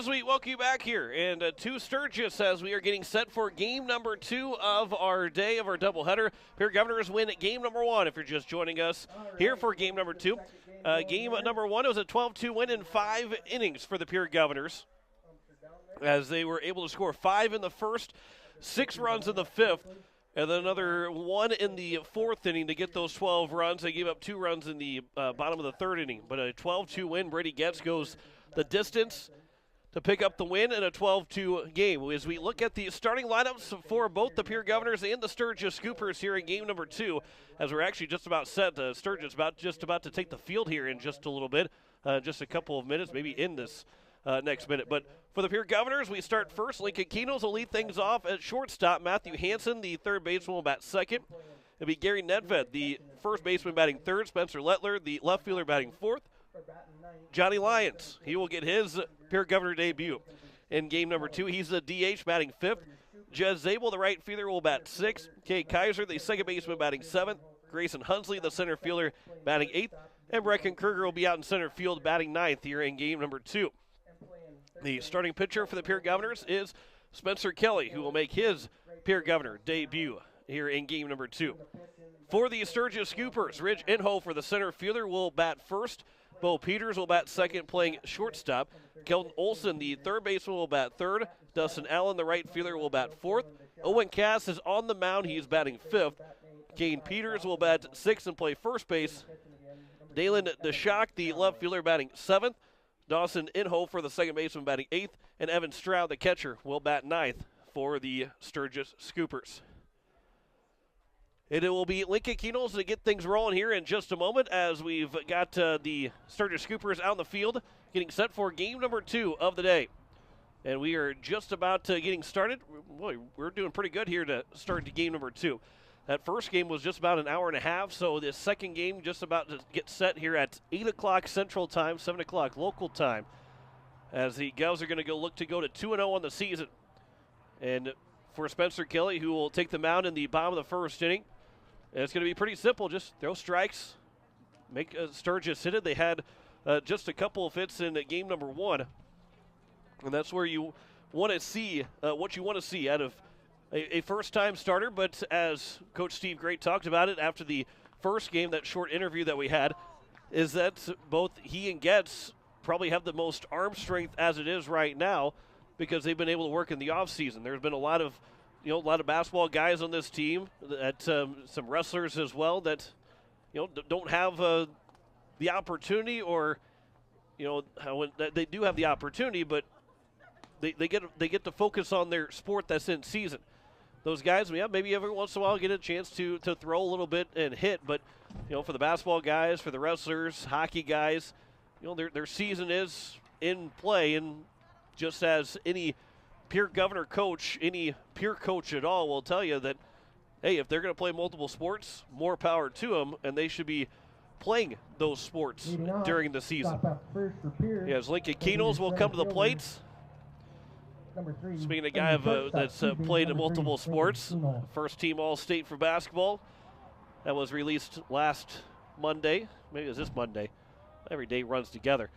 As we welcome you back here and to Sturgis as we are getting set for game number 2 of our day of our doubleheader. Pierre Governors win game number 1 if you're just joining us here for game number 2. Game number 1 was a 12-2 win in 5 innings for the Pierre Governors as they were able to score 5 in the first, 6 runs in the 5th, and then another 1 in the 4th inning to get those 12 runs. They gave up 2 runs in the bottom of the 3rd inning, but a 12-2 win. Brady Getz goes the distance to pick up the win in a 12-2 game. As we look at the starting lineups for both the Pierre Governors and the Sturgis Scoopers here in game number 2, as we're actually just about set. Sturgis just about to take the field here in just a little bit, just a couple of minutes, maybe in this next minute. But for the Pierre Governors, we start first. Lincoln Keenos will lead things off at shortstop. Matthew Hansen, the third baseman, will bat second. It'll be Gary Nedven, the first baseman, batting third. Spencer Lettler, the left fielder, batting fourth. Johnny Lyons, he will get his Pierre Governor debut in game number 2. He's the DH, batting 5th. Jez Zabel, the right fielder, will bat 6th. Kay Kaiser, the second baseman, batting 7th. Grayson Hunsley, the center fielder, batting 8th. And Brecken Kruger will be out in center field, batting 9th here in game number 2. The starting pitcher for the Pierre Governors is Spencer Kelly, who will make his Pierre Governor debut here in game number 2. For the Sturgis Scoopers, Ridge Inho for the center fielder will bat first. Bo Peters will bat second, playing shortstop. Kelton Olson, the third baseman, will bat third. Dustin Allen, the right fielder, will bat fourth. Owen Cass is on the mound. He is batting fifth. Kane Peters will bat sixth and play first base. Dalen DeShock, the left fielder, batting seventh. Dawson Inho for the second baseman, batting eighth. And Evan Stroud, the catcher, will bat ninth for the Sturgis Scoopers. It will be Lincoln Keenos to get things rolling here in just a moment as we've got the Sturgis Scoopers out in the field getting set for game number 2 of the day. And we are just about getting started. Boy, we're doing pretty good here to start to game number 2. That first game was just about an hour and a half, so this second game just about to get set here at 8 o'clock Central Time, 7 o'clock local time, as the Govs are going to look to go to 2-0 on the season. And for Spencer Kelly, who will take the mound in the bottom of the first inning, it's going to be pretty simple. Just throw strikes, make Sturgis hit it. They had just a couple of hits in game number 1. And that's where you want to see what you want to see out of a first-time starter. But as Coach Steve Great talked about it after the first game, that short interview that we had, is that both he and Getz probably have the most arm strength as it is right now because they've been able to work in the offseason. There's been a lot of basketball guys on this team, that some wrestlers as well that, don't have the opportunity, or, they do have the opportunity, but they get to focus on their sport that's in season. Those guys, maybe every once in a while get a chance to throw a little bit and hit, but, for the basketball guys, for the wrestlers, hockey guys, their season is in play, and just as any Pierre Governor coach, any peer coach at all will tell you that, hey, if they're going to play multiple sports, more power to them, and they should be playing those sports during the season. Yes, Lincoln Keenos will come to the plate. Speaking of a guy that's played in multiple sports, first team All-State for basketball. That was released last Monday. Maybe it was this Monday. Every day runs together.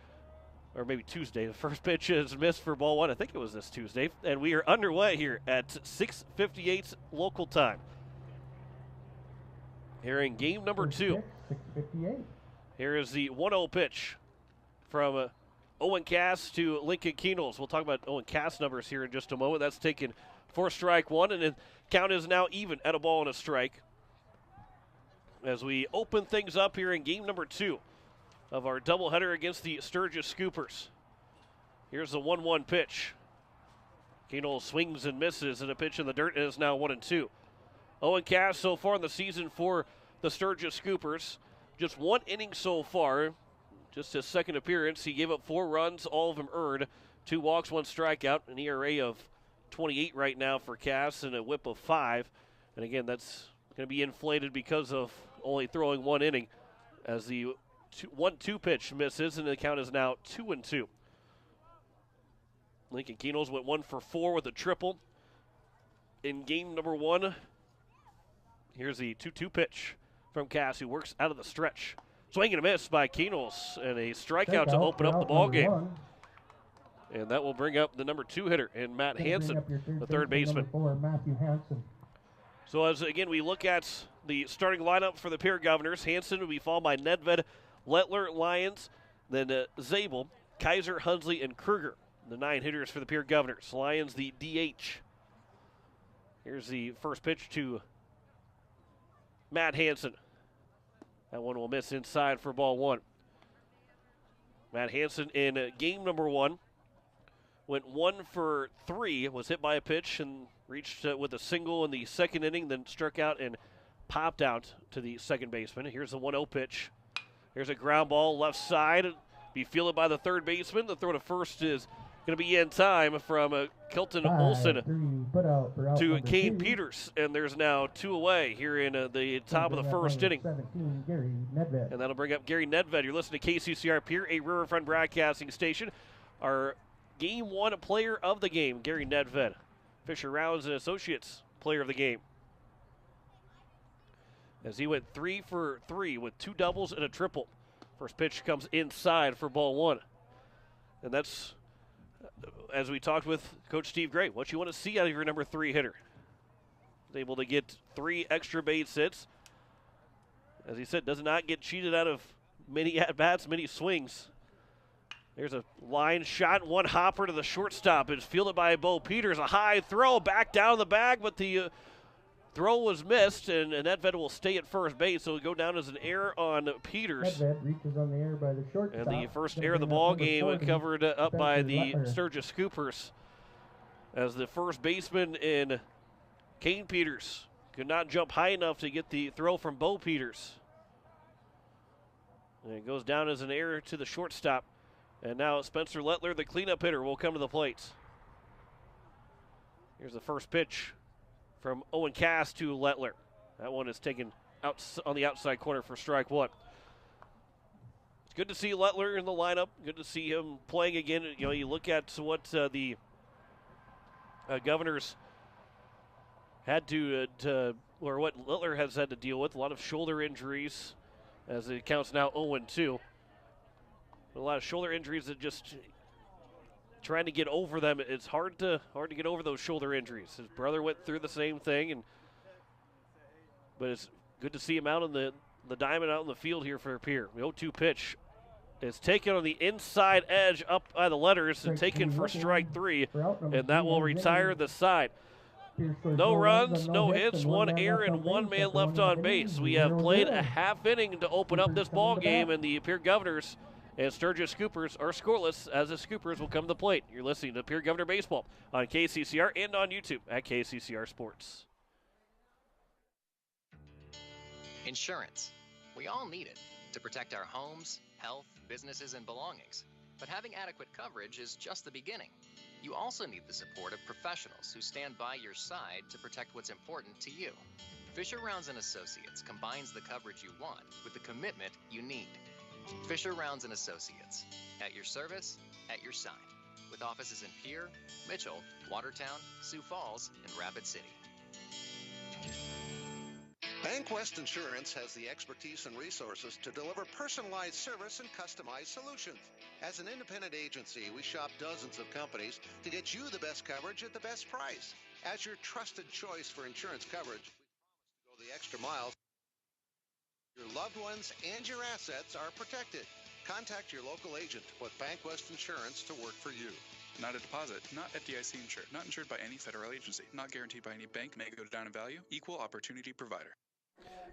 Or maybe Tuesday. The first pitch is missed for ball 1. I think it was this Tuesday. And we are underway here at 6:58 local time. Here in game number 2. Here is the 1-0 pitch from Owen Cass to Lincoln Keenos. We'll talk about Owen Cass numbers here in just a moment. That's taken for strike 1, and the count is now even at a ball and a strike. As we open things up here in game number 2 of our doubleheader against the Sturgis Scoopers. Here's the 1-1 pitch. Keenos swings and misses, and a pitch in the dirt, and it's now 1-2. Owen Cass so far in the season for the Sturgis Scoopers. Just 1 inning so far. Just his second appearance. He gave up 4 runs, all of them earned. 2 walks, 1 strikeout, an ERA of 28 right now for Cass, and a whip of 5. And again, that's going to be inflated because of only throwing 1 inning, as the 1-2 pitch misses, and the count is now 2-2. Lincoln Keenos went 1 for 4 with a triple in game number 1. Here's the 2-2 pitch from Cass, who works out of the stretch. Swing and a miss by Keenos, and a strikeout to open up the ball game. And that will bring up the number 2 hitter in Matt Hansen, the third baseman. So as, again, we look at the starting lineup for the Pierre Governors, Hansen will be followed by Nedven, Lettler, Lyons, then Zabel, Kaiser, Hunsley, and Kruger, the 9 hitters for the Pierre Governors. Lyons, the DH. Here's the first pitch to Matt Hansen. That one will miss inside for ball 1. Matt Hansen in game number 1 went 1 for 3, was hit by a pitch and reached with a single in the second inning, then struck out and popped out to the second baseman. Here's the 1-0 pitch. Here's a ground ball left side, be fielded by the third baseman. The throw to first is going to be in time from Kelton Olson to Kane Peters, and there's now 2 away here in the top of the first inning. And that'll bring up Gary Nedven. You're listening to KCCR Pierre, a Riverfront broadcasting station. Our Game 1 player of the game, Gary Nedven. Fisher Rounds and Associates player of the game, as he went 3 for 3 with 2 doubles and a triple. First pitch comes inside for ball 1. And that's, as we talked with Coach Steve Gray, what you want to see out of your number 3 hitter. He's able to get 3 extra base hits. As he said, does not get cheated out of many at-bats, many swings. There's a line shot, 1 hopper to the shortstop. It's fielded by Bo Peters. A high throw back down the bag, but the throw was missed, and Nedven will stay at first base. So it'll go down as an error on Peters. Nedven reaches on the air by the shortstop. And the first error of the ball game covered up by the Sturgis Scoopers, as the first baseman in Kane Peters could not jump high enough to get the throw from Bo Peters. And it goes down as an error to the shortstop. And now Spencer Lettler, the cleanup hitter, will come to the plate. Here's the first pitch from Owen Cass to Lettler. That one is taken out on the outside corner for strike 1. It's good to see Lettler in the lineup. Good to see him playing again. You know, you look at what the Governors had or what Lettler has had to deal with. A lot of shoulder injuries, as it counts now 0-2. A lot of shoulder injuries that just trying to get over them. It's hard to get over those shoulder injuries. His brother went through the same thing, but it's good to see him out on the diamond, out in the field here for Pierre. The 0-2 pitch is taken on the inside edge up by the letters and taken for strike 3, and that will retire the side. No runs, no hits, 1 error, and 1 man left on base. We have played a half inning to open up this ball game, and the Pierre Governors and Sturgis Scoopers are scoreless, as the Scoopers will come to the plate. You're listening to Pierre Governor Baseball on KCCR and on YouTube at KCCR Sports. Insurance. We all need it to protect our homes, health, businesses, and belongings. But having adequate coverage is just the beginning. You also need the support of professionals who stand by your side to protect what's important to you. Fisher Rounds & Associates combines the coverage you want with the commitment you need. Fisher Rounds & Associates, at your service, at your side, with offices in Pierre, Mitchell, Watertown, Sioux Falls, and Rapid City. BankWest Insurance has the expertise and resources to deliver personalized service and customized solutions. As an independent agency, we shop dozens of companies to get you the best coverage at the best price. As your trusted choice for insurance coverage, we promise to go the extra mile. Your loved ones and your assets are protected. Contact your local agent to put BankWest Insurance to work for you. Not a deposit, not FDIC insured, not insured by any federal agency, not guaranteed by any bank, may go down in value, equal opportunity provider.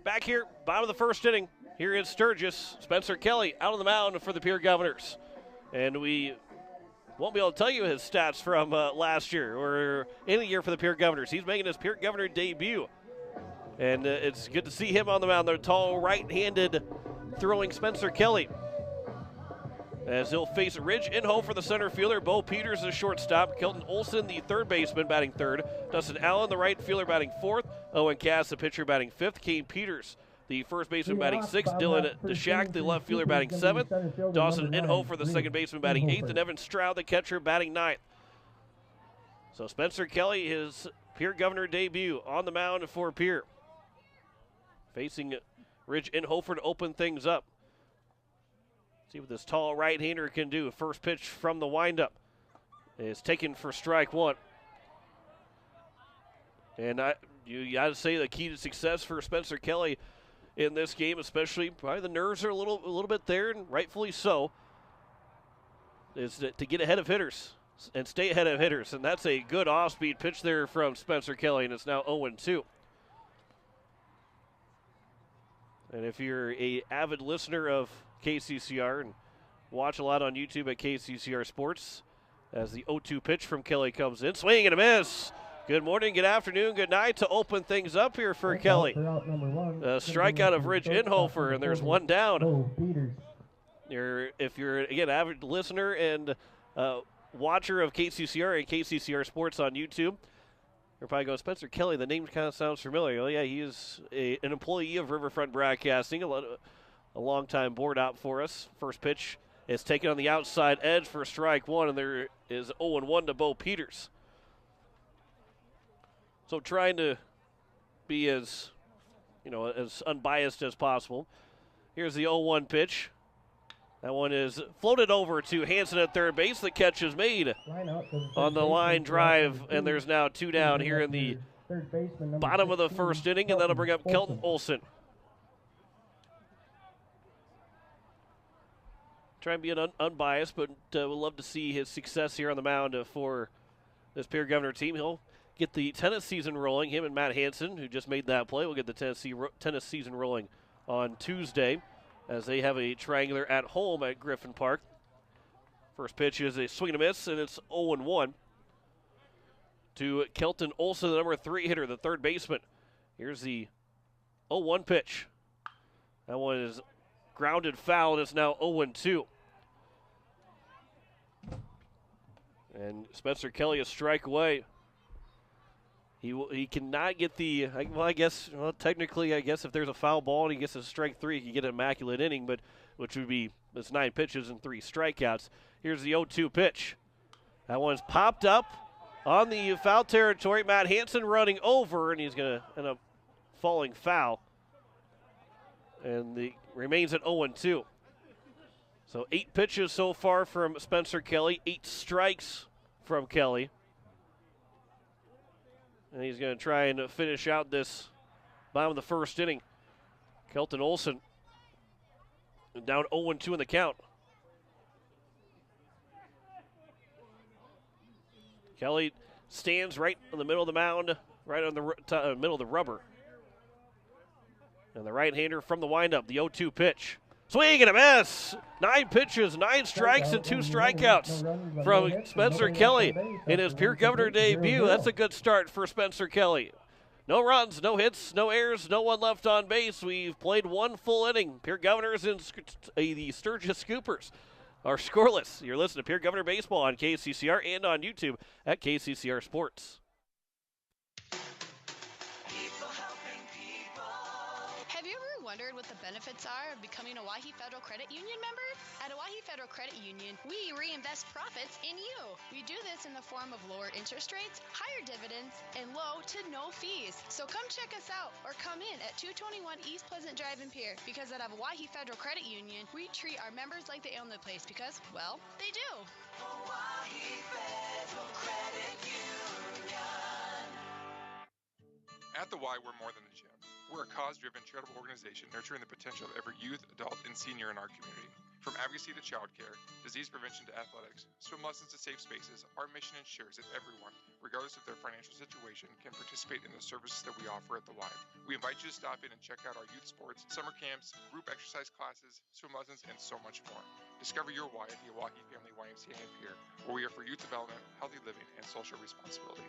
Back here, bottom of the first inning, here in Sturgis, Spencer Kelly out on the mound for the Pierre Governors. And we won't be able to tell you his stats from last year or any year for the Pierre Governors. He's making his Pierre Governor debut. And it's good to see him on the mound. The tall right-handed throwing Spencer Kelly, as he'll face Ridge Inho for the center fielder, Bo Peters the shortstop, Kelton Olson the third baseman batting third, Dustin Allen the right fielder batting fourth, Owen Cass the pitcher batting fifth, Kane Peters the first baseman batting sixth, Dylan DeShack the left fielder batting seventh, Dawson Inho for the second baseman batting eighth, and Evan Stroud the catcher batting ninth. So Spencer Kelly, his Pierre Governor debut on the mound for Pierre, facing Ridge Inhofer to open things up. See what this tall right-hander can do. First pitch from the windup. is taken for strike one. And you got to say the key to success for Spencer Kelly in this game, especially probably the nerves are a little bit there, and rightfully so, is to get ahead of hitters and stay ahead of hitters. And that's a good off-speed pitch there from Spencer Kelly, and it's now 0-2. And if you're a avid listener of KCCR and watch a lot on YouTube at KCCR Sports, as the 0-2 pitch from Kelly comes in, swing and a miss. Good morning, good afternoon, good night to open things up here for Kelly. A strikeout of Ridge Inhofer, and there's one down. If you're, again, avid listener and watcher of KCCR and KCCR Sports on YouTube, you're probably going, Spencer Kelly, the name kind of sounds familiar. Oh, yeah, he is an employee of Riverfront Broadcasting, a long-time board out for us. First pitch is taken on the outside edge for strike one, and there is 0-1 to Bo Peters. So trying to be as unbiased as possible. Here's the 0-1 pitch. That one is floated over to Hansen at third base. The catch is made on the line drive, and there's now two down here in the bottom of the first inning, and that'll bring up Kelton Olson. Try and be unbiased, but we'll love to see his success here on the mound for this Pierre Governor team. He'll get the tennis season rolling. Him and Matt Hansen, who just made that play, will get the tennis season rolling on Tuesday as they have a triangular at home at Griffin Park. First pitch is a swing and a miss, and it's 0-1 to Kelton Olson, the number 3 hitter, the third baseman. Here's the 0-1 pitch. That one is grounded foul, and it's now 0-2. And Spencer Kelly a strike away. He cannot get the, technically, I guess if there's a foul ball and he gets a strike 3, he can get an immaculate inning, but which would be, it's 9 pitches and 3 strikeouts. Here's the 0-2 pitch. That one's popped up on the foul territory. Matt Hansen running over, and he's going to end up falling foul. And the remains at 0-2. So 8 pitches so far from Spencer Kelly, 8 strikes from Kelly. And he's going to try and finish out this bottom of the first inning. Kelton Olson down 0-2 in the count. Kelly stands right in the middle of the mound, right on the middle of the rubber. And the right-hander from the windup, the 0-2 pitch. Swing and a miss. 9 pitches, 9 strikes, and 2 strikeouts from Spencer Kelly in his Pierre Governor debut. That's a good start for Spencer Kelly. No runs, no hits, no errors, no one left on base. We've played 1 full inning. Pierre Governors and the Sturgis Scoopers are scoreless. You're listening to Pierre Governor Baseball on KCCR and on YouTube at KCCR Sports. Wondered what the benefits are of becoming a Wahi Federal Credit Union member? At a Wahi Federal Credit Union, we reinvest profits in you. We do this in the form of lower interest rates, higher dividends, and low to no fees. So come check us out or come in at 221 East Pleasant Drive in Pierre, because at a Wahi Federal Credit Union, we treat our members like they own the place because, well, they do. Wahi Federal Credit Union. At the Y, we're more than a gym. We're a cause-driven charitable organization nurturing the potential of every youth, adult, and senior in our community. From advocacy to childcare, disease prevention to athletics, swim lessons to safe spaces, our mission ensures that everyone, regardless of their financial situation, can participate in the services that we offer at the Y. We invite you to stop in and check out our youth sports, summer camps, group exercise classes, swim lessons, and so much more. Discover your Y at the Oahe Family YMCA in Pierre, where we are for youth development, healthy living, and social responsibility.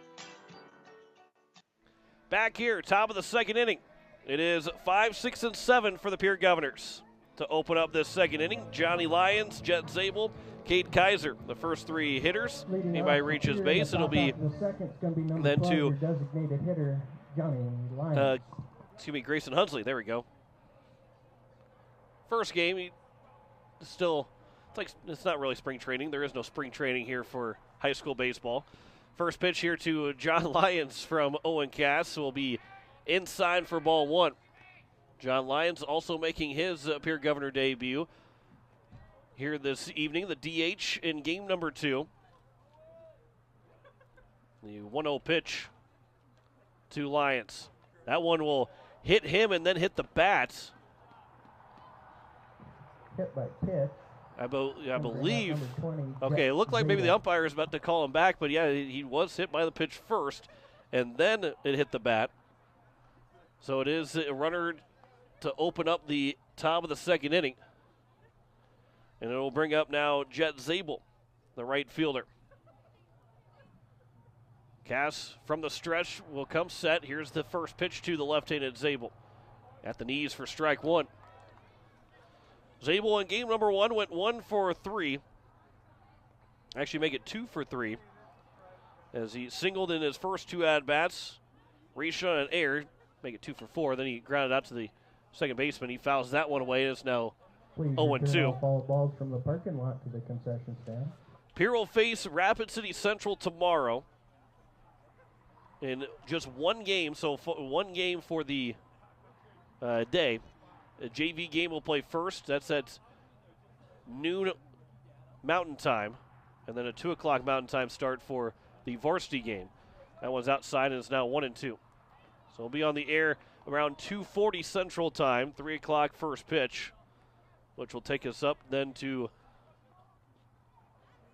Back here, top of the second inning. It is 5, 6, and 7 for the Pierre Governors. To open up this second inning, Johnny Lyons, Jet Zabel, Cade Kaiser, the first 3 hitters. Anybody reaches base, it'll be then to Grayson Hunsley. There we go. First game, it's not really spring training. There is no spring training here for high school baseball. First pitch here to John Lyons from Owen Cass will be inside for ball 1. John Lyons also making his Pierre Governor debut here this evening, the DH in game number 2. The 1-0 pitch to Lyons. That one will hit him and then hit the bats. Hit by pitch. I believe. Number 20, Okay, it looked like maybe the umpire is about to call him back, but yeah, he was hit by the pitch first, and then it hit the bat. So it is a runner to open up the top of the second inning. And it will bring up now Jet Zabel, the right fielder. Cass from the stretch will come set. Here's the first pitch to the left-handed Zabel. At the knees for strike one. Zabel in game number one went 1 for 3. Actually make it 2 for 3. As he singled in his first 2 at-bats. Reached on an error, make it 2 for 4. Then he grounded out to the second baseman. He fouls that one away. It's now 0-2. Foul balls from the parking lot to the concession stand. Pierre will face Rapid City Central tomorrow in just one game. So one game for the day. A JV game will play first. That's at noon Mountain Time. And then a 2 o'clock Mountain Time start for the varsity game. That one's outside and it's now 1-2. So we'll be on the air around 2:40 Central Time, 3 o'clock first pitch, which will take us up then to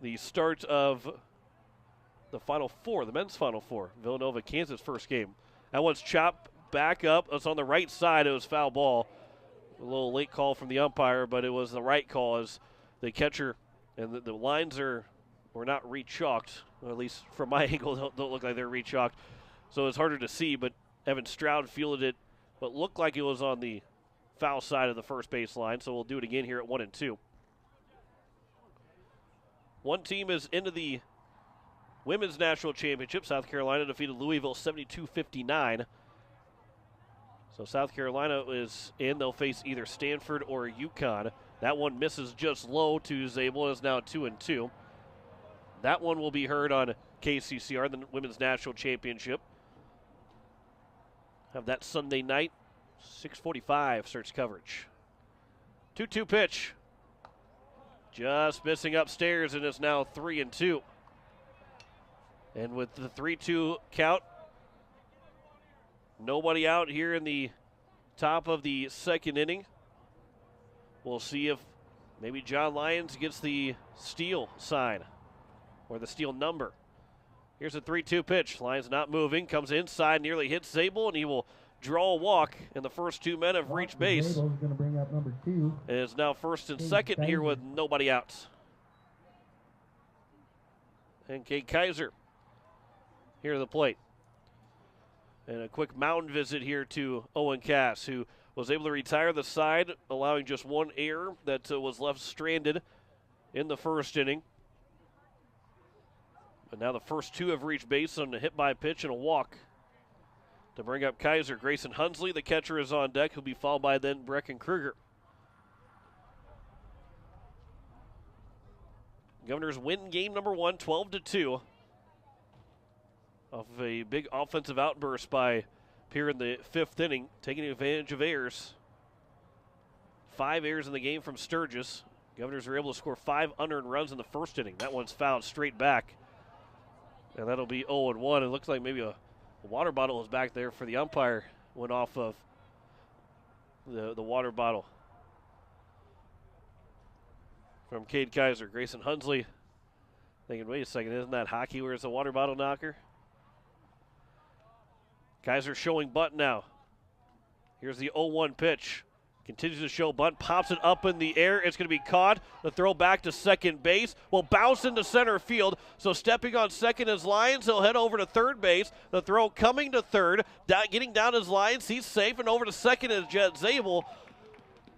the start of the Final Four, the men's Final Four. Villanova, Kansas first game. That one's chopped back up. It's on the right side. It was foul ball. A little late call from the umpire, but it was the right call as the catcher and the lines were not re-chalked, or at least from my angle, don't look like they're re-chalked. So it's harder to see, but Evan Stroud fielded it, but looked like it was on the foul side of the first base line, so we'll do it again here at 1-2. One team is into the Women's National Championship. South Carolina defeated Louisville 72-59. So South Carolina is in. They'll face either Stanford or UConn. That one misses just low to Zabel and is now 2-2. That one will be heard on KCCR, the Women's National Championship. Have that Sunday night, 6:45 starts coverage. 2-2 pitch. Just missing upstairs, and it's now 3-2. And with the 3-2 count, nobody out here in the top of the second inning. We'll see if maybe John Lyons gets the steal sign or the steal number. Here's a 3-2 pitch. Lyons not moving, comes inside, nearly hits Zabel, and he will draw a walk. And the first 2 men have reached base. Zabel's going to bring up number 2. And it's now first and second here with nobody out. And Kate Kaiser here at the plate. And a quick mound visit here to Owen Cass, who was able to retire the side, allowing just one error that was left stranded in the first inning. But now the first 2 have reached base on a hit by pitch and a walk. To bring up Kaiser, Grayson Hunsley, the catcher, is on deck. He'll be followed by then Brecken Kruger. Governors win game number 1, 12-2. Off of a big offensive outburst by Pierre in the 5th inning, taking advantage of errors. 5 errors in the game from Sturgis. Governors were able to score 5 unearned runs in the first inning. That one's fouled straight back. And that'll be 0-1. It looks like maybe a water bottle is back there for the umpire. Went off of the water bottle from Cade Kaiser. Grayson Hunsley thinking, wait a second, isn't that hockey where it's a water bottle knocker? Kaiser showing bunt now. Here's the 0-1 pitch. Continues to show bunt, pops it up in the air. It's going to be caught. The throw back to second base will bounce into center field. So stepping on second is Lyons. He'll head over to third base. The throw coming to third, getting down his Lyons. He's safe, and over to second is Jet Zabel.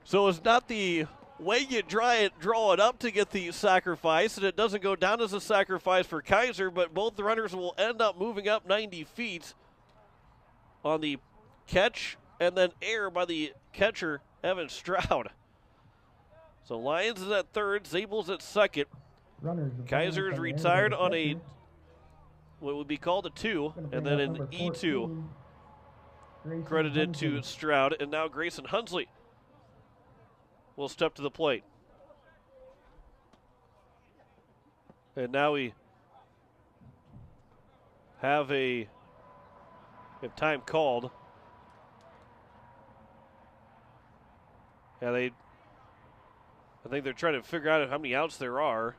So it's not the way you draw it up to get the sacrifice, and it doesn't go down as a sacrifice for Kaiser, but both the runners will end up moving up 90 feet on the catch and then error by the catcher, Evan Stroud. So Lyons is at third, Zabel's at second. Kaiser is retired on a what would be called a 2, and then an E2 credited to Stroud, and now Grayson Hunsley will step to the plate. And now he have time called. Yeah, I think they're trying to figure out how many outs there are.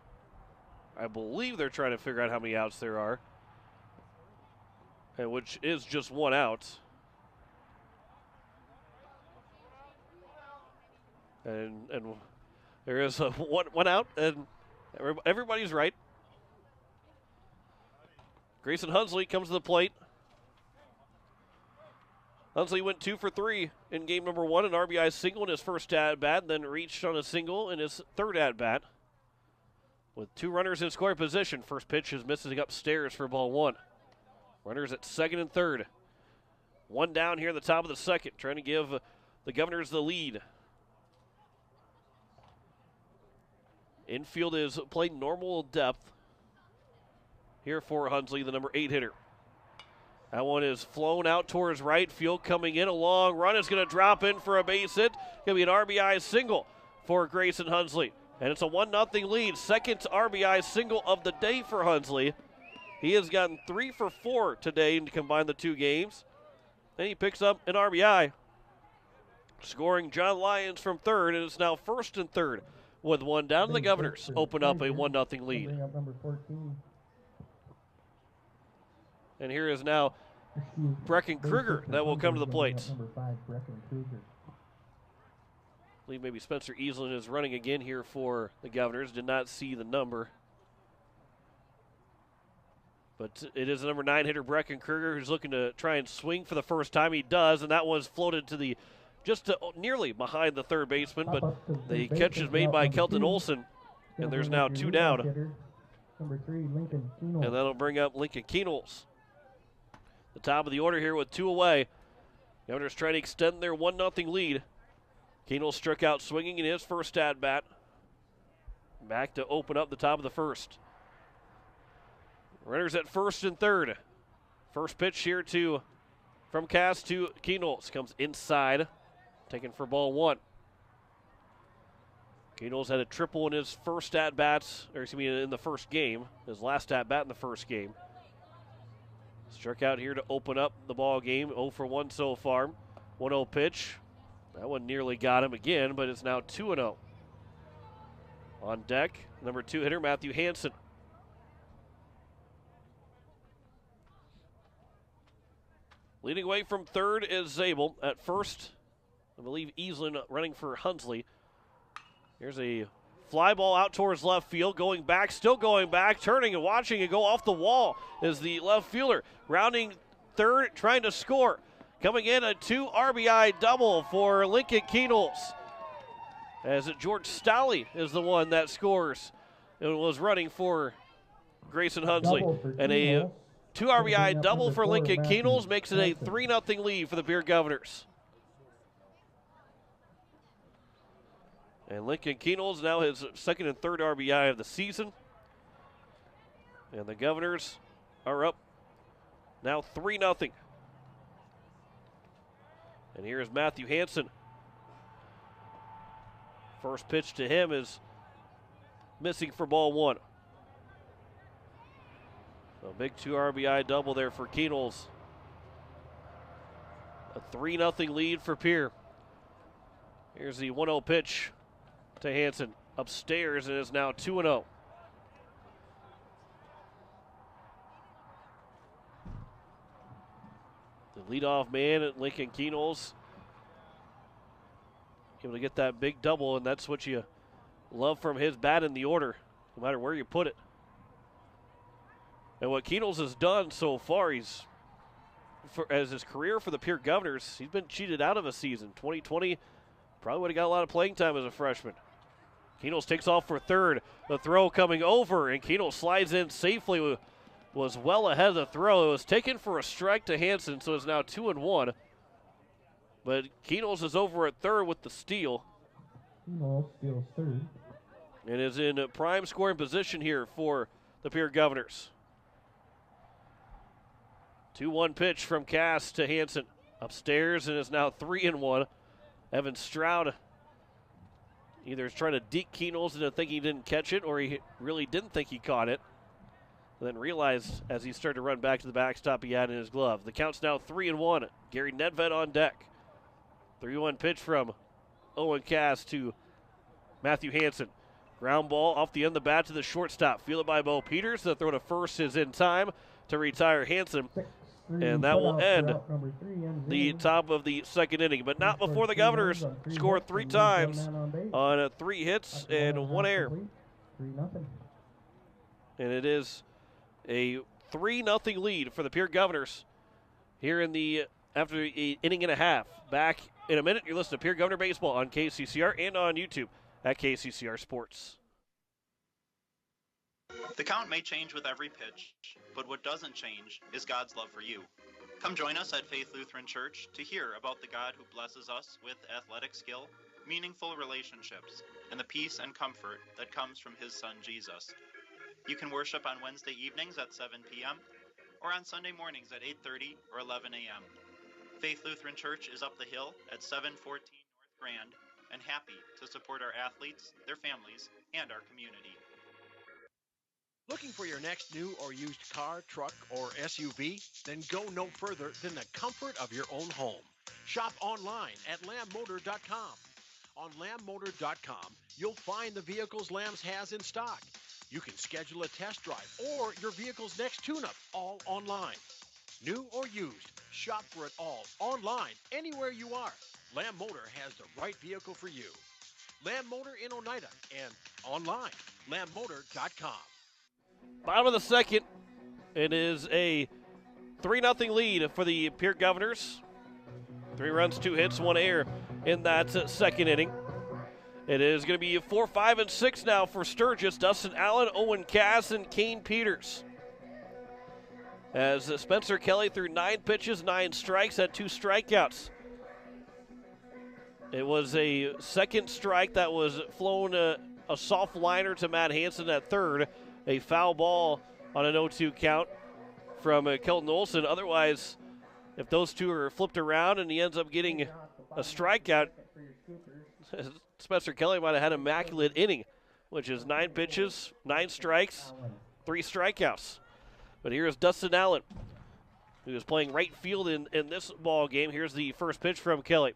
I believe they're trying to figure out how many outs there are, and which is just one out. And there is a one out, and everybody's right. Grayson Hunsley comes to the plate. Hunsley went 2 for 3 in game number 1, an RBI single in his first at-bat, then reached on a single in his third at-bat. With 2 runners in scoring position, first pitch is missing upstairs for ball 1. Runners at second and third. 1 down here at the top of the second, trying to give the Governors the lead. Infield is playing normal depth here for Hunsley, the number 8 hitter. That one is flown out towards right field, coming in. A long run is going to drop in for a base hit. Going to be an RBI single for Grayson Hunsley. And it's a 1-0 lead. Second RBI single of the day for Hunsley. He has gotten 3 for 4 today to combine the 2 games. And he picks up an RBI. Scoring John Lyons from third, and it's now first and third. With 1 down, the Governors open up a 1-0 lead. Bring up number 14. And here is now Brecken Kruger that will come to the plate. Number 5, Brecken Kruger. I believe maybe Spencer Easlin is running again here for the Governors. Did not see the number. But it is the number 9 hitter, Brecken Kruger, who's looking to try and swing for the first time. He does, and that one's floated to the nearly behind the third baseman, but the catch is made by Kelton Olson, and there's now 2 down. Number 3, Lincoln Keenel. And that'll bring up Lincoln Keenels. The top of the order here with 2 away. Governors trying to extend their 1-0 lead. Keenel struck out swinging in his first at-bat. Back to open up the top of the first. Runners at first and third. First pitch here from Cass to Keenels. Comes inside, taken for ball 1. Keenels had a triple in his first at-bats, or excuse me, in the first game. His last at-bat in the first game. Struck out here to open up the ball game. 0 for 1 so far. 1-0 pitch. That one nearly got him again, but it's now 2-0. On deck, number 2 hitter, Matthew Hansen. Leading away from third is Zabel. At first, I believe Easlin running for Hunsley. Here's a fly ball out towards left field, going back, still going back, turning and watching it go off the wall is the left fielder. Rounding third, trying to score. Coming in, a 2 RBI double for Lincoln Keenels. As George Stolley is the one that scores. It was running for Grayson Hunsley. And a 2 RBI double for Lincoln Keenels makes it a 3-0 lead for the Pierre Governors. And Lincoln Keenels now his second and third RBI of the season. And the Governors are up now 3-0. And here's Matthew Hansen. First pitch to him is missing for ball 1. A big 2 RBI double there for Keenels. A 3-0 lead for Pierre. Here's the 1-0 pitch to Hansen. Upstairs, and is now 2-0. The leadoff man at Lincoln Keenels able to get that big double, and that's what you love from his bat in the order, no matter where you put it. And what Keenels has done so far, as his career for the Pierre Governors, he's been cheated out of a season. 2020, probably would have got a lot of playing time as a freshman. Keenels takes off for third. The throw coming over, and Keenels slides in safely. Was well ahead of the throw. It was taken for a strike to Hansen, so it's now 2-1. But Keenels is over at third with the steal. Keenels steals third. And is in prime scoring position here for the Pierre Governors. 2-1 pitch from Cass to Hansen. Upstairs, and is now 3-1. Evan Stroud either is trying to deke Keenels into thinking he didn't catch it, or he really didn't think he caught it. and then realized as he started to run back to the backstop he had in his glove. The count's now 3-1. Gary Nedven on deck. 3-1 pitch from Owen Cass to Matthew Hansen. Ground ball off the end of the bat to the shortstop. Fielded by Bo Peters. The throw to first is in time to retire Hansen. And that will end the top of the second inning. But not before the Governors scored 3 times on 3 hits and 1 error. And it is a 3-0 lead for the Pierre Governors here in the after an inning and a half. Back in a minute, you're listening to Pierre Governor Baseball on KCCR and on YouTube at KCCR Sports. The count may change with every pitch, but what doesn't change is God's love for you. Come join us at Faith Lutheran Church to hear about the God who blesses us with athletic skill, meaningful relationships, and the peace and comfort that comes from his Son Jesus. You can worship on Wednesday evenings at 7 p.m. or on Sunday mornings at 8:30 or 11 a.m. Faith Lutheran Church is up the hill at 714 North Grand and happy to support our athletes, their families, and our community. Looking for your next new or used car, truck, or SUV? Then go no further than the comfort of your own home. Shop online at lambmotor.com. On lambmotor.com, you'll find the vehicles Lambs has in stock. You can schedule a test drive or your vehicle's next tune-up all online. New or used, shop for it all online, anywhere you are. Lamb Motor has the right vehicle for you. Lamb Motor in Oneida and online, lambmotor.com. Bottom of the second, it is a 3-0 lead for the Pierre Governors. 3 runs, 2 hits, 1 error in that second inning. It is going to be 4, 5, and 6 now for Sturgis. Dustin Allen, Owen Cass, and Kane Peters. As Spencer Kelly threw 9 pitches, 9 strikes, had 2 strikeouts. It was a second strike that was flown a soft liner to Matt Hansen at third. A foul ball on an 0-2 count from Kelton Olson. Otherwise, if those two are flipped around and he ends up getting a strikeout, Spencer Kelly might have had an immaculate inning, which is 9 pitches, 9 strikes, 3 strikeouts. But here's Dustin Allen, who is playing right field in this ball game. Here's the first pitch from Kelly.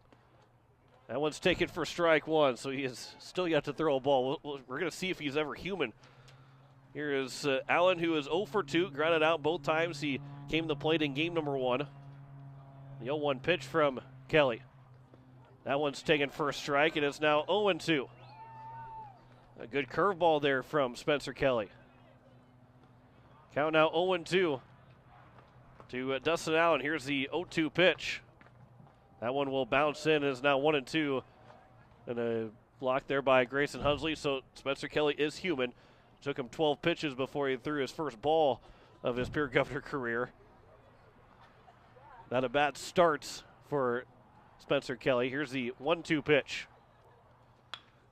That one's taken for strike 1, so he has still got to throw a ball. We're going to see if he's ever human. Here is Allen, who is 0 for 2, grounded out both times he came to the plate in game number 1. The 0-1 pitch from Kelly. That one's taken for a strike, and it's now 0-2. A good curveball there from Spencer Kelly. Count now 0-2 to Dustin Allen. Here's the 0-2 pitch. That one will bounce in and is now 1-2. And a block there by Grayson Hunsley. So Spencer Kelly is human. Took him 12 pitches before he threw his first ball of his Pierre Governor career. Now the bat starts for Spencer Kelly. Here's the 1-2 pitch.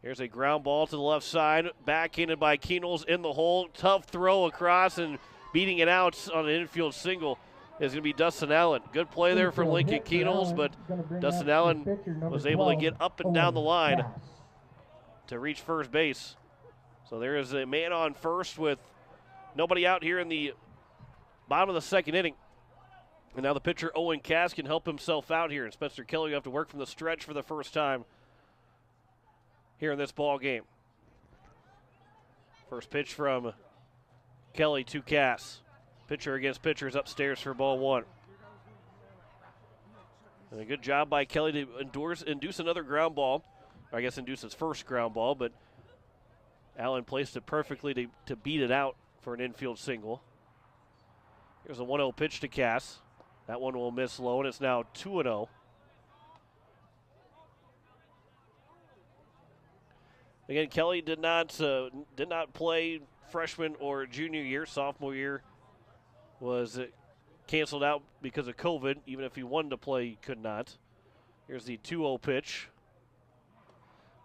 Here's a ground ball to the left side. Backhanded by Keenels in the hole. Tough throw across, and beating it out on an infield single is going to be Dustin Allen. Good play there from Lincoln Keenels, but Dustin Allen was able to get up and down the line to reach first base. So there is a man on first with nobody out here in the bottom of the second inning. And now the pitcher, Owen Cass, can help himself out here. And Spencer Kelly will have to work from the stretch for the first time here in this ball game. First pitch from Kelly to Cass. Pitcher against pitchers upstairs for ball 1. And a good job by Kelly to induce another ground ball. Or I guess induce his first ground ball, but Allen placed it perfectly to beat it out for an infield single. Here's a 1-0 pitch to Cass. That one will miss low, and it's now 2-0. Again, Kelly did not play freshman or junior year. Sophomore year was canceled out because of COVID. Even if he wanted to play, he could not. Here's the 2-0 pitch.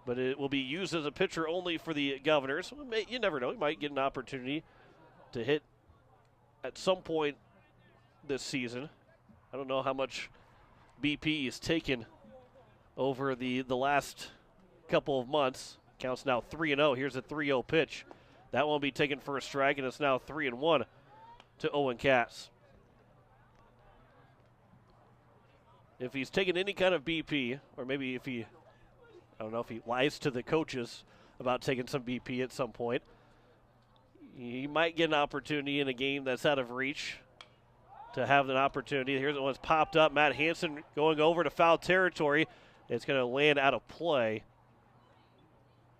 But it will be used as a pitcher only for the Governors. You never know. He might get an opportunity to hit at some point this season. I don't know how much BP is taken over the last couple of months. Counts now 3-0. Here's a 3-0 pitch. That won't be taken for a strike, and it's now 3-1. to Owen Cass. If he's taking any kind of BP, or maybe if he, I don't know if he lies to the coaches about taking some BP at some point, he might get an opportunity in a game that's out of reach to have an opportunity. Here's the one's popped up. Matt Hansen going over to foul territory. It's going to land out of play.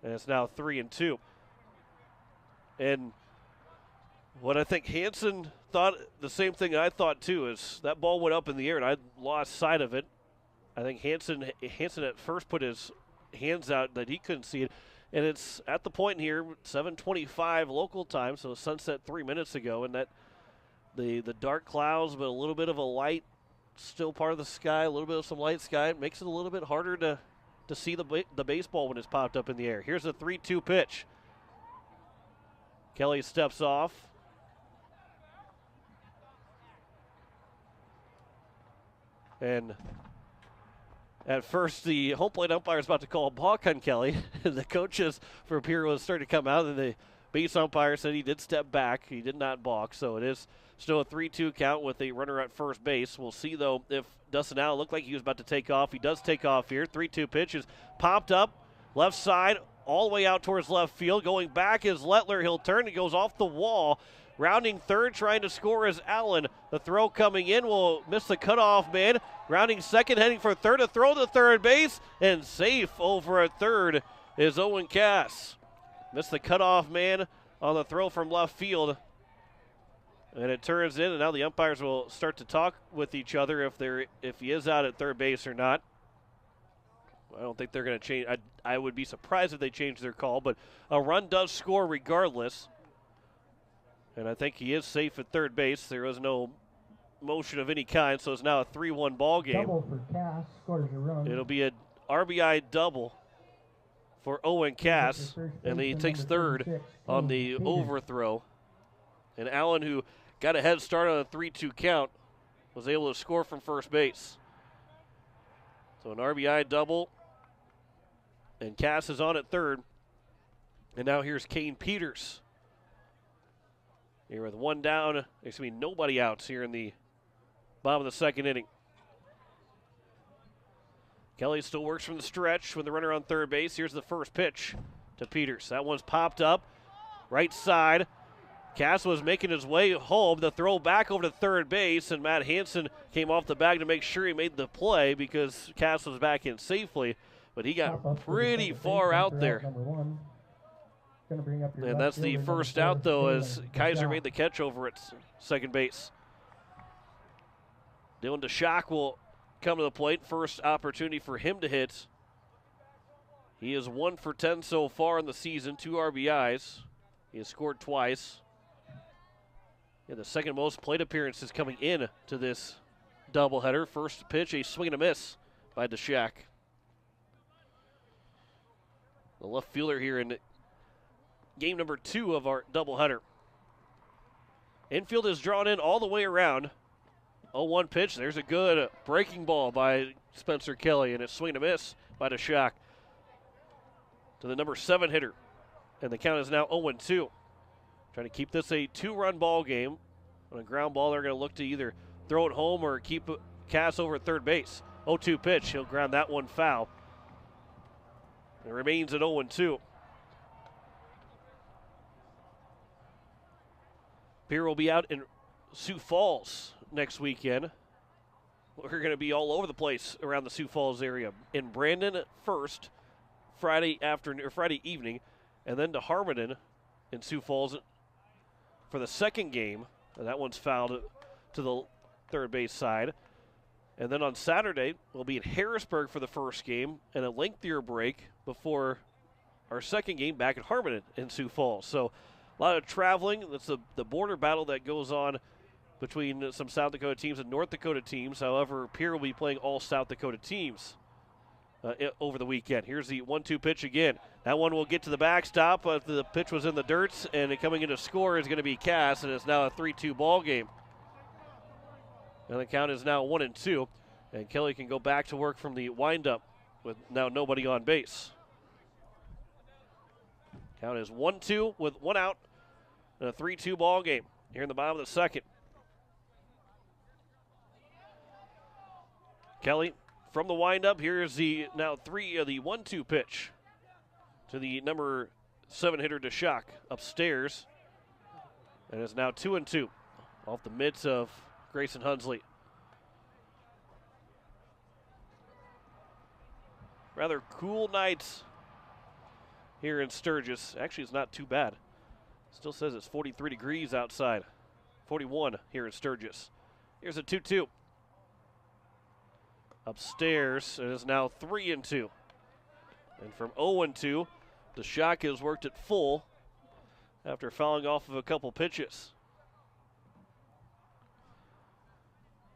And it's now 3-2. And what I think Hansen thought, the same thing I thought too, is that ball went up in the air and I lost sight of it. I think Hansen at first put his hands out that he couldn't see it. And it's at the point here, 7:25 local time, so sunset 3 minutes ago, and that the dark clouds, but a little bit of a light, still part of the sky, a little bit of some light sky. It makes it a little bit harder to see the baseball when it's popped up in the air. Here's a 3-2 pitch. Kelly steps off. And at first, the home plate umpire is about to call a balk on Kelly. The coaches for Pierre was starting to come out, and the base umpire said he did step back. He did not balk, so it is still a 3-2 count with a runner at first base. We'll see, though, if Dustin Allen looked like he was about to take off. He does take off here. 3-2 pitch is popped up, left side, all the way out towards left field. Going back is Lettler. He'll turn. It goes off the wall. Rounding third, trying to score is Allen. The throw coming in will miss the cutoff man. Rounding second, heading for third. A throw to third base, and safe over at third is Owen Cass. Missed the cutoff man on the throw from left field. And it turns in, and now the umpires will start to talk with each other if he is out at third base or not. I don't think they're going to change. I would be surprised if they change their call, but a run does score regardless. And I think he is safe at third base. There was no motion of any kind, so it's now a 3-1 ball game. Double for Cass, scores a run. It'll be an RBI double for Owen Cass, and he takes third on the overthrow. And Allen, who got a head start on a 3-2 count, was able to score from first base. So an RBI double, and Cass is on at third. And now here's Kane Peters. Here with one down, there's going to be nobody outs here in the bottom of the second inning. Kelly still works from the stretch with the runner on third base. Here's the first pitch to Peters. That one's popped up, right side. Cass was making his way home. The throw back over to third base, and Matt Hansen came off the bag to make sure he made the play because Cass was back in safely, but he got pretty far out there. And that's the first out, though, as Kaiser made the catch over at second base. Dylan DeShock will come to the plate. First opportunity for him to hit. He is 1 for 10 so far in the season, 2 RBIs. He has scored twice. Yeah, the second most plate appearances coming in to this doubleheader. First pitch, a swing and a miss by DeShock. The left fielder here in game number 2 of our doubleheader. Infield is drawn in all the way around. 0-1 pitch. There's a good breaking ball by Spencer Kelly, and a swing and a miss by DeShock to the number 7 hitter. And the count is now 0-2. Trying to keep this a 2-run ball game. On a ground ball, they're going to look to either throw it home or keep Cass over at third base. 0-2 pitch. He'll ground that one foul. It remains at 0-2. Pierre will be out in Sioux Falls next weekend. We're going to be all over the place around the Sioux Falls area. In Brandon first, Friday afternoon or Friday evening, and then to Harmon in Sioux Falls for the second game. And that one's fouled to the third base side. And then on Saturday, we'll be in Harrisburg for the first game and a lengthier break before our second game back at Harmon in Sioux Falls. So a lot of traveling. That's the border battle that goes on between some South Dakota teams and North Dakota teams. However, Pierre will be playing all South Dakota teams over the weekend. Here's the 1-2 pitch again. That one will get to the backstop. The pitch was in the dirt, and coming in to score is going to be Cass, and it's now a 3-2 ball game. And the count is now 1-2, and Kelly can go back to work from the windup with now nobody on base. Count is 1-2 with 1 out and a 3-2 ball game here in the bottom of the second. Kelly from the windup. Here's the now the 1-2 pitch to the number 7 hitter to Shock upstairs. And it's now 2-2 off the mitts of Grayson Hunsley. Rather cool night here in Sturgis. Actually, it's not too bad. Still says it's 43 degrees outside. 41 here in Sturgis. Here's a 2-2. Upstairs, it is now 3-2. And from 0-2, the Shock has worked it full after fouling off of a couple pitches.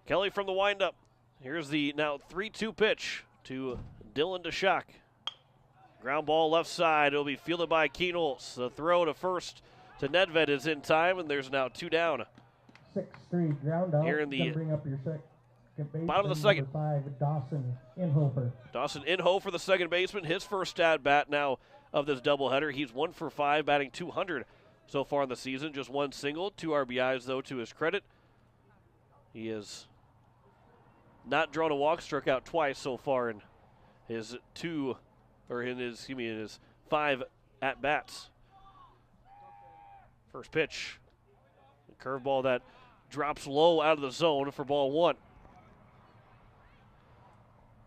Kelly from the windup. Here's the now 3-2 pitch to Dylan DeShock. Ground ball left side. It'll be fielded by Keenholz. The throw to first to Nedven is in time, and there's now 2 down. 6-3 ground out. Here in the bring up your second base. bottom of the second. 5, Dawson Inhofer. Dawson Inhofer, the second baseman, his first at bat now of this doubleheader. He's 1 for 5, batting .200 so far in the season. Just 1 single, 2 RBIs though to his credit. He has not drawn a walk, struck out twice so far in his 5 at bats. First pitch, a curveball that drops low out of the zone for ball 1.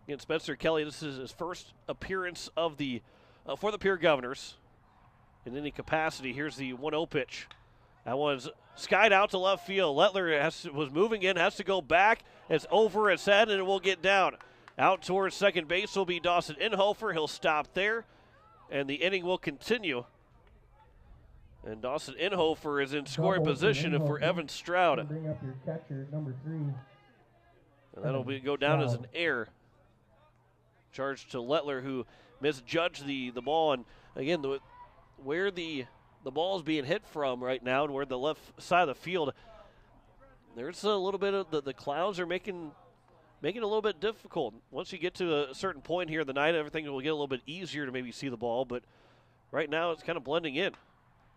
Again, Spencer Kelly, this is his first appearance of the for the Pierre Governors in any capacity. Here's the 1-0 pitch. That one's skied out to left field. Lettler was moving in, has to go back. It's over his head, and it will get down. Out towards second base will be Dawson Inhofer. He'll stop there, and the inning will continue. And Dawson Inhofer is in scoring position for Evan Stroud. Bring up your catcher, number 3. And that'll go down as an error. Charged to Lettler, who misjudged the ball. And again, where the ball is being hit from right now and where the left side of the field, there's a little bit of the clouds are making it a little bit difficult. Once you get to a certain point here in the night, everything will get a little bit easier to maybe see the ball. But right now, it's kind of blending in.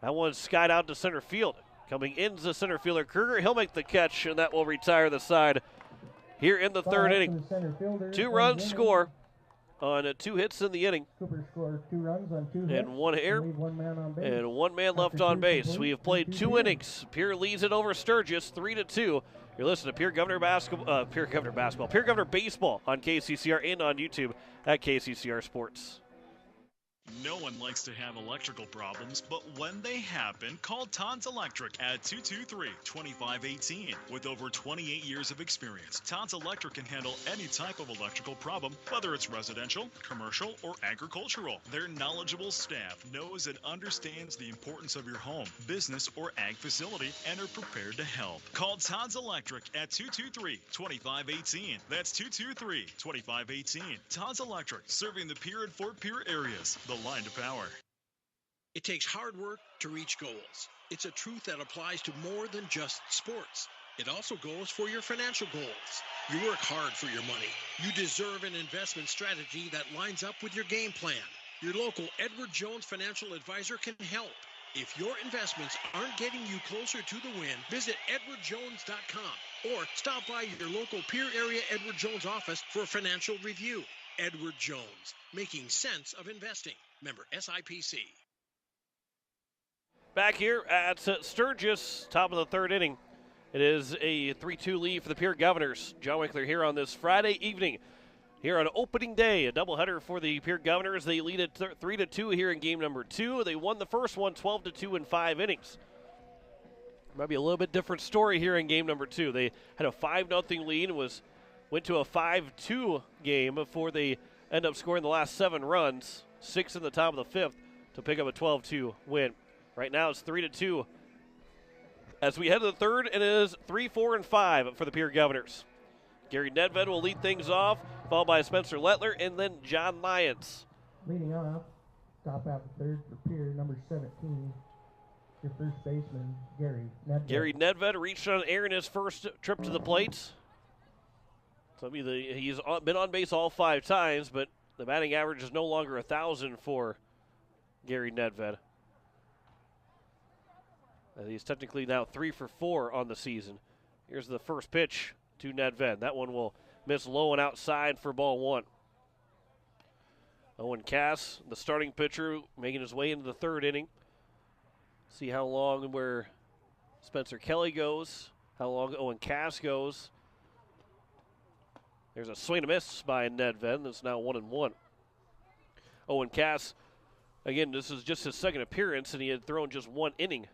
That one's skied out to center field. Coming into the center fielder, Kruger. He'll make the catch, and that will retire the side here in the third inning. 2 runs score on 2 hits in the inning. Cooper scored 2 runs on 2 hits. And 1 error. And 1 man left on base. We have played 2 innings. Pierre leads it over Sturgis, 3-2. You're listening to Pierre Governor Baseball on KCCR and on YouTube at KCCR Sports. No one likes to have electrical problems, but when they happen, call Todd's Electric at 223-2518. With over 28 years of experience, Todd's Electric can handle any type of electrical problem, whether it's residential, commercial, or agricultural. Their knowledgeable staff knows and understands the importance of your home, business, or ag facility and are prepared to help. Call Todd's Electric at 223-2518. That's 223-2518. Todd's Electric, serving the Pierre and Fort Pierre areas. The line to power. It takes hard work to reach goals. It's a truth that applies to more than just sports. It also goes for your financial goals. You work hard for your money. You deserve an investment strategy that lines up with your game plan. Your local Edward Jones financial advisor can help. If your investments aren't getting you closer to the win, visit edwardjones.com or stop by your local Pierre area Edward Jones office for a financial review. Edward Jones, making sense of investing. Member SIPC. Back here at Sturgis, top of the third inning. It is a 3-2 lead for the Pierre Governors. John Winkler here on this Friday evening. Here on opening day, a doubleheader for the Pierre Governors. They lead it 3-2 here in game number 2. They won the first one 12-2 in 5 innings. Might be a little bit different story here in game number 2. They had a 5-0 lead and went to a 5-2 game before they end up scoring the last 7 runs, 6 in the top of the 5th, to pick up a 12-2 win. Right now it's 3-2. As we head to the third, it is 3-4-5 for the Pierre Governors. Gary Nedven will lead things off, followed by Spencer Lettler and then John Lyons. Leading off, top half of third for Pierre, number 17, your first baseman, Gary Nedven. Gary Nedven reached on air in his first trip to the plate. So he's been on base all 5 times, but the batting average is no longer 1,000 for Gary Nedven. He's technically now 3 for 4 on the season. Here's the first pitch to Nedven. That one will missed low and outside for ball one. Owen Cass, the starting pitcher, making his way into the third inning. See how long and where Spencer Kelly goes, how long Owen Cass goes. There's a swing and a miss by Nedven. That's now 1-1. Owen Cass, again, this is just his second appearance, and he had thrown just one inning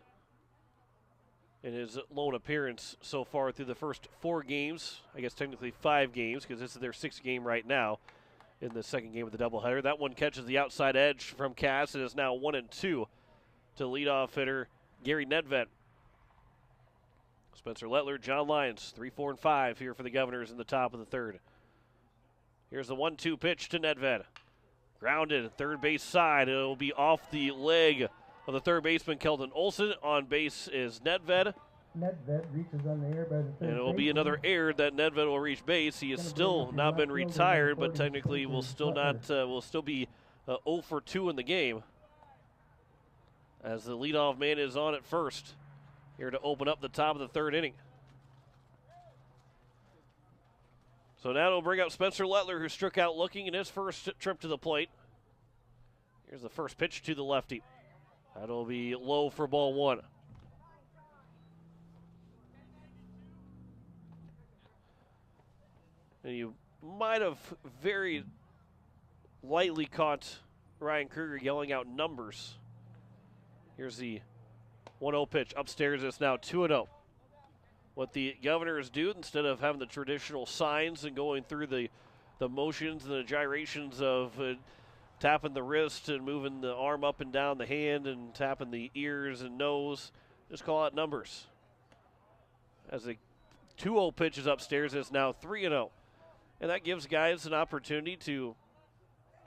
in his lone appearance so far through the first 4 games. I guess technically 5 games, because this is their 6th game right now in the second game of the doubleheader. That one catches the outside edge from Cass, and is now 1-2 to leadoff hitter Gary Nedven. Spencer Lettler, John Lyons, 3, 4, and 5 here for the Governors in the top of the third. Here's the 1-2 pitch to Nedven. Grounded, third base side. It'll be off the leg of the third baseman, Kelton Olson. On base is Nedven. Nedven reaches on the air by the third. And it will be another error that Nedven will reach base. He has still not been retired, but technically will still be 0 for 2 in the game, as the leadoff man is on at first here to open up the top of the third inning. So now it'll bring up Spencer Lettler, who struck out looking in his first trip to the plate. Here's the first pitch to the lefty. That'll be low for ball one. And you might have very lightly caught Ryan Kruger yelling out numbers. Here's the 1-0 pitch. Upstairs, it's now 2-0. What the Governors do, instead of having the traditional signs and going through the motions and the gyrations of tapping the wrist and moving the arm up and down the hand and tapping the ears and nose, just call out numbers. As the 2-0 pitch is upstairs, it's now 3-0. And that gives guys an opportunity to, you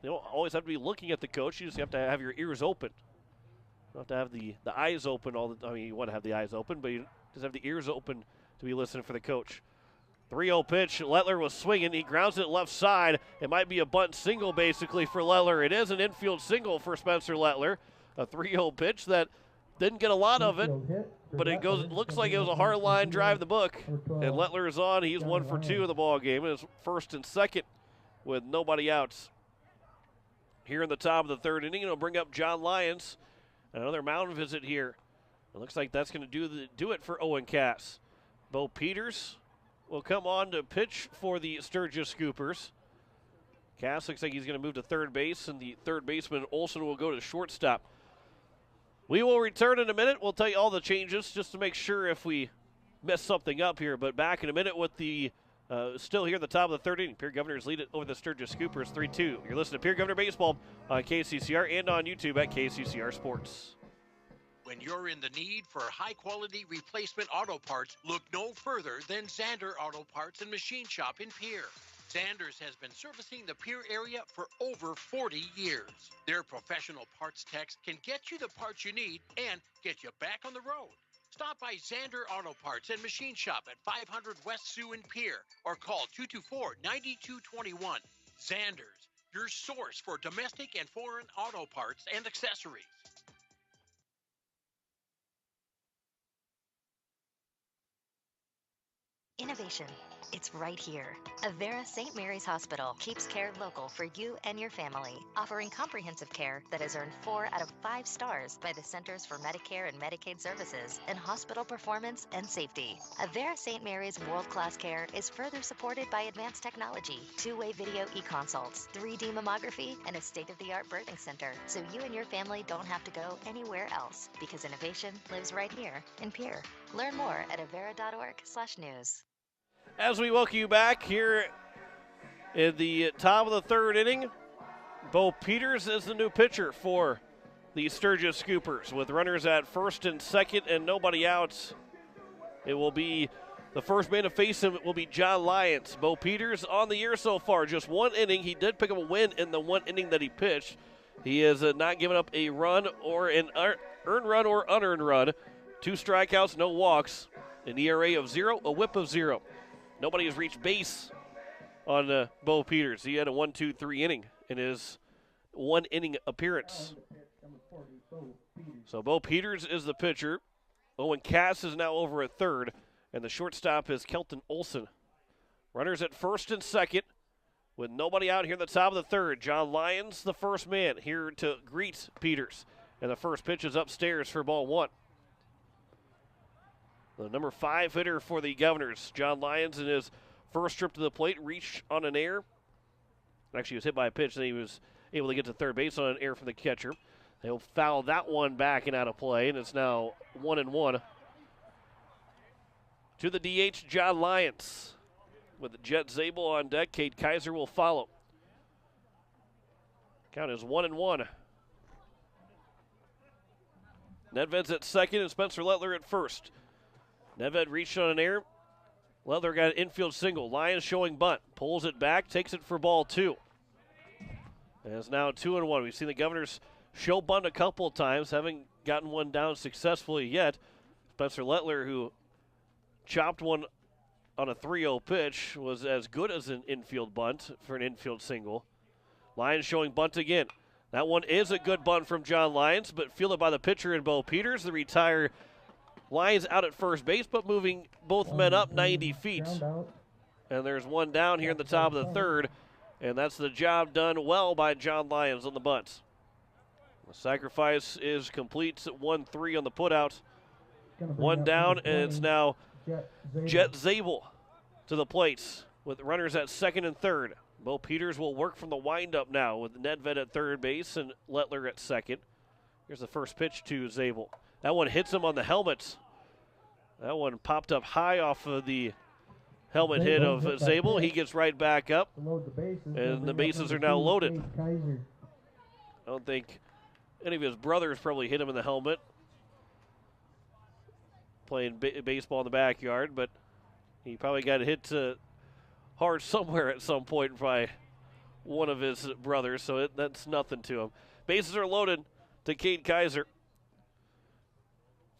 don't always have to be looking at the coach. You just have to have your ears open. You don't have to have the eyes open you want to have the eyes open, but you just have the ears open to be listening for the coach. 3-0 pitch. Lettler was swinging. He grounds it left side. It might be a bunt single, basically, for Lettler. It is an infield single for Spencer Lettler. A 3-0 pitch that didn't get a lot of it, but it looks like it was a hard line drive the book. And Lettler is on. He's 1 for 2 in the ball game. It's first and second with nobody outs. Here in the top of the third inning, it'll bring up John Lyons. Another mound visit here. It looks like that's going to do it for Owen Cass. Bo Peters will come on to pitch for the Sturgis Scoopers. Cass looks like he's going to move to third base, and the third baseman Olson will go to shortstop. We will return in a minute. We'll tell you all the changes just to make sure if we mess something up here. But back in a minute with the still here at the top of the third inning. Pierre Governors lead it over the Sturgis Scoopers 3-2. You're listening to Pierre Governor Baseball on KCCR and on YouTube at KCCR Sports. When you're in the need for high-quality replacement auto parts, look no further than Zander Auto Parts and Machine Shop in Pierre. Zander's has been servicing the Pierre area for over 40 years. Their professional parts techs can get you the parts you need and get you back on the road. Stop by Zander Auto Parts and Machine Shop at 500 West Sioux in Pierre or call 224-9221. Zander's, your source for domestic and foreign auto parts and accessories. Innovation. It's right here. Avera St. Mary's Hospital keeps care local for you and your family, offering comprehensive care that has earned 4 out of 5 stars by the Centers for Medicare and Medicaid Services in hospital performance and safety. Avera St. Mary's world-class care is further supported by advanced technology, 2-way video e-consults, 3D mammography, and a state-of-the-art birthing center, so you and your family don't have to go anywhere else, because innovation lives right here in Pierre. Learn more at avera.org/news. As we welcome you back here in the top of the third inning, Bo Peters is the new pitcher for the Sturgis Scoopers. With runners at first and second and nobody out, it will be the first man to face him will be John Lyons. Bo Peters on the year so far, just 1 inning. He did pick up a win in the 1 inning that he pitched. He has not given up a run or an earned run or unearned run. 2 strikeouts, no walks, an ERA of 0, a whip of 0. Nobody has reached base on Bo Peters. He had a 1-2-3 inning in his 1 inning appearance. So Bo Peters is the pitcher. Owen Cass is now over at third, and the shortstop is Kelton Olson. Runners at first and second with nobody out here in the top of the third. John Lyons, the first man, here to greet Peters. And the first pitch is upstairs for ball one. The number 5 hitter for the Governors, John Lyons, in his first trip to the plate, reached on an error. Actually, he was hit by a pitch, then he was able to get to third base on an error from the catcher. They'll foul that one back and out of play, and it's now 1-1. To the DH, John Lyons. With Jet Zabel on deck, Cade Kaiser will follow. Count is 1-1. Nedved's at second and Spencer Lettler at first. Nedved reached on an error. Lettler got an infield single. Lyons showing bunt. Pulls it back, takes it for ball 2. And it's now 2-1. We've seen the Governors show bunt a couple of times, haven't gotten one down successfully yet. Spencer Lettler, who chopped one on a 3-0 pitch, was as good as an infield bunt for an infield single. Lyons showing bunt again. That one is a good bunt from John Lyons, but fielded by the pitcher in Bo Peters. The retire Lyons out at first base, but moving both men up 90 feet. And there's one down here in the top of the third, and that's the job done well by John Lyons on the bunt. The sacrifice is complete at 1-3 on the putout. One down, and it's now Jet Zabel to the plate with runners at second and third. Bo Peters will work from the windup now with Nedved at third base and Lettler at second. Here's the first pitch to Zabel. That one hits him on the helmet. That one popped up high off of the helmet hit of Zabel. He gets right back up, and the bases are now loaded. I don't think any of his brothers probably hit him in the helmet playing baseball in the backyard, but he probably got hit hard somewhere at some point by one of his brothers, so that's nothing to him. Bases are loaded to Cade Kaiser.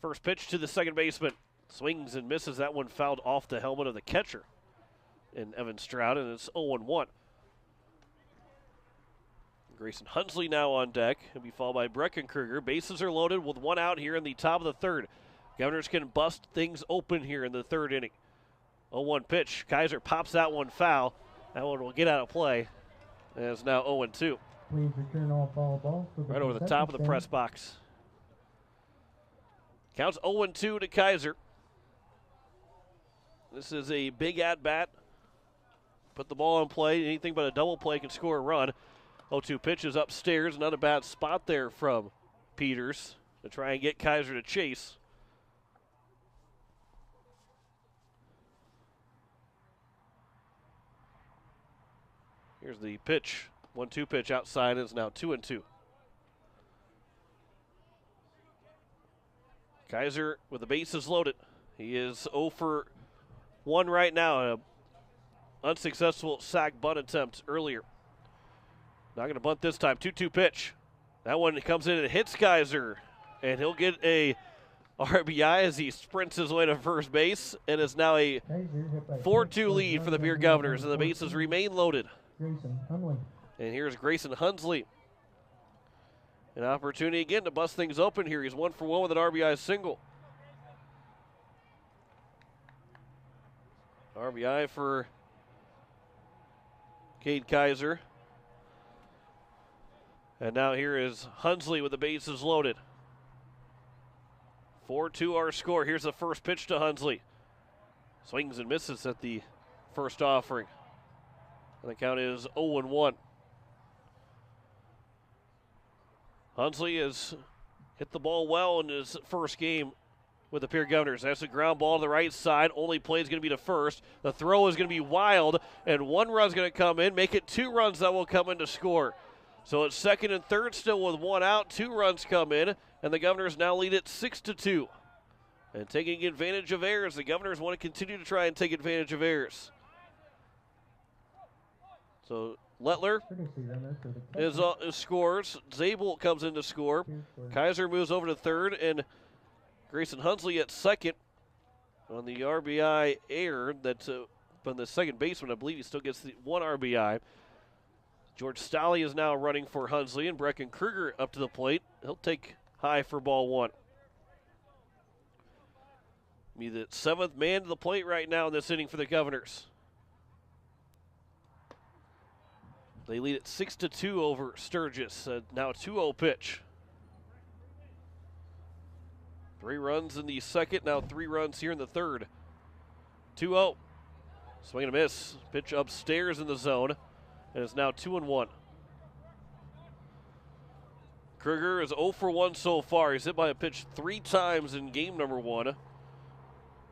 First pitch to the second baseman. Swings and misses. That one fouled off the helmet of the catcher in Evan Stroud, and it's 0-1. Grayson Hunsley now on deck. He'll be followed by Breckenkruger. Bases are loaded with one out here in the top of the third. Governors can bust things open here in the third inning. 0-1 pitch. Kaiser pops that one foul. That one will get out of play. And it's now 0-2. Please return all foul balls. Right over the top of the press box. Counts 0-2 to Kaiser. This is a big at-bat. Put the ball in play. Anything but a double play can score a run. 0-2 pitch is upstairs. Not a bad spot there from Peters to try and get Kaiser to chase. Here's the pitch. 1-2 pitch outside is now 2-2. Kaiser with the bases loaded. He is 0 for 1 right now. An unsuccessful sac bunt attempt earlier. Not going to bunt this time. 2-2 pitch. That one comes in and hits Kaiser. And he'll get a RBI as he sprints his way to first base. And it's now a 4-2 lead for the Pierre Governors. And the bases remain loaded. And here's Grayson Hunsley. An opportunity again to bust things open here. He's 1 for 1 with an RBI single. RBI for Cade Kaiser. And now here is Hunsley with the bases loaded. 4-2 our score. Here's the first pitch to Hunsley. Swings and misses at the first offering. And the count is 0-1. Hunsley has hit the ball well in his first game with the Pierre Governors. That's a ground ball to the right side. Only play is going to be to first. The throw is going to be wild, and 1 run's going to come in. Make it 2 runs that will come in to score. So it's second and third still with 1 out. 2 runs come in, and the Governors now lead it 6-2. And taking advantage of errors, the Governors want to continue to try and take advantage of errors. So Lettler scores. Zabel comes in to score. Kaiser moves over to third, and Grayson Hunsley at second on the RBI error. That's from the second baseman. I believe he still gets the 1 RBI. George Stolley is now running for Hunsley, and Breckenkruger up to the plate. He'll take high for ball 1. Be the 7th man to the plate right now in this inning for the Governors. They lead it 6-2 over Sturgis. Now a 2-0 pitch. 3 runs in the second, now 3 runs here in the third. 2-0. Swing and a miss. Pitch upstairs in the zone, and it's now 2-1. Kruger is 0 for 1 so far. He's hit by a pitch 3 times in game number 1.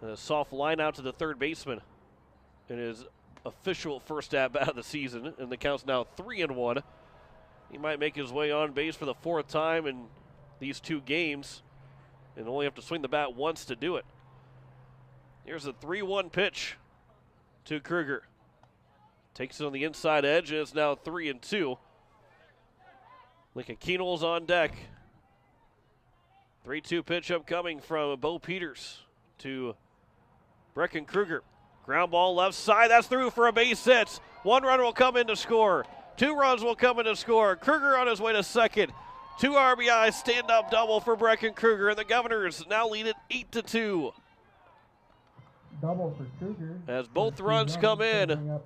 And a soft line out to the third baseman in his official first at-bat of the season, and the count's now 3-1. He might make his way on base for the 4th time in these 2 games and only have to swing the bat once to do it. Here's a 3-1 pitch to Kruger. Takes it on the inside edge, and it's now 3-2. Lincoln Keenel's on deck. 3-2 pitch upcoming from Bo Peters to Brecken Kruger. Ground ball left side, that's through for a base hit. 1 run will come in to score. 2 runs will come in to score. Kruger on his way to second. 2 RBI stand-up double for Brecken Kruger, and the Governors now lead it 8-2. Double for Kruger. As both runs come in,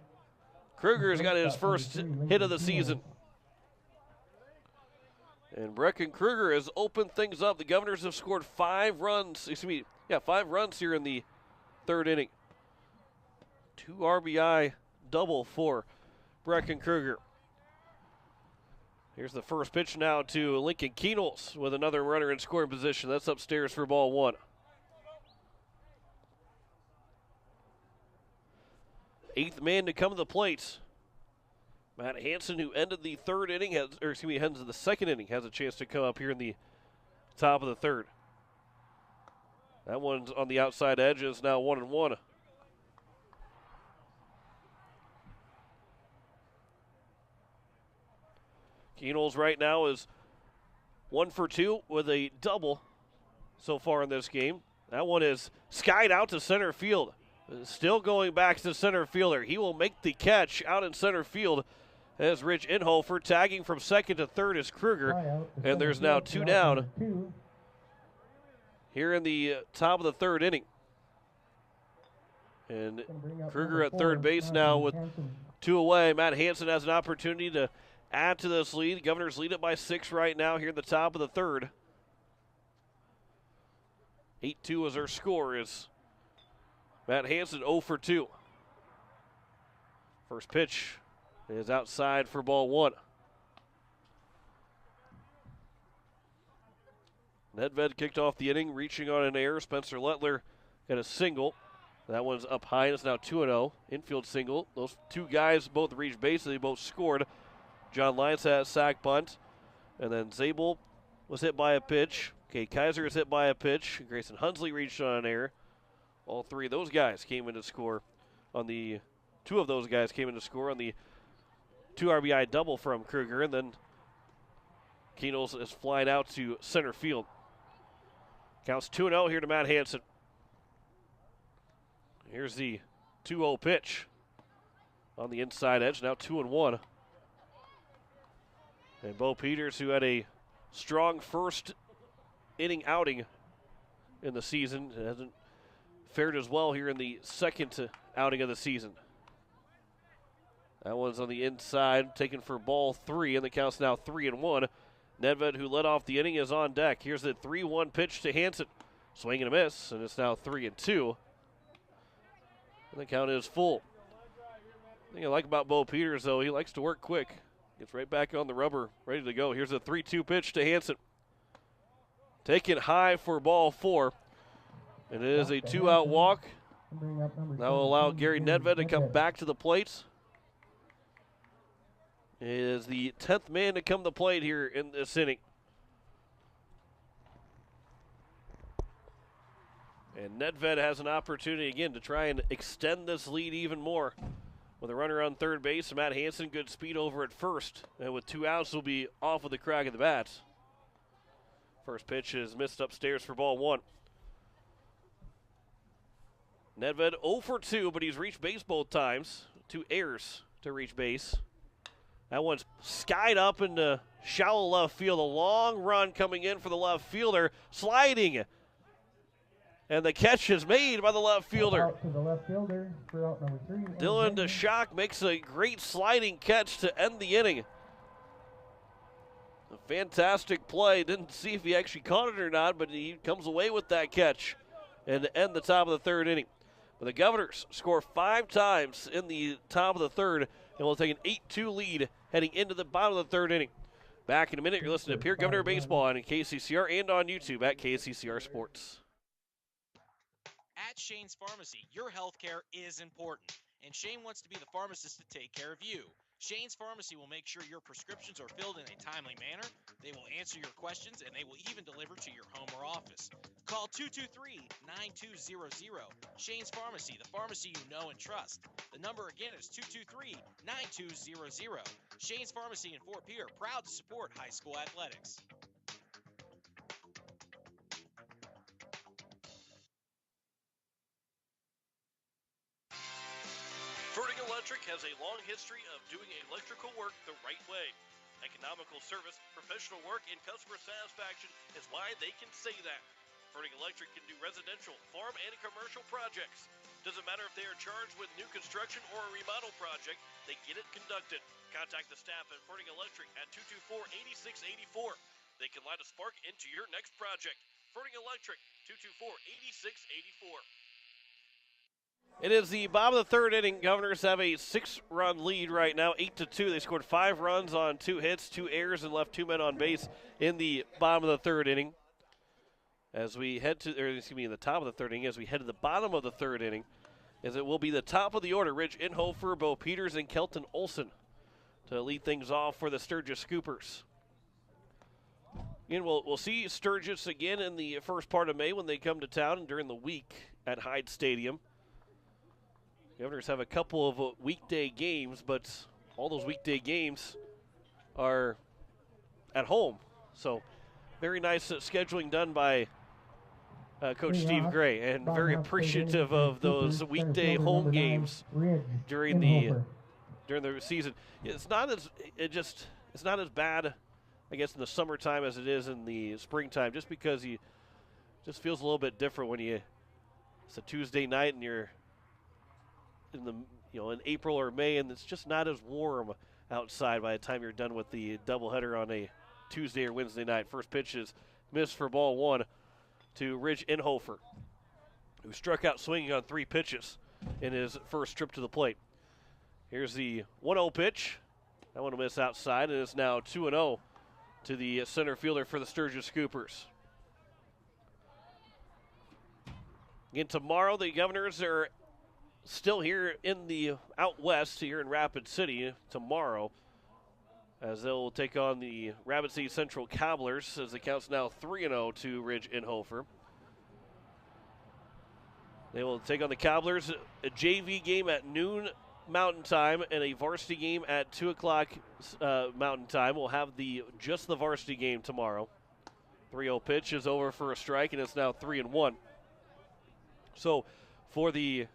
Kruger's got his first hit of the season. And Brecken Kruger has opened things up. The Governors have scored 5 runs here in the 3rd inning. 2 RBI double for Brecken Kruger. Here's the first pitch now to Lincoln Keenels with another runner in scoring position. That's upstairs for ball 1. 8th man to come to the plate. Matt Hansen, who ended the 3rd inning, ends the 2nd inning, has a chance to come up here in the top of the 3rd. That one's on the outside edge. It's now 1-1. Keenels right now is 1 for 2 with a double so far in this game. That one is skied out to center field. Still going back to center fielder. He will make the catch out in center field as Rich Inhofer tagging from second to third is Kruger. And there's now 2 down here in the top of the 3rd inning. And Kruger at third base now with 2 away. Matt Hansen has an opportunity to add to this lead. The Governors lead it by 6 right now here in the top of the 3rd. 8-2 is our score as Matt Hansen 0 for 2. First pitch is outside for ball 1. Nedven kicked off the inning, reaching on an error. Spencer Lettler got a single. That one's up high, and it's now 2-0. Infield single. Those 2 guys both reached base, they both scored. John Lyons had a sack bunt. And then Zabel was hit by a pitch. Okay, Kaiser was hit by a pitch. Grayson Hunsley reached on an error. All 3 of those guys came in to score on the 2 of those guys came in to score on the 2 RBI double from Kruger. And then Keenels is flying out to center field. Counts 2-0 here to Matt Hansen. Here's the 2-0 pitch on the inside edge, now 2-1. And Bo Peters, who had a strong first inning outing in the season, hasn't fared as well here in the second outing of the season. That one's on the inside, taken for ball 3, and the count's now 3-1. Nedven, who led off the inning, is on deck. Here's the 3-1 pitch to Hansen. Swing and a miss, and it's now 3-2. And the count is full. The thing I like about Bo Peters, though, he likes to work quick. Gets right back on the rubber, ready to go. Here's a 3-2 pitch to Hansen. Taken high for ball 4. And it is a 2-out walk. That will allow Gary Nedven to come back to the plate. It is the 10th man to come to the plate here in this inning. And Nedven has an opportunity again to try and extend this lead even more. With a runner on third base, Matt Hansen, good speed over at first. And with 2 outs, will be off with the crack of the bat. First pitch is missed upstairs for ball 1. Nedven 0 for 2, but he's reached base both times. 2 errors to reach base. That one's skied up into shallow left field. A long run coming in for the left fielder. Sliding And the catch is made by the left fielder. Out to the left fielder for out number 3. Dylan DeShock makes a great sliding catch to end the inning. A fantastic play. Didn't see if he actually caught it or not, but he comes away with that catch and to end the top of the 3rd inning. But the Governors score 5 times in the top of the 3rd and will take an 8-2 lead heading into the bottom of the 3rd inning. Back in a minute, you're listening to Pierre Governor Baseball on KCCR and on YouTube at KCCR Sports. At Shane's Pharmacy, your health care is important, and Shane wants to be the pharmacist to take care of you. Shane's Pharmacy will make sure your prescriptions are filled in a timely manner, they will answer your questions, and they will even deliver to your home or office. Call 223-9200. Shane's Pharmacy, the pharmacy you know and trust. The number again is 223-9200. Shane's Pharmacy in Fort Pierre, proud to support high school athletics. Vertical Electric has a long history of doing electrical work the right way. Economical service, professional work, and customer satisfaction is why they can say that. Vertical Electric can do residential, farm, and commercial projects. Doesn't matter if they are charged with new construction or a remodel project, they get it conducted. Contact the staff at Vertical Electric at 224-8684. They can light a spark into your next project. Vertical Electric, 224-8684. It is the bottom of the 3rd inning. Governors have a 6-run lead right now, 8-2. They scored 5 runs on 2 hits, 2 errors, and left 2 men on base in the bottom of the 3rd inning. As we head to, in the top of the 3rd inning, as we head to the bottom of the 3rd inning, as it will be the top of the order, Rich Inhofer, Bo Peters, and Kelton Olson to lead things off for the Sturgis Scoopers. Again, we'll see Sturgis again in the first part of May when they come to town and during the week at Hyde Stadium. Governors have a couple of weekday games, but all those weekday games are at home. So very nice scheduling done by Coach Steve Gray, and very appreciative of those weekday home games during the season. It's not as bad, I guess, in the summertime as it is in the springtime, just because it just feels a little bit different when it's a Tuesday night and you're in April or May, and it's just not as warm outside by the time you're done with the doubleheader on a Tuesday or Wednesday night. First pitch is missed for ball 1 to Ridge Inhofer, who struck out swinging on 3 pitches in his first trip to the plate. Here's the 1-0 pitch. That one will miss outside, and it's now 2-0 to the center fielder for the Sturgis Scoopers. Again, tomorrow the Governors are still here in the out west, here in Rapid City tomorrow, as they'll take on the Rapid City Central Cobblers, as the count's now 3-0 to Ridge Inhofer. They will take on the Cobblers, a JV game at noon Mountain Time and a varsity game at 2 o'clock Mountain Time. We'll have just the varsity game tomorrow. 3-0 pitch is over for a strike, and it's now 3-1. So for the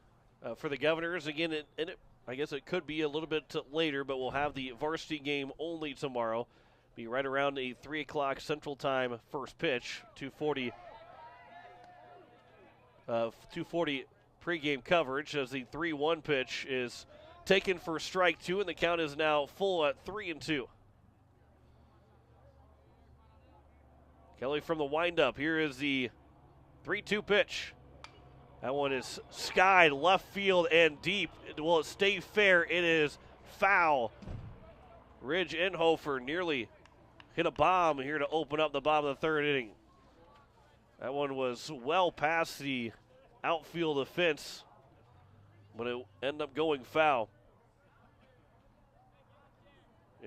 Governors, again, I guess it could be a little bit later, but we'll have the varsity game only tomorrow. Be right around a 3 o'clock Central Time first pitch, 2:40 pregame coverage, as the 3-1 pitch is taken for strike 2, and the count is now full at 3-2. Kelly from the windup. Here is the 3-2 pitch. That one is skied left field and deep. Will it stay fair? It is foul. Ridge Inhofer nearly hit a bomb here to open up the bottom of the 3rd inning. That one was well past the outfield fence, but it ended up going foul.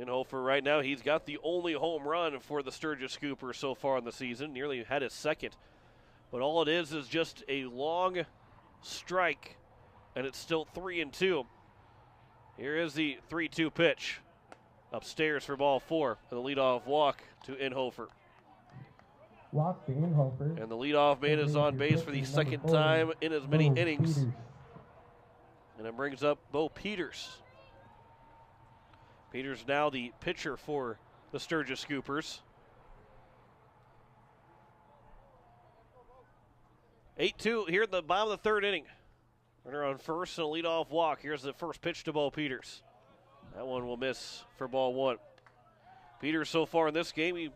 Inhofer right now, he's got the only home run for the Sturgis Scoopers so far in the season. Nearly had his second. But all it is just a long strike, and it's still 3-2. Here is the 3-2 pitch. Upstairs for ball 4, and the leadoff walk to Inhofer. Walk to Inhofer. And the leadoff man is on base for the second time in as many innings. Peters. And it brings up Bo Peters. Peters now the pitcher for the Sturgis Scoopers. 8-2 here at the bottom of the third inning. Runner on first and a leadoff walk. Here's the first pitch to Bo Peters. That one will miss for ball one. Peters so far in this game, he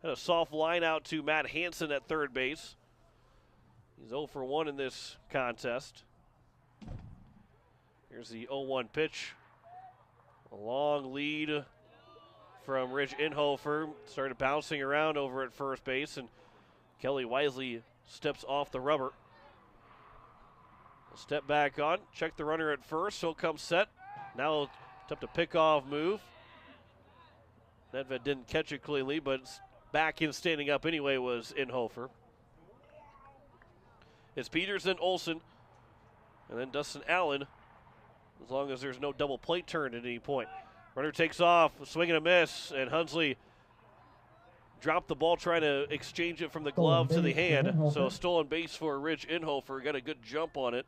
had a soft line out to Matt Hansen at third base. He's 0 for 1 in this contest. Here's the 0-1 pitch. A long lead from Rich Inhofer. Started bouncing around over at first base, and Kelly wisely steps off the rubber. Step back on, check the runner at first, he'll come set. Now attempt a pickoff move. Nedven didn't catch it cleanly, but back in standing up anyway was Inhofer. It's Peters and Olson, and then Dustin Allen, as long as there's no double plate turn at any point. Runner takes off, swing and a miss, and Hunsley dropped the ball trying to exchange it from the glove to the hand. So a stolen base for Rich Inhofer, got a good jump on it.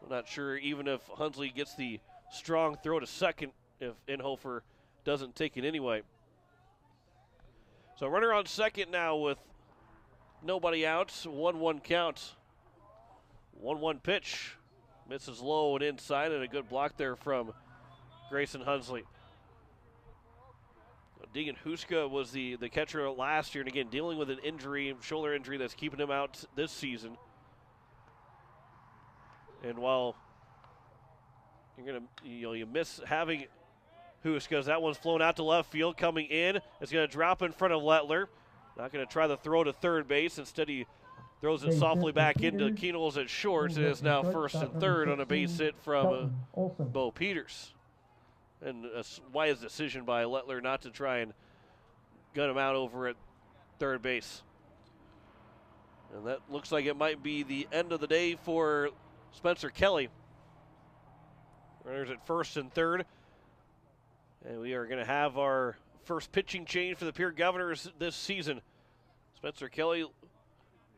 I'm not sure even if Hunsley gets the strong throw to second if Inhofer doesn't take it anyway. So runner on second now with nobody out. 1-1 count. 1-1 pitch. Misses low and inside, and a good block there from Grayson Hunsley. Deegan Huska was the catcher last year, and again, dealing with an injury, shoulder injury that's keeping him out this season. And while you miss having Huska, as that one's flown out to left field, coming in, it's going to drop in front of Lettler. Not going to try the throw to third base. Instead, he throws it softly back into Keenels at short. It is now first and third on a base hit from Bo Peters. And a wise decision by Lettler not to try and gun him out over at third base. And that looks like it might be the end of the day for Spencer Kelly. Runners at first and third. And we are going to have our first pitching change for the Pierre Governors this season. Spencer Kelly,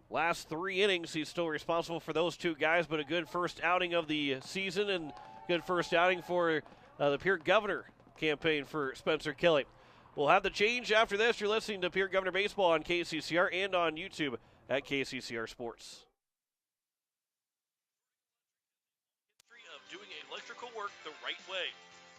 last 3 innings, he's still responsible for those 2 guys, but a good first outing of the season and good first outing for the Pierre Governor campaign for Spencer Kelly. We'll have the change after this. You're listening to Pierre Governor Baseball on KCCR and on YouTube at KCCR Sports. History of doing electrical work the right way.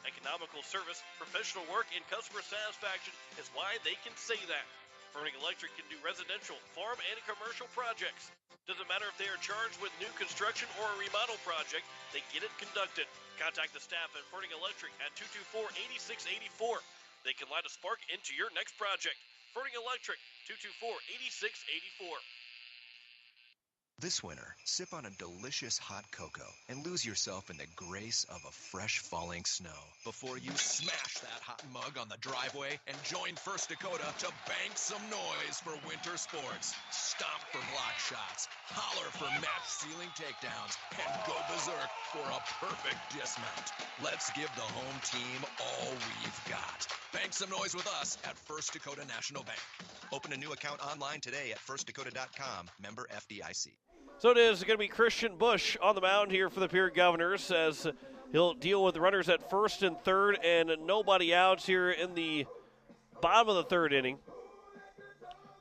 Economical service, professional work, and customer satisfaction is why they can say that. Ferning Electric can do residential, farm, and commercial projects. Doesn't matter if they are charged with new construction or a remodel project, they get it conducted. Contact the staff at Ferning Electric at 224-8684. They can light a spark into your next project. Ferning Electric, 224-8684. This winter, sip on a delicious hot cocoa and lose yourself in the grace of a fresh falling snow before you smash that hot mug on the driveway and join First Dakota to bank some noise for winter sports. Stomp for block shots, holler for match ceiling takedowns, and go berserk for a perfect dismount. Let's give the home team all we've got. Bank some noise with us at First Dakota National Bank. Open a new account online today at firstdakota.com, member FDIC. So it is going to be Christian Bush on the mound here for the Pierre Governors as he'll deal with runners at first and third and nobody out here in the bottom of the third inning.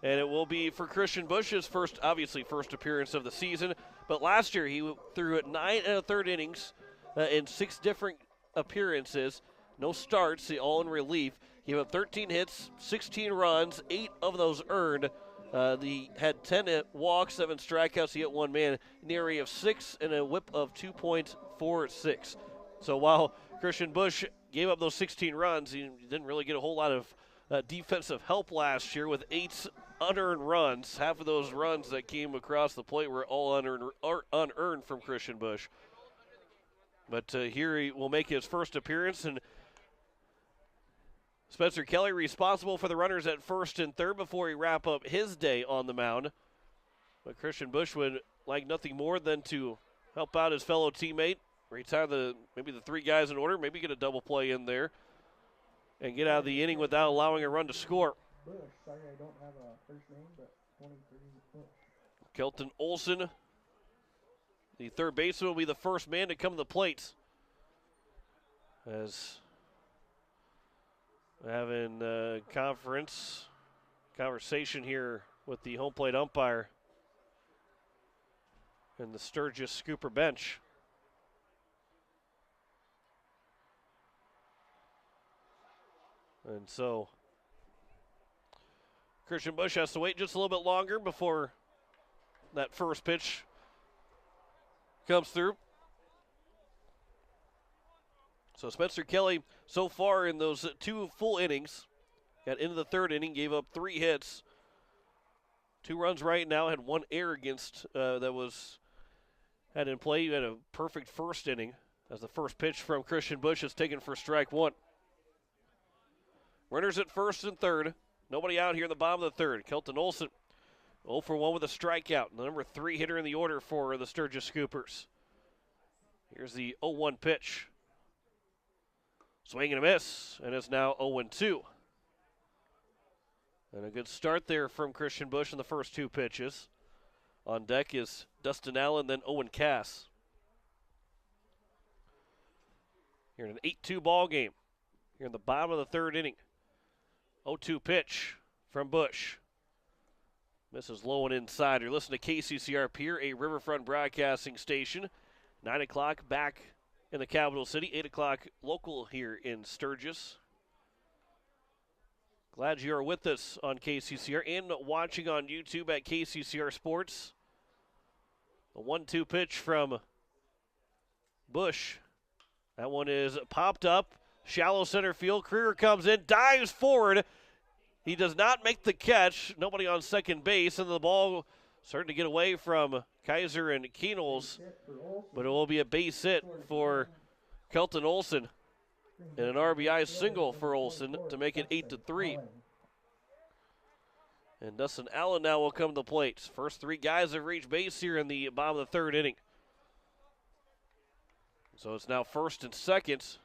And it will be for Christian Bush's first appearance of the season. But last year he threw at 9 1/3 innings in 6 different appearances. No starts, all in relief. He had 13 hits, 16 runs, 8 of those earned. He had 10 walks, 7 strikeouts. He hit 1 man in the area of 6 and a whip of 2.46. So while Christian Bush gave up those 16 runs, he didn't really get a whole lot of defensive help last year with 8 unearned runs. Half of those runs that came across the plate were all unearned from Christian Bush. But here he will make his first appearance, and Spencer Kelly responsible for the runners at first and third before he wrap up his day on the mound. But Christian Bush would like nothing more than to help out his fellow teammate, retire maybe the 3 guys in order, maybe get a double play in there, and get out of the inning without allowing a run to score. Bush, sorry I don't have a first name, but 23 Bush. Kelton Olson, the third baseman, will be the first man to come to the plate. As having a conversation here with the home plate umpire. and the Sturgis Scooper bench. And so Christian Busch has to wait just a little bit longer before that first pitch comes through. So Spencer Kelly, so far in those 2 full innings, got into the 3rd inning, gave up 3 hits, 2 runs right now, had 1 error against had in play. He had a perfect 1st inning as the first pitch from Christian Busch is taken for strike 1. Runners at 1st and 3rd. Nobody out here in the bottom of the 3rd. Kelton Olsen 0 for 1 with a strikeout. The number 3 hitter in the order for the Sturgis Scoopers. Here's the 0-1 pitch. Swing and a miss, and it's now 0-2. And a good start there from Christian Busch in the first 2 pitches. On deck is Dustin Allen, then Owen Cass. Here in an 8-2 ball game. Here in the bottom of the 3rd inning. 0-2 pitch from Busch. Misses low and inside. You're listening to KCCR Pierre, a Riverfront broadcasting station. 9 o'clock back in the capital city. 8 o'clock local here in Sturgis. Glad you are with us on KCCR and watching on YouTube at KCCR Sports. The 1-2 pitch from Busch. That one is popped up. Shallow center field. Krieger comes in, dives forward. He does not make the catch. Nobody on second base, and the ball starting to get away from Kaiser and Keenels, but it will be a base hit for Kelton Olsen and an RBI single for Olsen to make it 8-3. And Dustin Allen now will come to the plate. First 3 guys have reached base here in the bottom of the 3rd inning. So it's now 1st and 2nd.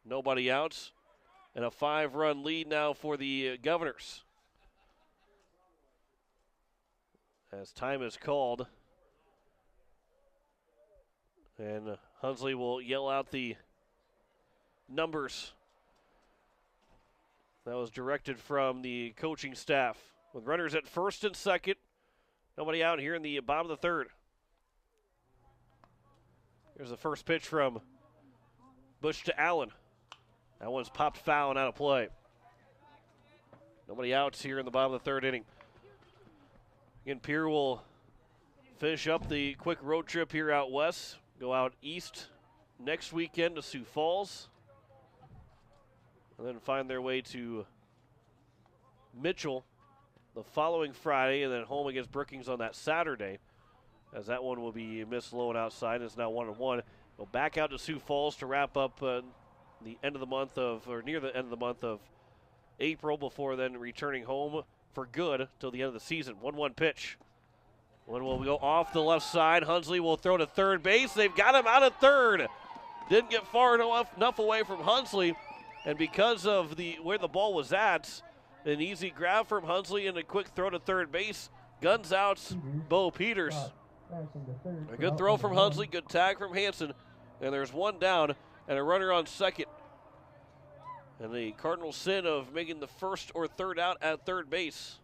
Nobody out. And a 5-run lead now for the Governors. As time is called. And Hunsley will yell out the numbers. That was directed from the coaching staff. With runners at 1st and 2nd. Nobody out here in the bottom of the 3rd. Here's the first pitch from Busch to Allen. That one's popped foul and out of play. Nobody out here in the bottom of the 3rd inning. Again, Pierre will finish up the quick road trip here out west. Go out east next weekend to Sioux Falls. And then find their way to Mitchell the following Friday, and then home against Brookings on that Saturday, as that one will be missed low and outside. It's now 1-1. Go back out to Sioux Falls to wrap up the end of the month of, or near the end of the month of April, before then returning home for good till the end of the season. 1-1 pitch. One will go off the left side. Hunsley will throw to third base. They've got him out of third. Didn't get far enough away from Hunsley, and because of where the ball was at, an easy grab from Hunsley and a quick throw to third base. Guns out Bo Peters. A good throw from Hunsley, good tag from Hansen, and there's one down and a runner on second. And the Cardinals' sin of making the first or third out at third base.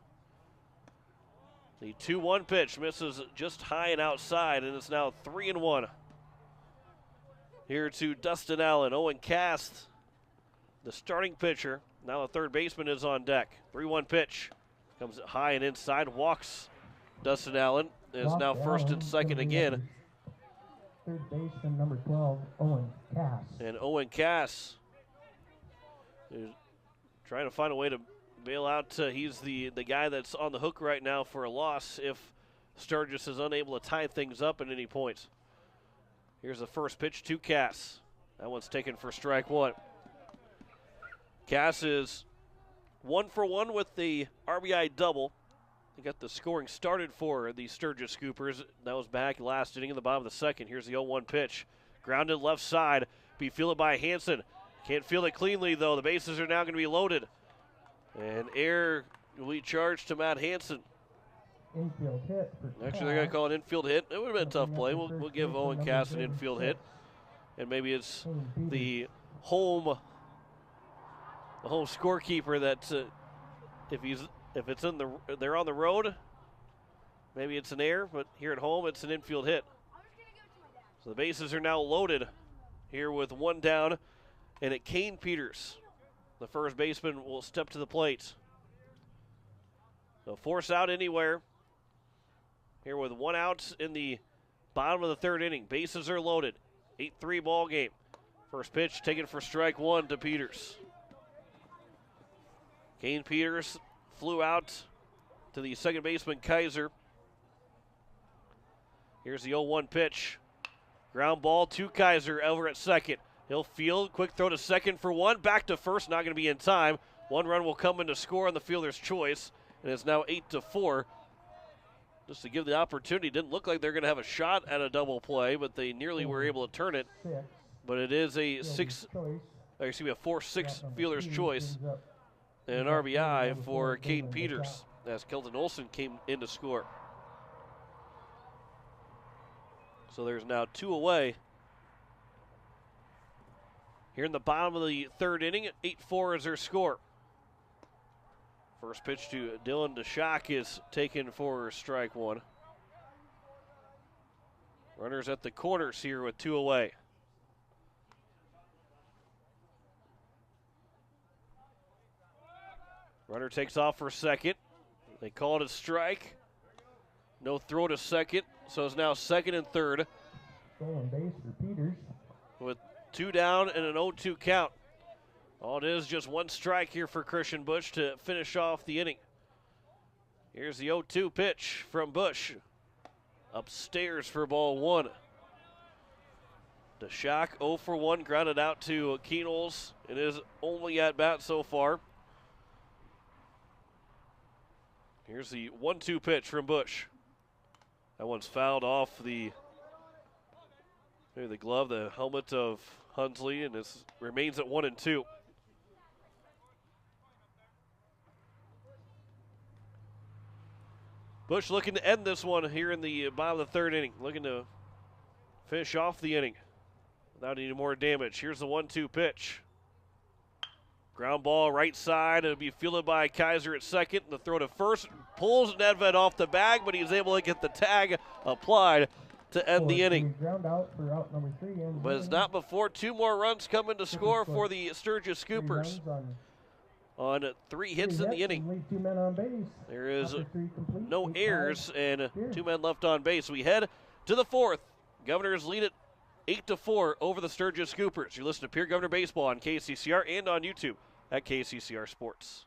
The 2-1 pitch misses just high and outside, and it's now 3-1. Here to Dustin Allen. Owen Cast, the starting pitcher. Now the third baseman is on deck. 3-1 pitch. Comes high and inside. Walks Dustin Allen. Is now first and second again. Third baseman number 12, Owen Cass. And Owen Cass is trying to find a way to bail out. He's the guy that's on the hook right now for a loss if Sturgis is unable to tie things up at any point. Here's the first pitch to Cass. That one's taken for strike one. Cass is 1 for 1 with the RBI double. He got the scoring started for the Sturgis Scoopers. That was back last inning in the bottom of the second. Here's the 0-1 pitch. Grounded left side. Be fielded by Hansen. Can't field it cleanly, though. The bases are now going to be loaded. And air will be charged to Matt Hansen. Infield hit. Actually, they're going to call it an infield hit. It would have been a tough play. We'll give Owen Cass an infield hit. And maybe it's the home scorekeeper that if it's they're on the road, maybe it's an error, but here at home it's an infield hit. So the bases are now loaded here with one down, and at Kane Peters, the first baseman will step to the plate. So force out anywhere. Here with one out in the bottom of the third inning. Bases are loaded. 8-3 ball game. First pitch taken for strike one to Peters. Kane Peters flew out to the second baseman, Kaiser. Here's the 0-1 pitch. Ground ball to Kaiser over at second. He'll field, quick throw to second for one. Back to first, not going to be in time. One run will come in to score on the fielder's choice, and it's now 8-4. Just to give the opportunity, didn't look like they're going to have a shot at a double play, but they nearly were able to turn it. But it is a 4-6 fielder's choice and an RBI for Kane Peters as Kelton Olson came in to score. So there's now two away. Here in the bottom of the third inning, 8-4 is their score. First pitch to Dylan DeShock is taken for strike one. Runners at the corners here with two away. Runner takes off for second. They call it a strike. No throw to second, so it's now second and third. Stolen base for Peters. With two down and an 0-2 count. All it is just one strike here for Christian Busch to finish off the inning. Here's the 0-2 pitch from Busch. Upstairs for ball one. DeShock 0 for 1, grounded out to Keenols. It is only at bat so far. Here's the 1-2 pitch from Busch. That one's fouled off the glove, the helmet of Hunsley, and this remains at 1-2. Busch looking to end this one here in the bottom of the third inning, looking to finish off the inning without any more damage. Here's the 1-2 pitch. Ground ball right side. It'll be fielded by Kaiser at second. The throw to first pulls Nedven off the bag, but he's able to get the tag applied to end the inning. Ground out for out number 3. But it's not before two more runs come in to score for the Sturgis Scoopers. On 3 hits in the inning. 2 men on base. There is no errors and 2 men left on base. We head to the fourth. Governors lead it 8-4 over the Sturgis Scoopers. You listen to Pierre Governor Baseball on KCCR and on YouTube at KCCR Sports.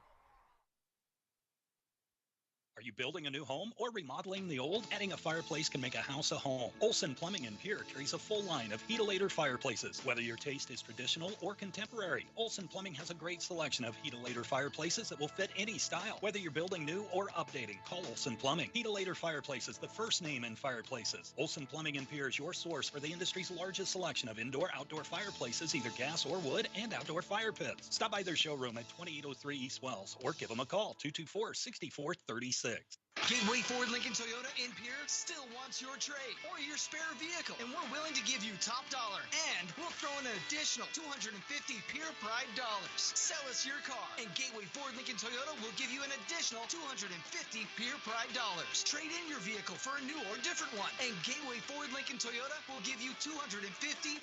Are you building a new home or remodeling the old? Adding a fireplace can make a house a home. Olson Plumbing in Pierre carries a full line of Heat-A-Later fireplaces. Whether your taste is traditional or contemporary, Olson Plumbing has a great selection of Heat-A-Later fireplaces that will fit any style. Whether you're building new or updating, call Olson Plumbing. Heat-A-Later Fireplaces, the first name in fireplaces. Olson Plumbing in Pierre is your source for the industry's largest selection of indoor-outdoor fireplaces, either gas or wood, and outdoor fire pits. Stop by their showroom at 2803 East Wells or give them a call, 224-6436. Gateway Ford Lincoln Toyota in Pierre still wants your trade or your spare vehicle, and we're willing to give you top dollar, and we'll throw in an additional $250 Pierre Pride dollars. Sell us your car, and Gateway Ford Lincoln Toyota will give you an additional $250 Pierre Pride dollars. Trade in your vehicle for a new or different one, and Gateway Ford Lincoln Toyota will give you $250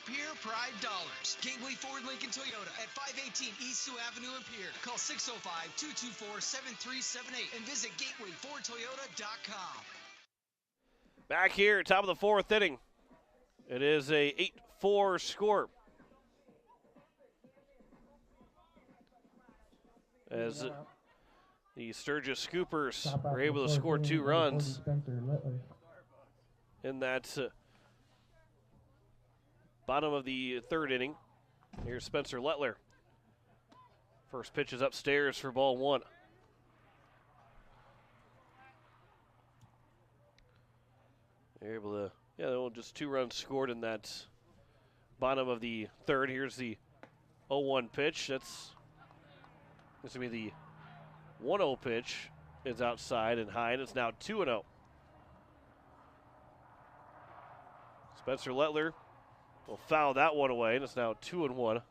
Pierre Pride dollars. Gateway Ford Lincoln Toyota at 518 East Sioux Avenue in Pierre. Call 605-224-7378 and visit gatewayfordtoyota.com. Back here, top of the fourth inning. It is a 8-4 score. As the Sturgis Scoopers were able to score 2 runs in that bottom of the third inning. Here's Spencer Lettler. First pitch is upstairs for ball one. They're able to, just 2 runs scored in that bottom of the third. Here's the 0-1 pitch. This will be the 1-0 pitch. It's outside and high, and it's now 2-0. Spencer Lettler will foul that one away, and it's now 2-1.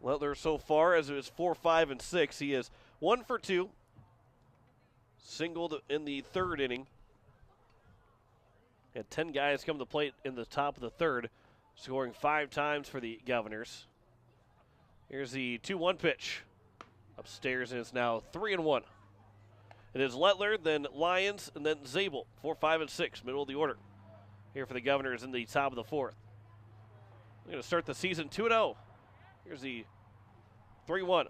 Lettler so far, as it is 4, 5, and 6, he is 1 for 2. Singled in the third inning. And 10 guys come to the plate in the top of the third, scoring 5 times for the Governors. Here's the 2-1 pitch. Upstairs, and it's now 3-1. It is Lettler, then Lyons, and then Zabel. 4, 5, and 6, middle of the order. Here for the Governors in the top of the fourth. We're going to start the season 2-0. Here's the 3-1.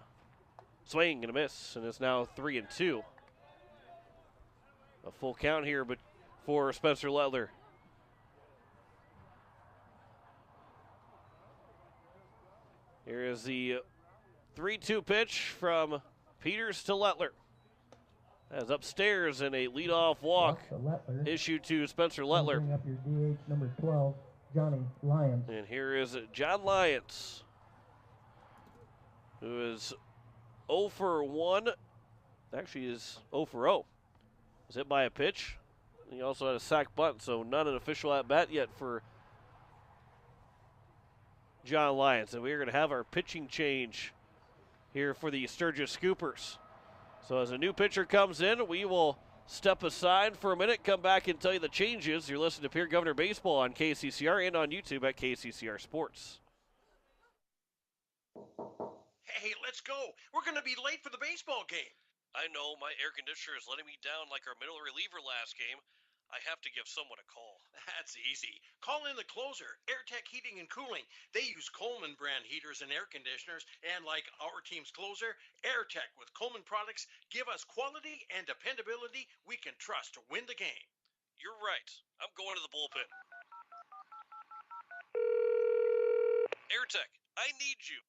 Swing and a miss, and it's now 3-2. A full count here, but for Spencer Lettler. Here is the 3-2 pitch from Peters to Lettler. As upstairs in a leadoff walk issued to Spencer Lettler. Bring up your DH number 12, Johnny Lyons. And here is John Lyons, who is 0 for 1. Actually, is 0 for 0. Was hit by a pitch. He also had a sac bunt, so not an official at bat yet for John Lyons. And we're going to have our pitching change here for the Sturgis Scoopers. So as a new pitcher comes in, we will step aside for a minute, come back and tell you the changes. You're listening to Pierre Governor Baseball on KCCR and on YouTube at KCCR Sports. Hey, let's go. We're going to be late for the baseball game. I know, my air conditioner is letting me down like our middle reliever last game. I have to give someone a call. That's easy. Call in the closer, AirTech Heating and Cooling. They use Coleman brand heaters and air conditioners, and like our team's closer, AirTech with Coleman products give us quality and dependability we can trust to win the game. You're right. I'm going to the bullpen. AirTech, I need you.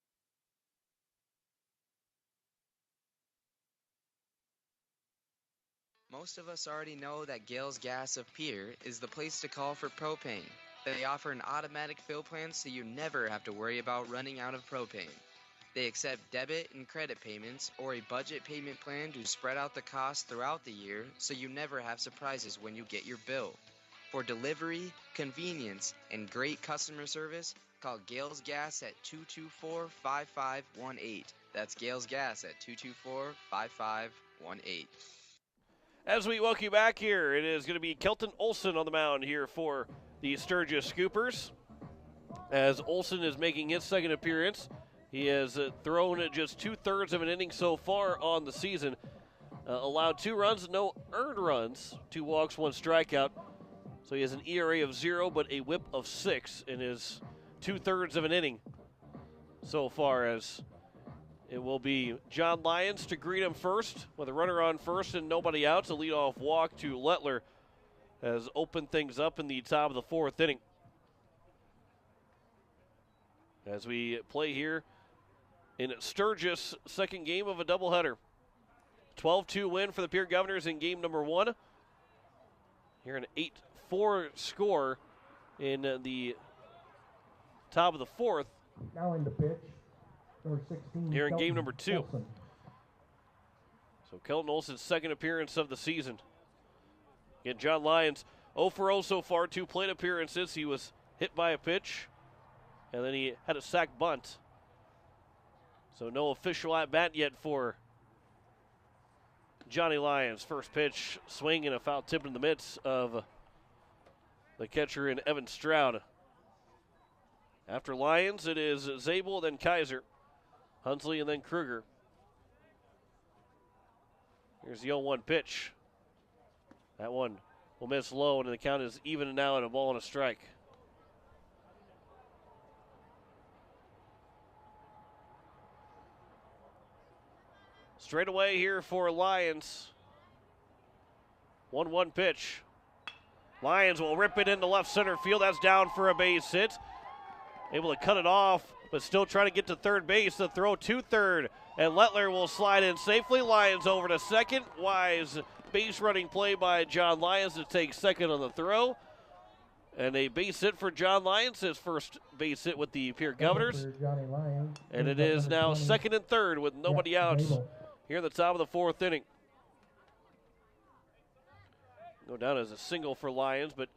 Most of us already know that Gales Gas of Pierre is the place to call for propane. They offer an automatic fill plan so you never have to worry about running out of propane. They accept debit and credit payments or a budget payment plan to spread out the cost throughout the year so you never have surprises when you get your bill. For delivery, convenience, and great customer service, call Gales Gas at 224-5518. That's Gales Gas at 224-5518. As we welcome you back here, it is going to be Kelton Olson on the mound here for the Sturgis Scoopers. As Olson is making his second appearance, he has thrown just 2/3 of an inning so far on the season. Allowed 2 runs, no earned runs, 2 walks, 1 strikeout. So he has an ERA of 0, but a whip of 6 in his 2/3 of an inning so far, as it will be John Lyons to greet him first with a runner on first and nobody out. A leadoff walk to Lettler has opened things up in the top of the 4th inning. As we play here in Sturgis' second game of a doubleheader. 12-2 win for the Pierre Governors in game number 1. Here an 8-4 score in the top of the 4th. Now in the pitch. Number 16, here in Kelton game number 2. Olson. So Kelton Olson's second appearance of the season. Again, John Lyons 0 for 0 so far, 2 plate appearances. He was hit by a pitch, and then he had a sac bunt. So no official at bat yet for Johnny Lyons. First pitch, swing and a foul tip in the midst of the catcher in Evan Stroud. After Lyons, it is Zabel, then Kaiser. Hunsley, and then Kruger. Here's the 0-1 pitch. That one will miss low, and the count is even now at a ball and a strike. Straight away here for Lyons. 1-1 pitch. Lyons will rip it into left center field. That's down for a base hit. Able to cut it off, but still trying to get to third base. The throw to third, and Lettler will slide in safely. Lyons over to second. Wise base running play by John Lyons to take second on the throw. And a base hit for John Lyons, his first base hit with the Pierre Governors. And it is now second and third with nobody out here at the top of the 4th inning. Go down as a single for Lyons, but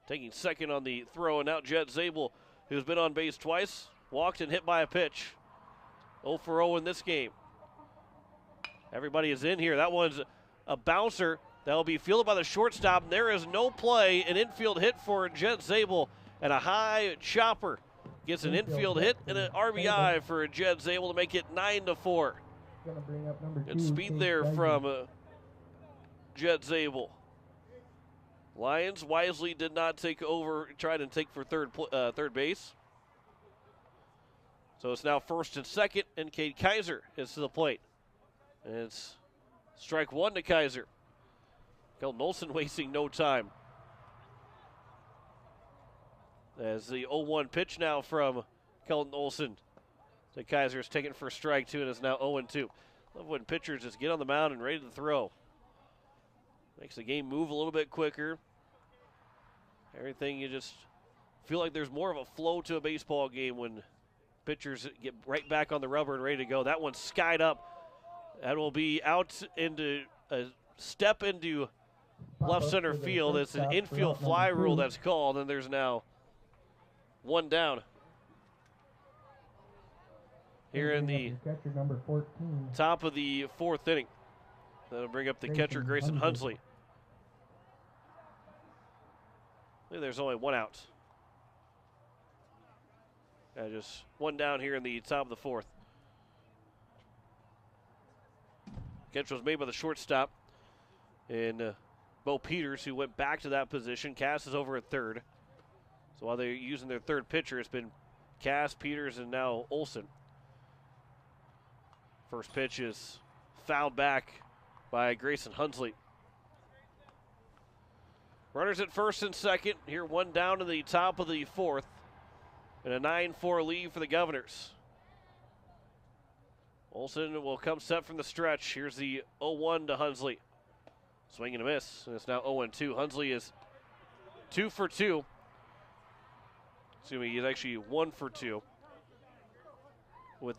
taking second on the throw. And now Jet Zabel, who's been on base twice, walked and hit by a pitch. 0 for 0 in this game. Everybody is in here. That one's a bouncer That will be fielded by the shortstop. And there is no play. An infield hit for Jed Zabel, and a high chopper gets an infield hit and an RBI for Jed Zabel to make it 9-4. Good speed there from Jed Zabel. Lions wisely did not take over, tried to take for third base. So it's now first and second, and Cade Kaiser is to the plate. And it's strike one to Kaiser. Kelton Olson wasting no time. As the 0-1 pitch now from Kelton Olson to Kaiser is taken for strike two, and it's now 0-2. Love when pitchers just get on the mound and ready to throw. Makes the game move a little bit quicker. Everything, you just feel like there's more of a flow to a baseball game when pitchers get right back on the rubber and ready to go. That one's skied up. That will be out into a step into left center field. It's an infield fly rule that's called, and there's now one down. Here in the top of the fourth inning. That'll bring up the catcher, Grayson Hunsley. There's only one out. Just one down here in the top of the fourth. Catch was made by the shortstop. And Bo Peters, who went back to that position. Cass is over at third. So while they're using their third pitcher, it's been Cass, Peters, and now Olson. First pitch is fouled back by Grayson Hunsley. Runners at first and second. Here one down to the top of the fourth. And a 9-4 lead for the Governors. Olson will come set from the stretch. Here's the 0-1 to Hunsley. Swing and a miss. And it's now 0-2. Hunsley is 2 for 2. Excuse me, he's actually 1 for 2. With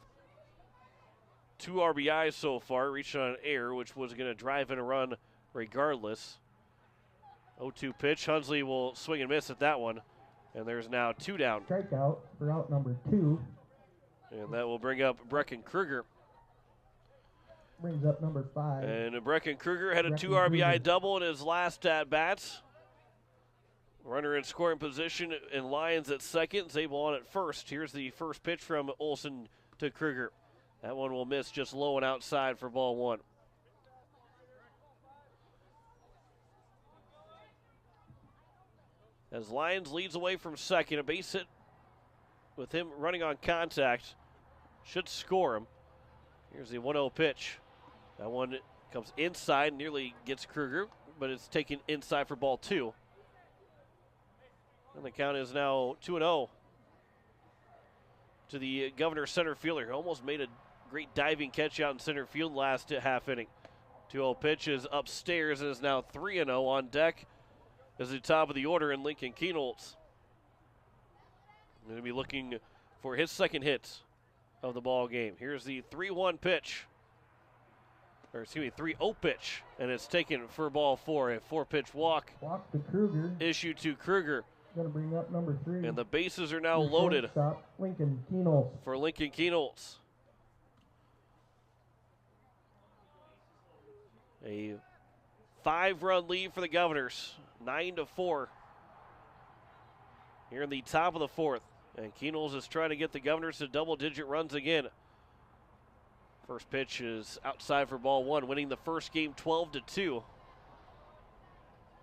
2 RBIs so far. Reached on an error, which was going to drive in a run regardless. 0-2 pitch. Hunsley will swing and miss at that one. And there's now 2 down. Strikeout for out number 2. And that will bring up Brecken Kruger. Brings up number 5. And Brecken Kruger had a 2 RBI double in his last at-bats. Runner in scoring position and Lions at second. Zabel on at first. Here's the first pitch from Olson to Kruger. That one will miss just low and outside for ball 1. As Lions leads away from second, a base hit with him running on contact should score him. Here's the 1-0 pitch. That one comes inside, nearly gets Kruger, but it's taken inside for ball 2. And the count is now 2-0 to the Governor center fielder. Almost made a great diving catch out in center field last half inning. 2-0 pitch is upstairs and is now 3-0 on deck. As the top of the order in Lincoln Kienholz. Going to be looking for his second hit of the ball game. Here's the 3-1 pitch. Or excuse me, 3-0 pitch. And it's taken for ball 4. A 4-pitch walk. Walk to Kruger. Issued to Kruger. Going to bring up number 3. And the bases are now loaded. Lincoln Kienholz. For Lincoln Kienholz. A 5-run lead for the Governors. 9-4 here in the top of the fourth. And Kienholz is trying to get the Governors to double-digit runs again. First pitch is outside for ball 1, winning the first game 12-2.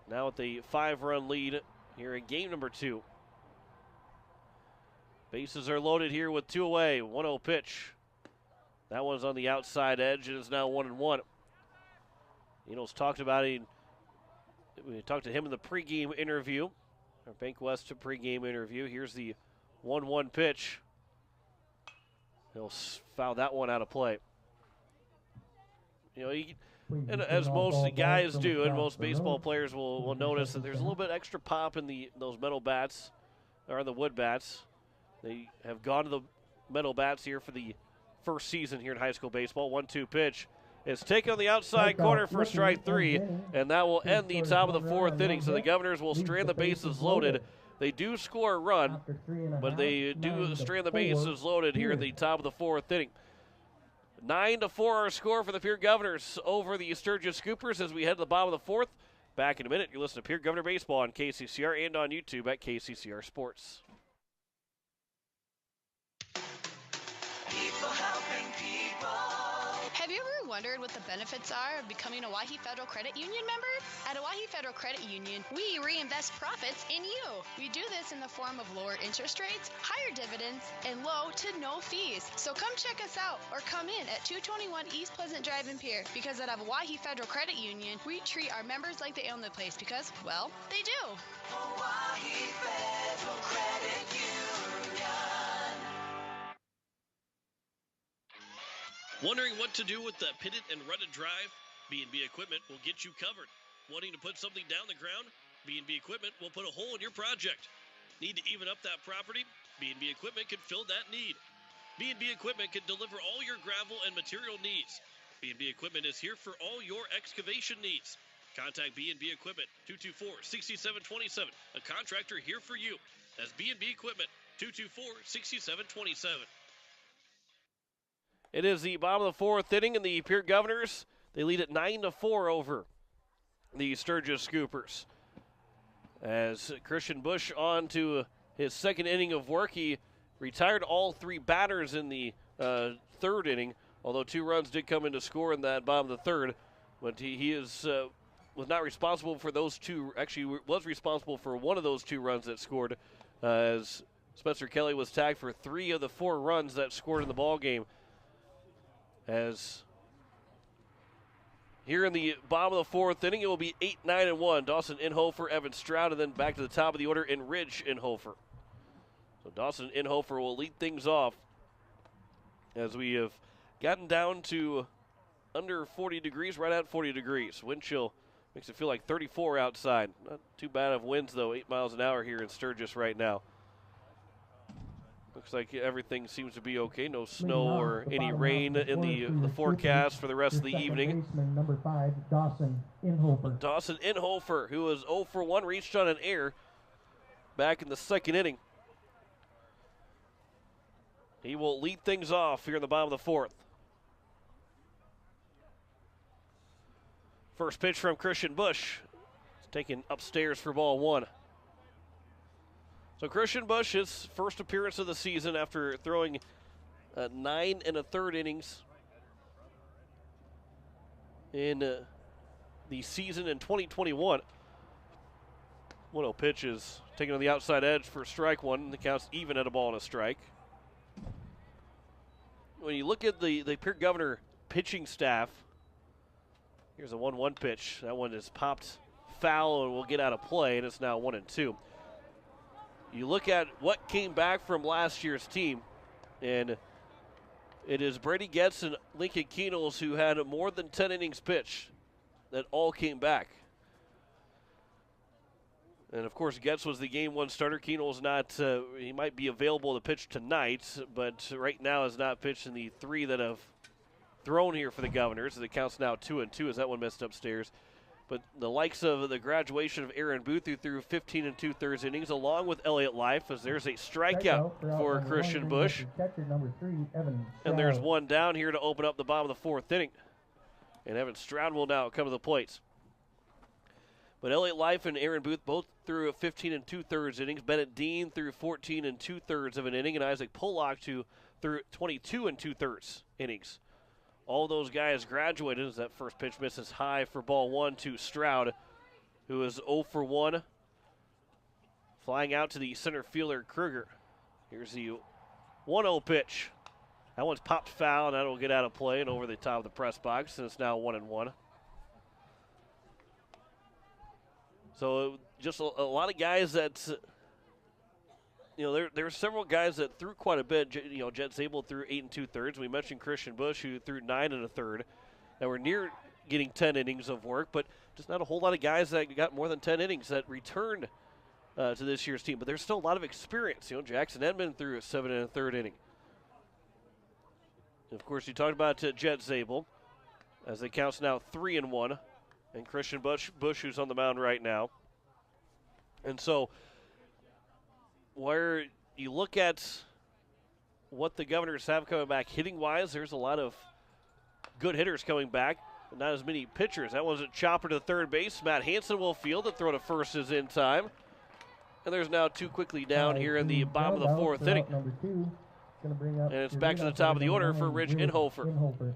Now with the 5-run lead here in game number 2. Bases are loaded here with 2 away. 1-0 pitch. That one's on the outside edge and is now 1-1. Kienholz talked about it. We talked to him in the pregame interview, our Bank West pregame interview. Here's the 1-1 pitch. He'll foul that one out of play. You know, and as most guys do, and most baseball players will notice that there's a little bit extra pop in those metal bats, or the wood bats. They have gone to the metal bats here for the first season here in high school baseball. 1-2 pitch. It's taken on the outside corner for strike 3, and that will end the top of the fourth inning. So the Governors will strand the bases loaded. They do score a run, but they do strand the bases loaded here in the top of the fourth inning. 9-4 our score for the Pierre Governors over the Sturgis Scoopers as we head to the bottom of the fourth. Back in a minute. You're listening to Pierre Governor Baseball on KCCR and on YouTube at KCCR Sports. People helping people. Have you ever wondered what the benefits are of becoming a Owyhee Federal Credit Union member? At Owyhee Federal Credit Union, we reinvest profits in you. We do this in the form of lower interest rates, higher dividends, and low to no fees. So come check us out or come in at 221 East Pleasant Drive in Pierre, because at Owyhee Federal Credit Union, we treat our members like they own the place because, well, they do. Owyhee Federal Credit Union. Wondering what to do with the pitted and rutted drive? B&B Equipment will get you covered. Wanting to put something down the ground? B&B Equipment will put a hole in your project. Need to even up that property? B&B Equipment can fill that need. B&B Equipment can deliver all your gravel and material needs. B&B Equipment is here for all your excavation needs. Contact B&B Equipment, 224-6727. A contractor here for you. That's B&B Equipment, 224-6727. It is the bottom of the fourth inning, and the Pierre Governors, they lead at 9-4 over the Sturgis Scoopers. As Christian Bush on to his second inning of work, he retired all three batters in the third inning, although 2 runs did come into score in that bottom of the third. But he was not responsible for those 2. Actually, was responsible for one of those 2 runs that scored, as Spencer Kelly was tagged for 3 of the 4 runs that scored in the ball game. As here in the bottom of the fourth inning, it will be 8-9-1. Dawson Inhofer, Evan Stroud, and then back to the top of the order in Ridge Inhofer. So Dawson Inhofer will lead things off as we have gotten down to under 40 degrees, right at 40 degrees. Wind chill makes it feel like 34 outside. Not too bad of winds, though, 8 miles an hour here in Sturgis right now. Looks like everything seems to be okay. No snow or any rain in the forecast for the rest of the evening. Number 5, Dawson Inhofer. Dawson Inhofer, who was 0 for 1, reached on an error back in the second inning. He will lead things off here in the bottom of the fourth. First pitch from Christian Bush. It's taken upstairs for ball 1. So Christian Bush, his first appearance of the season after throwing 9 1/3 innings in the season in 2021. 1-0 pitch is taken on the outside edge for strike 1. The count's even at a ball and a strike. When you look at the Pierre Governor pitching staff, here's a 1-1 pitch. That one is popped foul and will get out of play, and it's now 1-2. You look at what came back from last year's team, and it is Brady Getz and Lincoln Keenels who had more than 10 innings pitched that all came back. And, of course, Getz was the Game 1 starter. Keenels not, he might be available to pitch tonight, but right now has not pitched in the 3 that have thrown here for the Governors. The count's now 2-2 as that one missed upstairs. But the likes of the graduation of Aaron Booth, who threw 15 2/3 innings, along with Elliott Life, as there's a strikeout for Christian Bush. Number 3, Evan Stroud. And there's one down here to open up the bottom of the fourth inning. And Evan Stroud will now come to the plate. But Elliott Life and Aaron Booth both threw 15 2/3 innings. Bennett Dean threw 14 2/3 of an inning, and Isaac Pollock threw 22 2/3 innings. All those guys graduated as that first pitch misses high for ball 1 to Stroud, who is 0 for 1. Flying out to the center fielder, Kruger. Here's the 1-0 pitch. That one's popped foul, and that will get out of play and over the top of the press box, and it's now 1-1. So just a lot of guys that, there are several guys that threw quite a bit. Jet Zabel threw 8 2/3. We mentioned Christian Bush, who threw 9 1/3. That were near getting 10 innings of work, but just not a whole lot of guys that got more than 10 innings that returned to this year's team. But there's still a lot of experience. Jackson Edmond threw a 7 1/3 inning. And of course, you talked about Jet Zabel, as the count's now 3-1, and Christian Bush, who's on the mound right now. And so, where you look at what the Governors have coming back hitting-wise, there's a lot of good hitters coming back, but not as many pitchers. That one's a chopper to third base. Matt Hansen will field. The throw to first is in time. And there's now 2 quickly down here in the bottom of the 4th inning. Number 2. Gonna bring up And it's back to the top of the order for Rich Inhofer.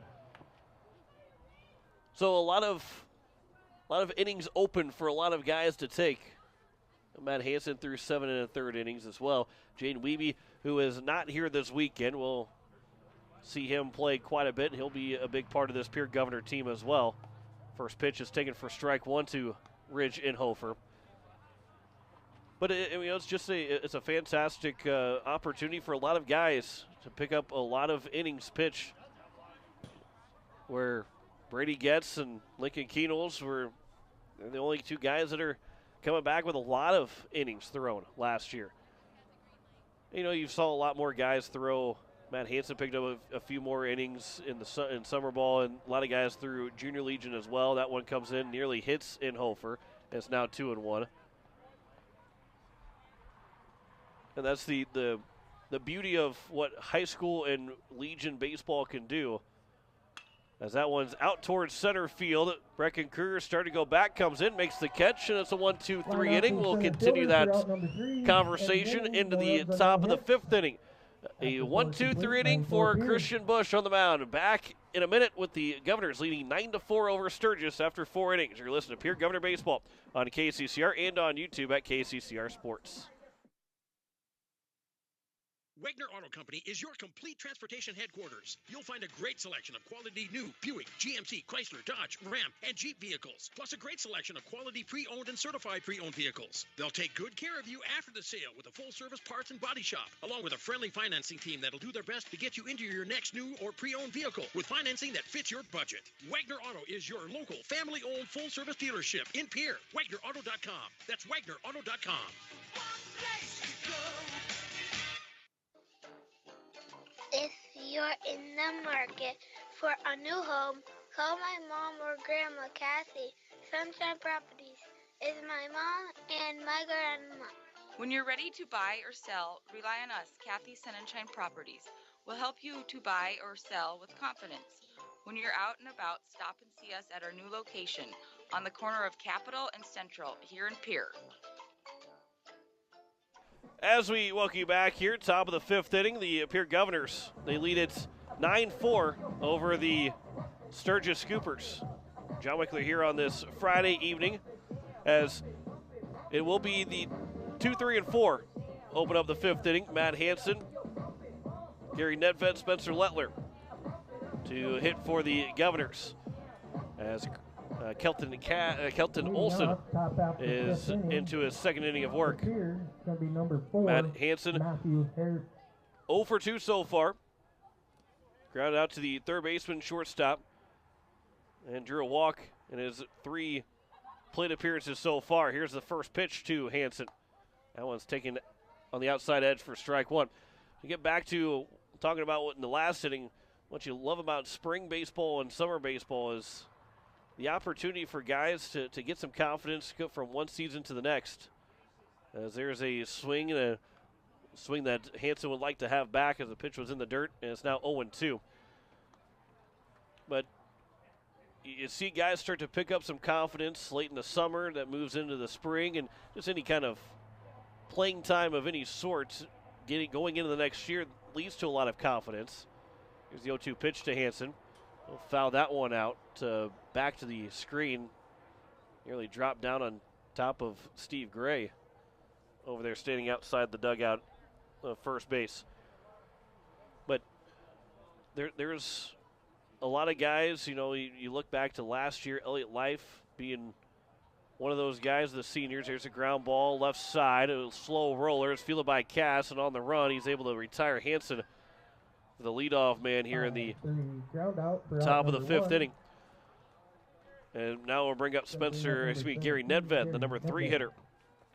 So a lot of innings open for a lot of guys to take. Matt Hansen threw 7 1/3 innings as well. Jaden Wiebe, who is not here this weekend, we'll see him play quite a bit. He'll be a big part of this Pierre Governor team as well. First pitch is taken for strike 1 to Ridge Inhofer. But it's just a fantastic opportunity for a lot of guys to pick up a lot of innings pitch, where Brady Getz and Lincoln Keenels were the only 2 guys that are coming back with a lot of innings thrown last year. You saw a lot more guys throw. Matt Hansen picked up a few more innings in summer ball, and a lot of guys threw Junior Legion as well. That one comes in, nearly hits Inhofer. It's now 2-1. And that's the beauty of what high school and Legion baseball can do. As that one's out towards center field, Brecken Kruger starting to go back, comes in, makes the catch, and it's a 1-2-3 inning. We'll continue that conversation into the top of the 5th inning. A 1-2-3 inning for Christian Bush on the mound. Back in a minute with the Governors leading 9-4 over Sturgis after 4 innings. You're listening to Pierre Governor Baseball on KCCR and on YouTube at KCCR Sports. Wagner Auto Company is your complete transportation headquarters. You'll find a great selection of quality new Buick, GMC, Chrysler, Dodge, Ram, and Jeep vehicles, plus a great selection of quality pre-owned and certified pre-owned vehicles. They'll take good care of you after the sale with a full-service parts and body shop, along with a friendly financing team that'll do their best to get you into your next new or pre-owned vehicle with financing that fits your budget. Wagner Auto is your local, family-owned, full-service dealership in Pierre. WagnerAuto.com. That's WagnerAuto.com. If you're in the market for a new home, call my mom or grandma, Kathy. Sunshine Properties is my mom and my grandma. When you're ready to buy or sell, rely on us, Kathy Sunshine Properties. We'll help you to buy or sell with confidence. When you're out and about, stop and see us at our new location on the corner of Capitol and Central here in Pierre. As we welcome you back here, top of the 5th inning, the Pierre Governors, they lead it 9-4 over the Sturgis Scoopers. John Wickler here on this Friday evening, as it will be the 2, 3, and 4 open up the 5th inning. Matt Hansen, Gary Nedven, Spencer Lettler to hit for the Governors, as Kelton Olson is into his 2nd inning of work. Matt Hansen, 0 for 2 so far. Grounded out to the third baseman, shortstop, and drew a walk in his 3 plate appearances so far. Here's the first pitch to Hansen. That one's taken on the outside edge for strike 1. To get back to talking about what in the last inning, what you love about spring baseball and summer baseball is the opportunity for guys to get some confidence from one season to the next. As there's a swing that Hansen would like to have back as the pitch was in the dirt, and it's now 0-2. But you see guys start to pick up some confidence late in the summer that moves into the spring, and just any kind of playing time of any sort going into the next year leads to a lot of confidence. Here's the 0-2 pitch to Hansen. He'll foul that one out back to the screen. Nearly dropped down on top of Steve Gray over there standing outside the dugout of first base. But there's a lot of guys, you look back to last year, Elliott Life being one of those guys, the seniors. There's a ground ball left side, a slow roller. It's fielded by Cass, and on the run, he's able to retire Hansen, the leadoff man here in the top of the 5th inning. And now we'll bring up Gary Nedven, the number 3 hitter,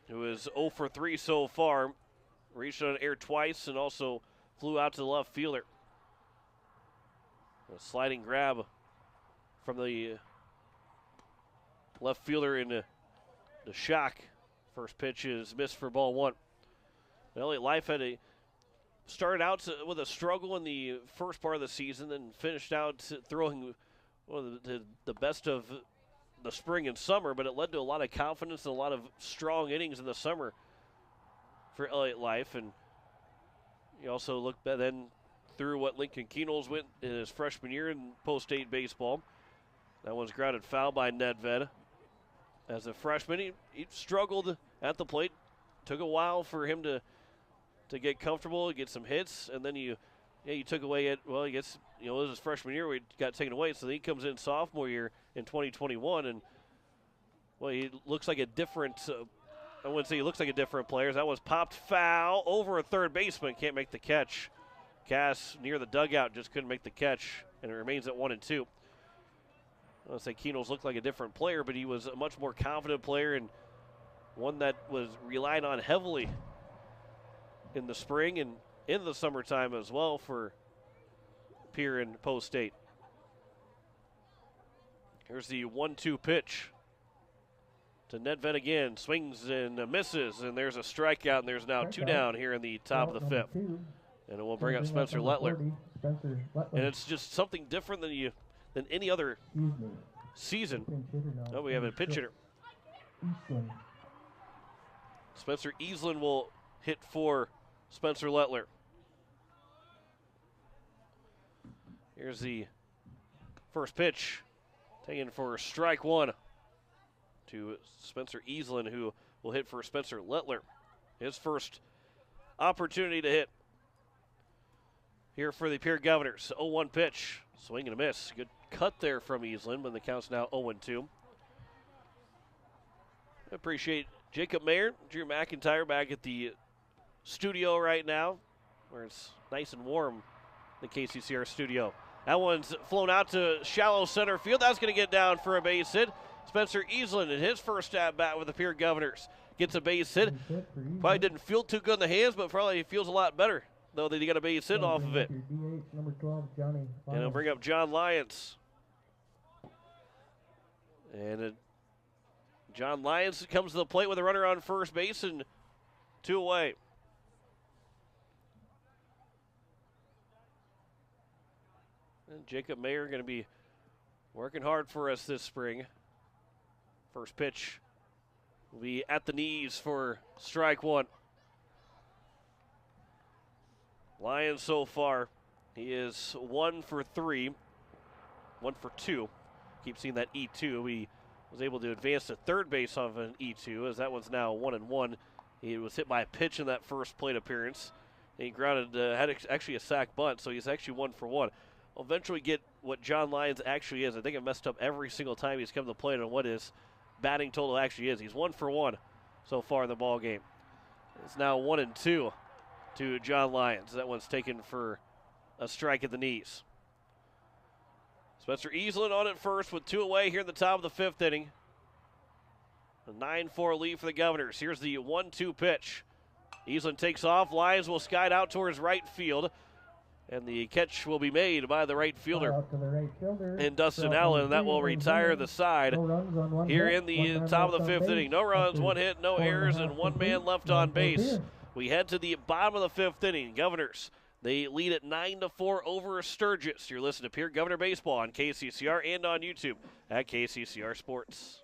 who is 0 for 3 so far. Reached on air twice and also flew out to the left fielder. A sliding grab from the left fielder in the shock. First pitch is missed for ball 1. Elliott Life started out with a struggle in the first part of the season, then finished out throwing the best of the spring and summer, but it led to a lot of confidence and a lot of strong innings in the summer for Elliott Life. And you also look then through what Lincoln Keenels went in his freshman year in post-state baseball. That one's grounded foul by Nedven. As a freshman, he struggled at the plate. Took a while for him to get comfortable, get some hits, and then you took away it. Well, I guess it was his freshman year where he got taken away, so then he comes in sophomore year in 2021, and well, he looks like a different. I wouldn't say he looks like a different player. That was popped foul over a third baseman, can't make the catch. Cass near the dugout just couldn't make the catch, and it remains at 1-2. I don't say Keenels looked like a different player, but he was a much more confident player and one that was relied on heavily in the spring and in the summertime as well for Pierre and Post State. Here's the 1-2 pitch to Nedven again. Swings and misses, and there's a strikeout, and there's now two down here in the top of the fifth. And it will bring up Spencer Lettler. And it's just something different than any other season. Oh, we have a pitch hitter. Spencer Easlin will hit for Spencer Lettler. Here's the first pitch, taken for strike one to Spencer Easlin, who will hit for Spencer Lettler. His first opportunity to hit here for the Pierre Governors. 0-1 pitch, swing and a miss. Good cut there from Easlin, but the count's now 0-2. I appreciate Jacob Mayer, Drew McIntyre back at the studio right now, where it's nice and warm, the KCCR studio. That one's flown out to shallow center field. That's going to get down for a base hit. Spencer Easlin in his first at-bat with the Pierre Governors gets a base hit. Probably didn't feel too good in the hands, but probably feels a lot better, though, that he got a base hit off of it. And it'll bring up John Lyons. And John Lyons comes to the plate with a runner on first base and two away. And Jacob Mayer going to be working hard for us this spring. First pitch will be at the knees for strike one. Lyons so far, he is 1 for 3, 1 for 2. Keep seeing that E2. He was able to advance to third base off an E2, as that one's now 1-1. He was hit by a pitch in that first plate appearance. He grounded, had actually a sac bunt, so he's actually 1 for 1. We'll eventually get what John Lyons actually is. I think I messed up every single time he's come to the plate on what his batting total actually is. He's 1 for 1 so far in the ball game. It's now 1-2 to John Lyons. That one's taken for a strike at the knees. Spencer Easlin on at first with 2 away here in the top of the fifth inning. A 9-4 lead for the Governors. Here's the 1-2 pitch. Easlin takes off. Lyons will skide out towards right field. And the catch will be made by the right fielder in Dustin Allen, and that will retire the side here in the top of the fifth inning. No runs, 1 hit, no errors, and 1 man left on base. We head to the bottom of the fifth inning. Governors, they lead at 9-4 over Sturgis. You're listening to Pierre Governor Baseball on KCCR and on YouTube at KCCR Sports.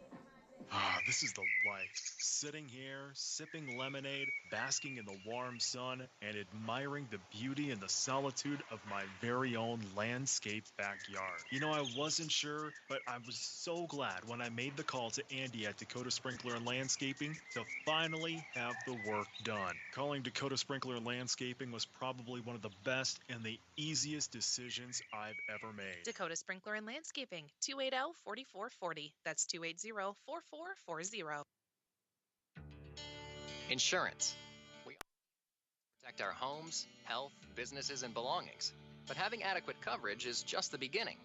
Ah, this is the life. Sitting here, sipping lemonade, basking in the warm sun, and admiring the beauty and the solitude of my very own landscape backyard. You know, I wasn't sure, but I was so glad when I made the call to Andy at Dakota Sprinkler and Landscaping to finally have the work done. Calling Dakota Sprinkler and Landscaping was probably one of the best and the easiest decisions I've ever made. Dakota Sprinkler and Landscaping, 280-4440. That's 280-4440. Insurance. We protect our homes, health, businesses, and belongings. But having adequate coverage is just the beginning.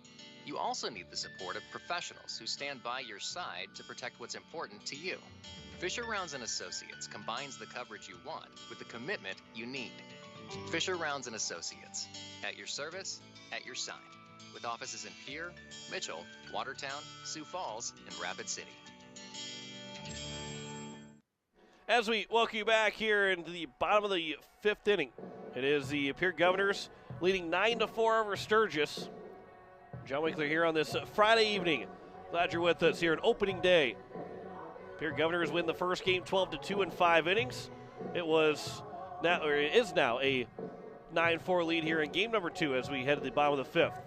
You also need the support of professionals who stand by your side to protect what's important to you. Fisher Rounds & Associates combines the coverage you want with the commitment you need. Fisher Rounds & Associates, at your service, at your side. With offices in Pierre, Mitchell, Watertown, Sioux Falls, and Rapid City. As we welcome you back here into the bottom of the fifth inning, it is the Pierre Governors leading 9-4 over Sturgis. John Winkler here on this Friday evening. Glad you're with us here on opening day. Pierre Governors win the first game 12-2 in 5 innings. It is now a 9-4 lead here in game number 2 as we head to the bottom of the 5th.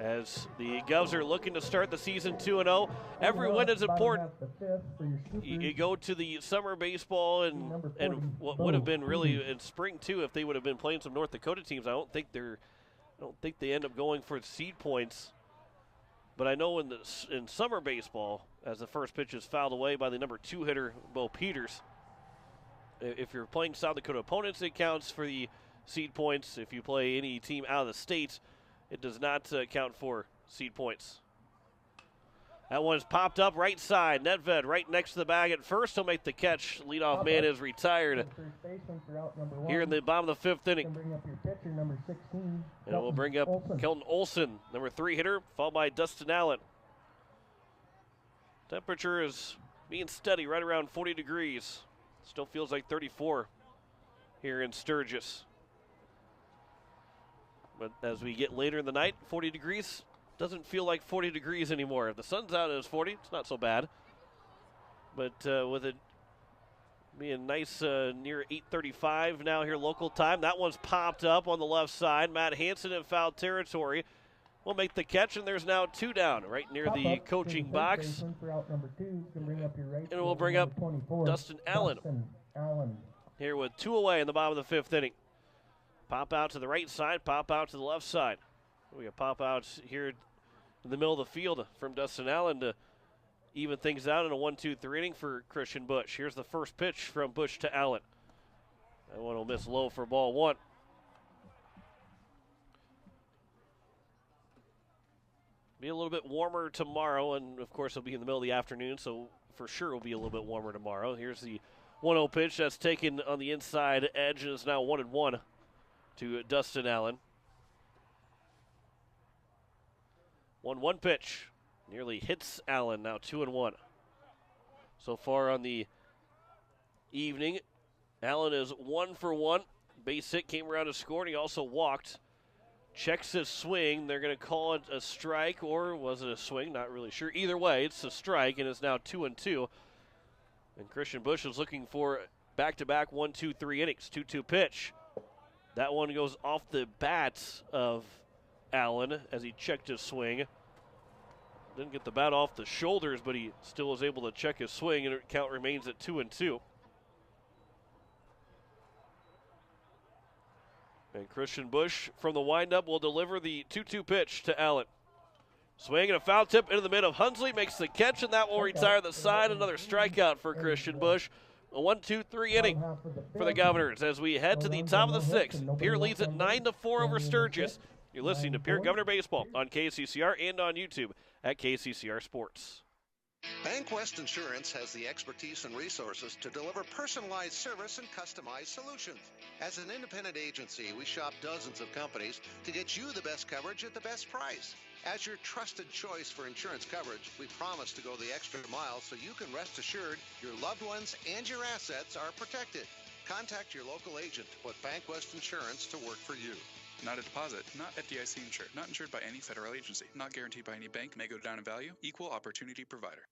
As the Govs are looking to start the season 2-0, every win is important. You go to the summer baseball and what would have been really in spring too if they would have been playing some North Dakota teams. I don't think they end up going for seed points. But I know in summer baseball, as the first pitch is fouled away by the number 2 hitter, Bo Peters, if you're playing South Dakota opponents, it counts for the seed points. If you play any team out of the state, it does not count for seed points. That one's popped up right side. Nedven right next to the bag at first. He'll make the catch. Leadoff man is retired here in the bottom of the 5th inning. And we'll bring up Kelton Olson, number 3 hitter, followed by Dustin Allen. Temperature is being steady right around 40 degrees. Still feels like 34 here in Sturgis. But as we get later in the night, 40 degrees doesn't feel like 40 degrees anymore. If the sun's out and it's 40, it's not so bad. But with it being nice near 8:35 now here local time, that one's popped up on the left side. Matt Hansen in foul territory will make the catch, and there's now 2 down right near the coaching box. And we'll bring up Dustin Allen here with 2 away in the bottom of the 5th inning. Pop out to the right side, pop out to the left side. We got pop outs here in the middle of the field from Dustin Allen to even things out in a 1-2-3 inning for Christian Bush. Here's the first pitch from Bush to Allen. That one will miss low for ball 1. Be a little bit warmer tomorrow, and of course it'll be in the middle of the afternoon, so for sure it'll be a little bit warmer tomorrow. Here's the 1-0 pitch that's taken on the inside edge and is now 1-1 to Dustin Allen. 1-1 pitch. Nearly hits Allen, now 2-1. So far on the evening, Allen is 1 for 1. Base hit, came around to score, and he also walked. Checks his swing. They're going to call it a strike, or was it a swing? Not really sure. Either way, it's a strike, and it's now 2-2. And Christian Bush is looking for back-to-back 1-2-3 innings. 2-2 pitch. That one goes off the bat of Allen as he checked his swing. Didn't get the bat off the shoulders, but he still was able to check his swing, and the count remains at 2-2. And Christian Bush from the windup will deliver the 2-2 pitch to Allen. Swing and a foul tip into the mid of Hunsley, makes the catch, and that will retire the side. Another strikeout for Christian Bush. A 1-2-3 inning for the Governors as we head to the top of the 6th. Pierre leads at 9-4 over Sturgis. You're listening to Pierre Governor Baseball on KCCR and on YouTube at KCCR Sports. Bank West Insurance has the expertise and resources to deliver personalized service and customized solutions. As an independent agency, we shop dozens of companies to get you the best coverage at the best price. As your trusted choice for insurance coverage, we promise to go the extra mile so you can rest assured your loved ones and your assets are protected. Contact your local agent to put Bank West Insurance to work for you. Not a deposit, not FDIC insured, not insured by any federal agency, not guaranteed by any bank, may go down in value, equal opportunity provider.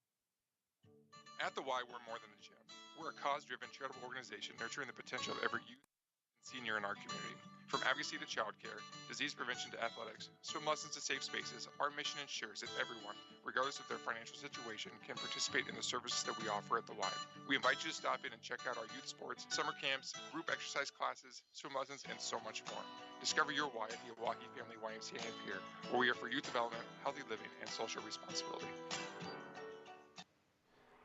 At the Y, we're more than a gym. We're a cause-driven charitable organization nurturing the potential of every youth and senior in our community. From advocacy to childcare, disease prevention to athletics, swim lessons to safe spaces, our mission ensures that everyone, regardless of their financial situation, can participate in the services that we offer at the Y. We invite you to stop in and check out our youth sports, summer camps, group exercise classes, swim lessons, and so much more. Discover your why at the Oahe Family YMCA in Pierre, where we are for youth development, healthy living, and social responsibility.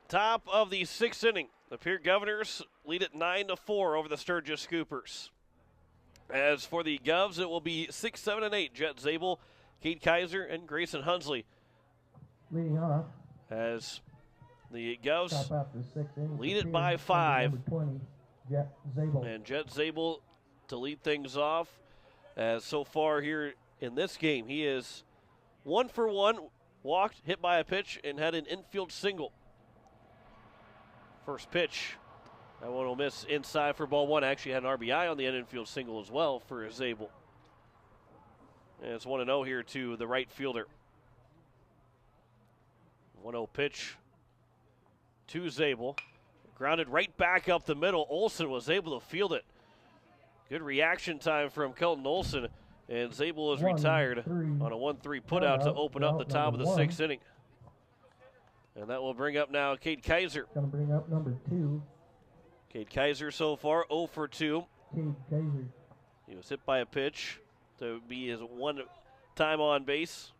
Top of the 6th inning. The Pierre Governors lead at 9-4 over the Sturgis Scoopers. As for the Govs, it will be 6, 7, and 8. Jet Zabel, Kate Kaiser, and Grayson Hunsley. Leading off. As the Govs lead it Pierre, by 5. number 20, Jet Zabel. And Jet Zabel to lead things off. As so far here in this game, he is 1 for 1, walked, hit by a pitch, and had an infield single. First pitch. That one will miss inside for ball 1. Actually had an RBI on the infield single as well for Zabel. And it's 1-0 here to the right fielder. 1-0 pitch to Zabel. Grounded right back up the middle. Olsen was able to field it. Good reaction time from Kelton Olsen. And Zabel is retired on a 1-3 putout to open up the top of the 6th inning. And that will bring up now Cade Kaiser. Going to bring up number 2. Cade Kaiser so far 0 for 2. Cade Kaiser. He was hit by a pitch to be his one time on base.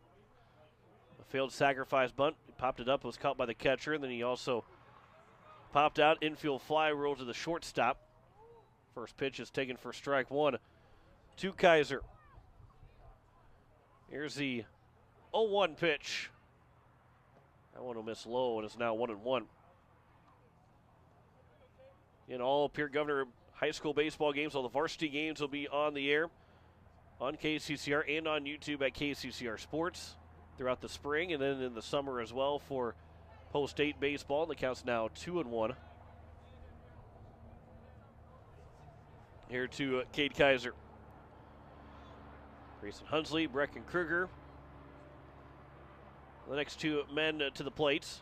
A failed sacrifice bunt. He popped it up, was caught by the catcher, and then he also popped out, infield fly, rolled to the shortstop. First pitch is taken for strike 1 to Kaiser. Here's the 0-1 pitch. That one will miss low, and it's now 1-1. In all Pierre Governor high school baseball games, all the varsity games will be on the air on KCCR and on YouTube at KCCR Sports throughout the spring, and then in the summer as well for post-8 baseball. The count's now 2-1. Here to Cade Kaiser. Grayson Hunsley, Brecken Kruger. The next two men to the plates.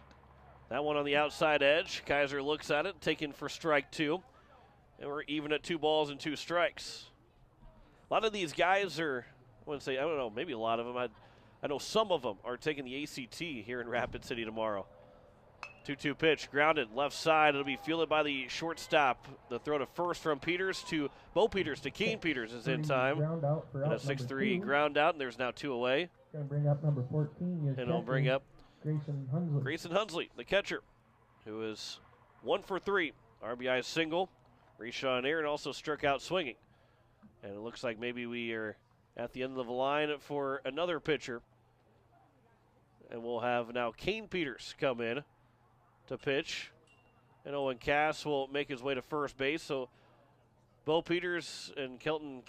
That one on the outside edge. Kaiser looks at it, taken for strike 2. And we're even at 2 balls and 2 strikes. A lot of these guys are, I wouldn't say, I don't know, maybe a lot of them. I know some of them are taking the ACT here in Rapid City tomorrow. 2-2 pitch, grounded, left side. It'll be fielded by the shortstop. The throw to first from Peters to Bo Peters to Keen Peters is in time. Ground out for And a out number 6-3 2. ground out, and there's now 2 away. Going to bring up number 14. And it'll bring up Grayson Hunsley. Grayson Hunsley, the catcher, who is 1 for 3. RBI single, reached on air, and also struck out swinging. And it looks like maybe we are at the end of the line for another pitcher. And we'll have now Kane Peters come in to pitch. And Owen Cass will make his way to first base. So Bo Peters and Kelton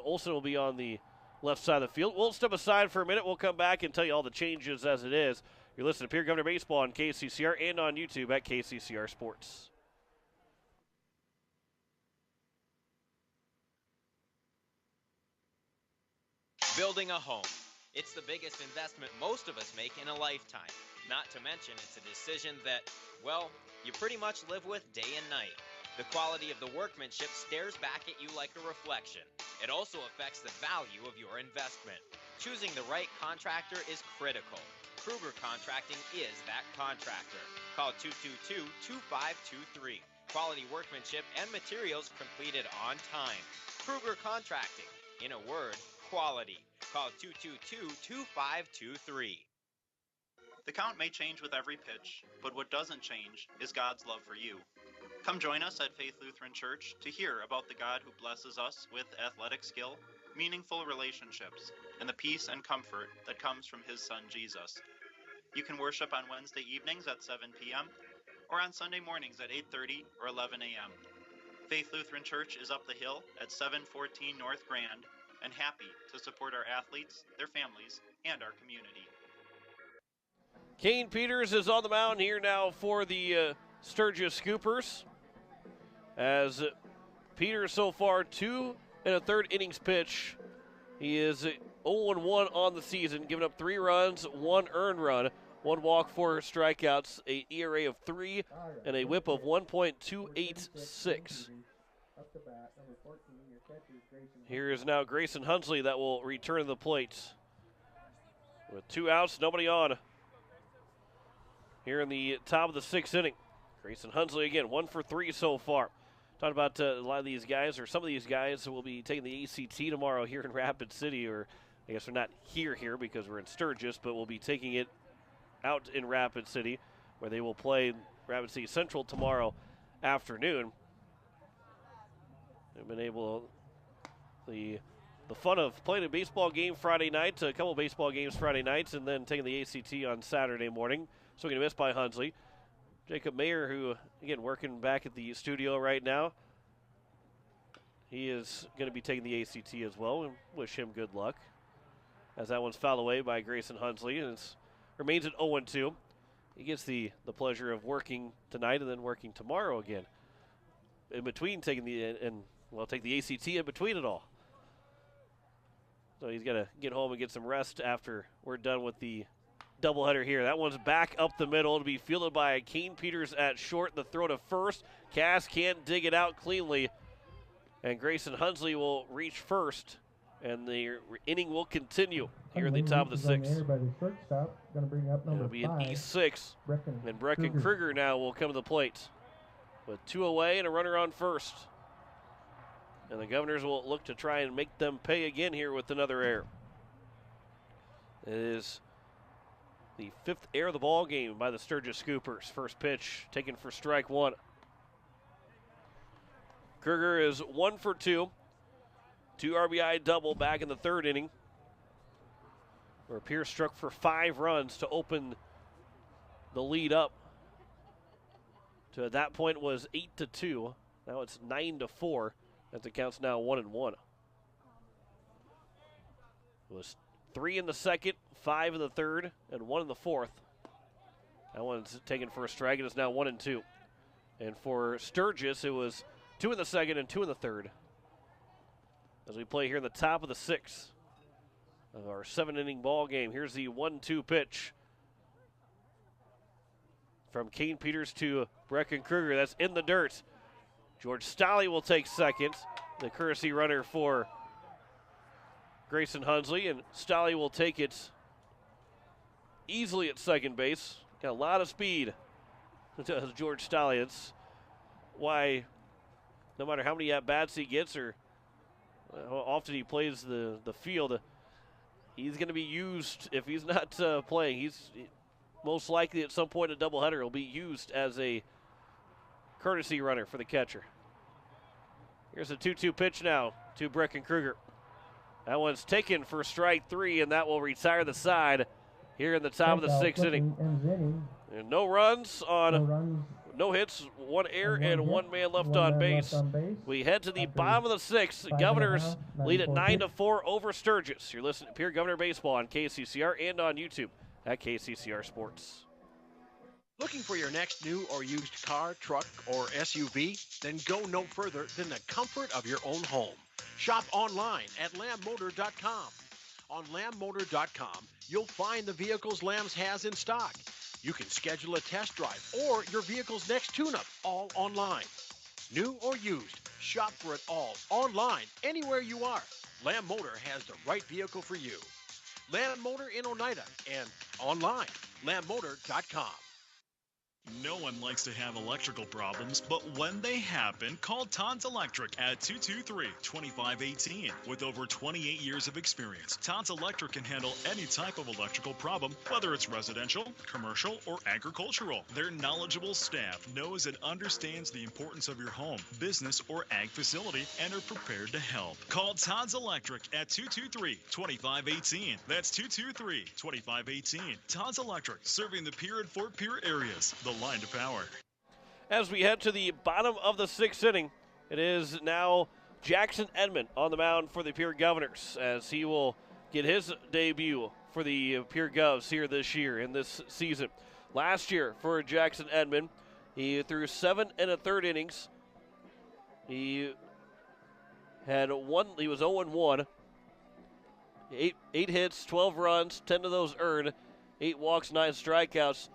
Olsen will be on the left side of the field. We'll step aside for a minute. We'll come back and tell you all the changes as it is. You're listening to Pierre Governor Baseball on KCCR and on YouTube at KCCR Sports. Building a home. It's the biggest investment most of us make in a lifetime. Not to mention, it's a decision that, well, you pretty much live with day and night. The quality of the workmanship stares back at you like a reflection. It also affects the value of your investment. Choosing the right contractor is critical. Kruger Contracting is that contractor. Call 222-2523. Quality workmanship and materials completed on time. Kruger Contracting. In a word, quality. Call 222-2523. The count may change with every pitch, but what doesn't change is God's love for you. Come join us at Faith Lutheran Church to hear about the God who blesses us with athletic skill, meaningful relationships, and the peace and comfort that comes from His Son Jesus. You can worship on Wednesday evenings at 7 p.m. or on Sunday mornings at 8:30 or 11 a.m. Faith Lutheran Church is up the hill at 714 North Grand and happy to support our athletes, their families, and our community. Kane Peters is on the mound here now for the Sturgis Scoopers. As Peters so far 2 1/3 innings pitch. He is 0-1 on the season, giving up 3 runs, 1 earned run, 1 walk, 4 strikeouts, a ERA of 3, and a whip of 1.286. Here is now Grayson Hunsley that will return to the plate. With 2 outs, nobody on. Here in the top of the 6th inning. Grayson Hunsley again, 1 for 3 so far. Talked about a lot of these guys, or some of these guys will be taking the ACT tomorrow here in Rapid City, or I guess we're not here because we're in Sturgis, but we'll be taking it out in Rapid City, where they will play Rapid City Central tomorrow afternoon. They've been able, the fun of playing a baseball game Friday night, a couple of baseball games Friday nights, and then taking the ACT on Saturday morning. So going to miss by Hunsley. Jacob Mayer, who, again, working back at the studio right now, he is going to be taking the ACT as well, and wish him good luck. As that one's fouled away by Grayson Hunsley, and it remains at 0-2. He gets the pleasure of working tonight and then working tomorrow again. In between taking take the ACT in between it all. So he's got to get home and get some rest after we're done with the doubleheader here. That one's back up the middle to be fielded by Kane Peters at short. The throw to first. Cass can't dig it out cleanly. And Grayson Hunsley will reach first. And the inning will continue here in the top of the sixth. It'll be an E6. And Brecken Kruger now will come to the plate with 2 away and a runner on first. And the Governors will look to try and make them pay again here with another error. It is the 5th error of the ball game by the Sturgis Scoopers. First pitch taken for strike 1. Kruger is 1 for 2. 2 RBI double back in the 3rd inning, where Pierce struck for 5 runs to open the lead up. To at that point was 8-2. Now it's 9-4. As the count's now 1-1. It was 3 in the 2nd, 5 in the 3rd, and 1 in the 4th. That one's taken for a strike, and it's now 1-2. And for Sturgis, it was 2 in the 2nd and 2 in the 3rd. As we play here in the top of the 6th of our 7-inning ball game. Here's the 1-2 pitch from Kane Peters to Brecken Kruger. That's in the dirt. George Stolle will take second, the courtesy runner for Grayson Hunsley, and Stolle will take it easily at second base. Got a lot of speed, does George Stolle. That's why no matter how many at-bats he gets or how often he plays the field, he's going to be used. If he's not playing, he's most likely at some point in a doubleheader will be used as a courtesy runner for the catcher. Here's a 2-2 pitch now to Brecken Kruger. That one's taken for strike 3, and that will retire the side here in the top of the 6th inning. And no runs on no hits, 1 error, and 1 man left on base. We head to the bottom of the 6th. Governors lead at 9-4 over Sturgis. You're listening to Pierre Governor Baseball on KCCR and on YouTube at KCCR Sports. Looking for your next new or used car, truck, or SUV? Then go no further than the comfort of your own home. Shop online at lambmotor.com. On lambmotor.com, you'll find the vehicles Lambs has in stock. You can schedule a test drive or your vehicle's next tune-up, all online. New or used, shop for it all online, anywhere you are. Lamb Motor has the right vehicle for you. Lamb Motor in Oneida and online, lambmotor.com. No one likes to have electrical problems, but when they happen, call Todd's Electric at 223-2518. With over 28 years of experience, Todd's Electric can handle any type of electrical problem, whether it's residential, commercial, or agricultural. Their knowledgeable staff knows and understands the importance of your home, business, or ag facility and are prepared to help. Call Todd's Electric at 223-2518. That's 223-2518. Todd's Electric, serving the Pierre and Fort Pierre areas. The line to power. As we head to the bottom of the 6th inning, it is now Jackson Edmond on the mound for the Pierre Governors, as he will get his debut for the Pierre Govs here this year in this season. Last year for Jackson Edmond, he threw 7 1/3 innings. He had he was 0-1. 8 hits, 12 runs, 10 of those earned, 8 walks, 9 strikeouts.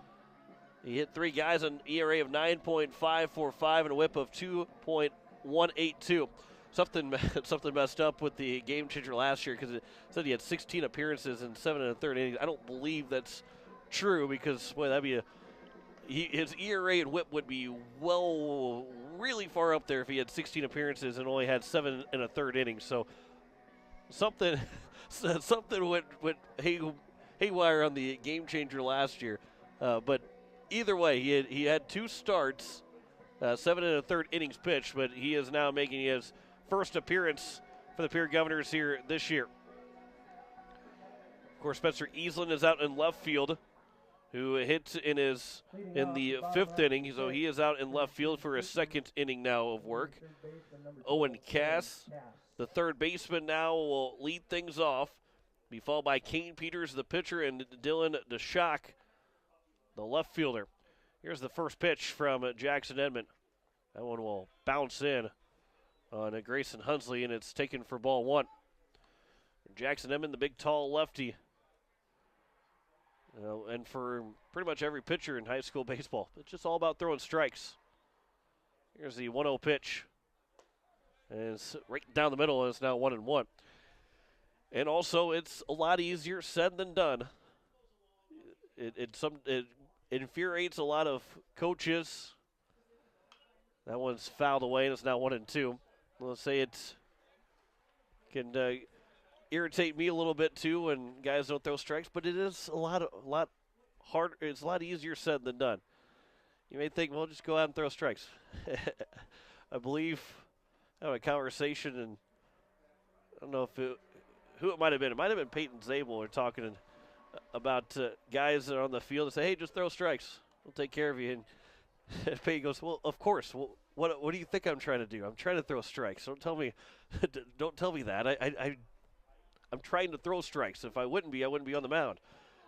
He hit 3 guys, an ERA of 9.545 and a whip of 2.182. Something messed up with the game changer last year, because it said he had 16 appearances in 7 1/3 innings. I don't believe that's true, because boy, that'd be his ERA and whip would be really far up there if he had 16 appearances and only had 7 1/3 innings. So something went haywire on the game changer last year, but. Either way, he had 2 starts, 7 1/3 innings pitched, but he is now making his first appearance for the Pierre Governors here this year. Of course, Spencer Easland is out in left field, who hit in the 5th inning, so he is out in left field for his 2nd inning now of work. Owen Cass, the 3rd baseman, now will lead things off, be followed by Kane Peters, the pitcher, and Dylan DeShock, the left fielder. Here's the first pitch from Jackson Edmond. That one will bounce in on Grayson Hunsley, and it's taken for ball 1. Jackson Edmond, the big, tall lefty. And for pretty much every pitcher in high school baseball, it's just all about throwing strikes. Here's the 1-0 pitch. And it's right down the middle, and it's now 1-1. And also, it's a lot easier said than done. It infuriates a lot of coaches. That one's fouled away, and it's now 1-2. Let's say it can irritate me a little bit too when guys don't throw strikes, but it is a lot harder. It's a lot easier said than done. You may think, well, just go out and throw strikes. I believe I had a conversation, and I don't know who it might have been. It might have been Peyton Zabel. We're talking about guys that are on the field and say, hey, just throw strikes. We'll take care of you. And Peyton goes, well, of course. Well, what do you think I'm trying to do? I'm trying to throw strikes. Don't tell me that. I'm trying to throw strikes. If I wouldn't be on the mound.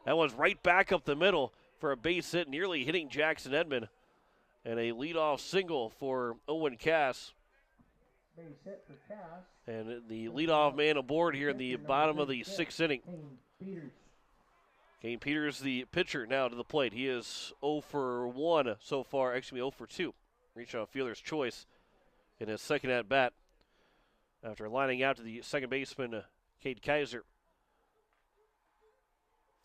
That one's right back up the middle for a base hit, nearly hitting Jackson Edmond. And a leadoff single for Owen Cass. Base hit for Cass. And the leadoff man aboard here in the bottom of the 6th inning. Kane Peters, the pitcher, now to the plate. He is 0 for 1 so far. Actually, 0 for 2. Reaching on fielder's choice in his second at-bat after lining out to the second baseman, Cade Kaiser.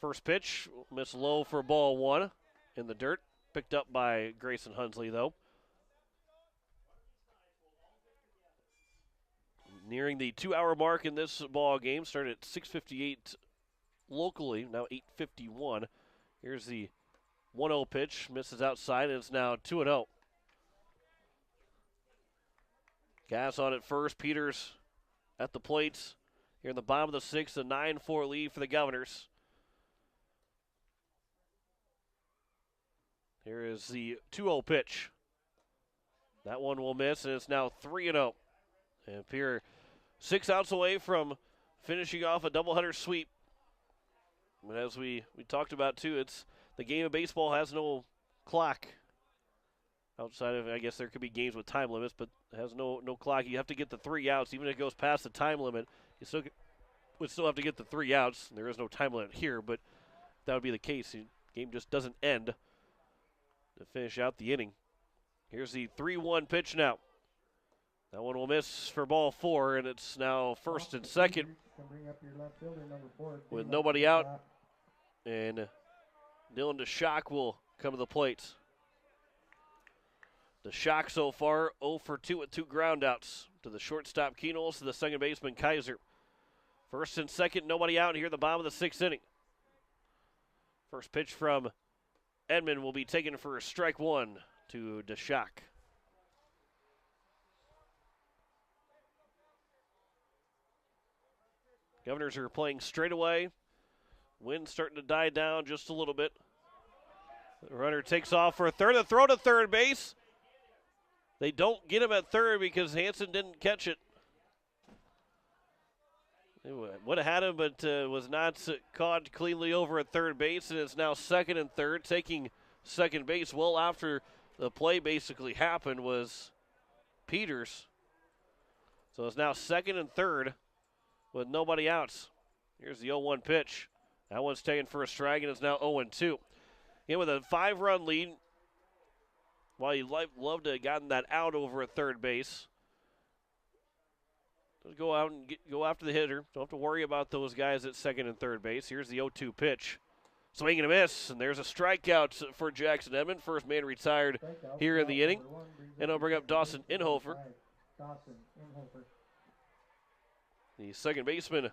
First pitch, missed low for ball 1 in the dirt. Picked up by Grayson Hunsley, though. Nearing the 2-hour mark in this ball game. Started at 6:58 locally, now 8:51. Here's the 1-0 pitch. Misses outside, and it's now 2-0. Gas on at first. Peters at the plates. Here in the bottom of the 6th, a 9-4 lead for the Governors. Here is the 2-0 pitch. That one will miss, and it's now 3-0. And Pierre 6 outs away from finishing off a doubleheader sweep. But as we talked about, too, it's the game of baseball has no clock. Outside of, I guess there could be games with time limits, but it has no clock. You have to get the 3 outs. Even if it goes past the time limit, you would still have to get the 3 outs. There is no time limit here, but if that would be the case, the game just doesn't end to finish out the inning. Here's the 3-1 pitch now. That one will miss for ball 4, and it's now first and second with nobody out. And Dylan DeShock will come to the plate. DeShock so far 0 for 2 with 2 groundouts to the shortstop Keenels, to the second baseman Kaiser. First and second, nobody out here at the bottom of the 6th inning. First pitch from Edmond will be taken for strike 1 to DeShock. Governors are playing straight away. Wind's starting to die down just a little bit. The runner takes off for a third. The throw to third base. They don't get him at third because Hansen didn't catch it. They would have had him, but was not caught cleanly over at third base, and it's now second and third. Taking second base well after the play basically happened was Peters. So it's now second and third with nobody outs. Here's the 0-1 pitch. That one's taken for a strike, and it's now 0-2. Again, with a 5-run lead, while you'd love to have gotten that out over at third base, just go out and go after the hitter. Don't have to worry about those guys at second and third base. Here's the 0-2 pitch. Swing and a miss, and there's a strikeout for Jackson Edmond. First man retired here in the inning. And I'll bring up Dawson Inhofer, the second baseman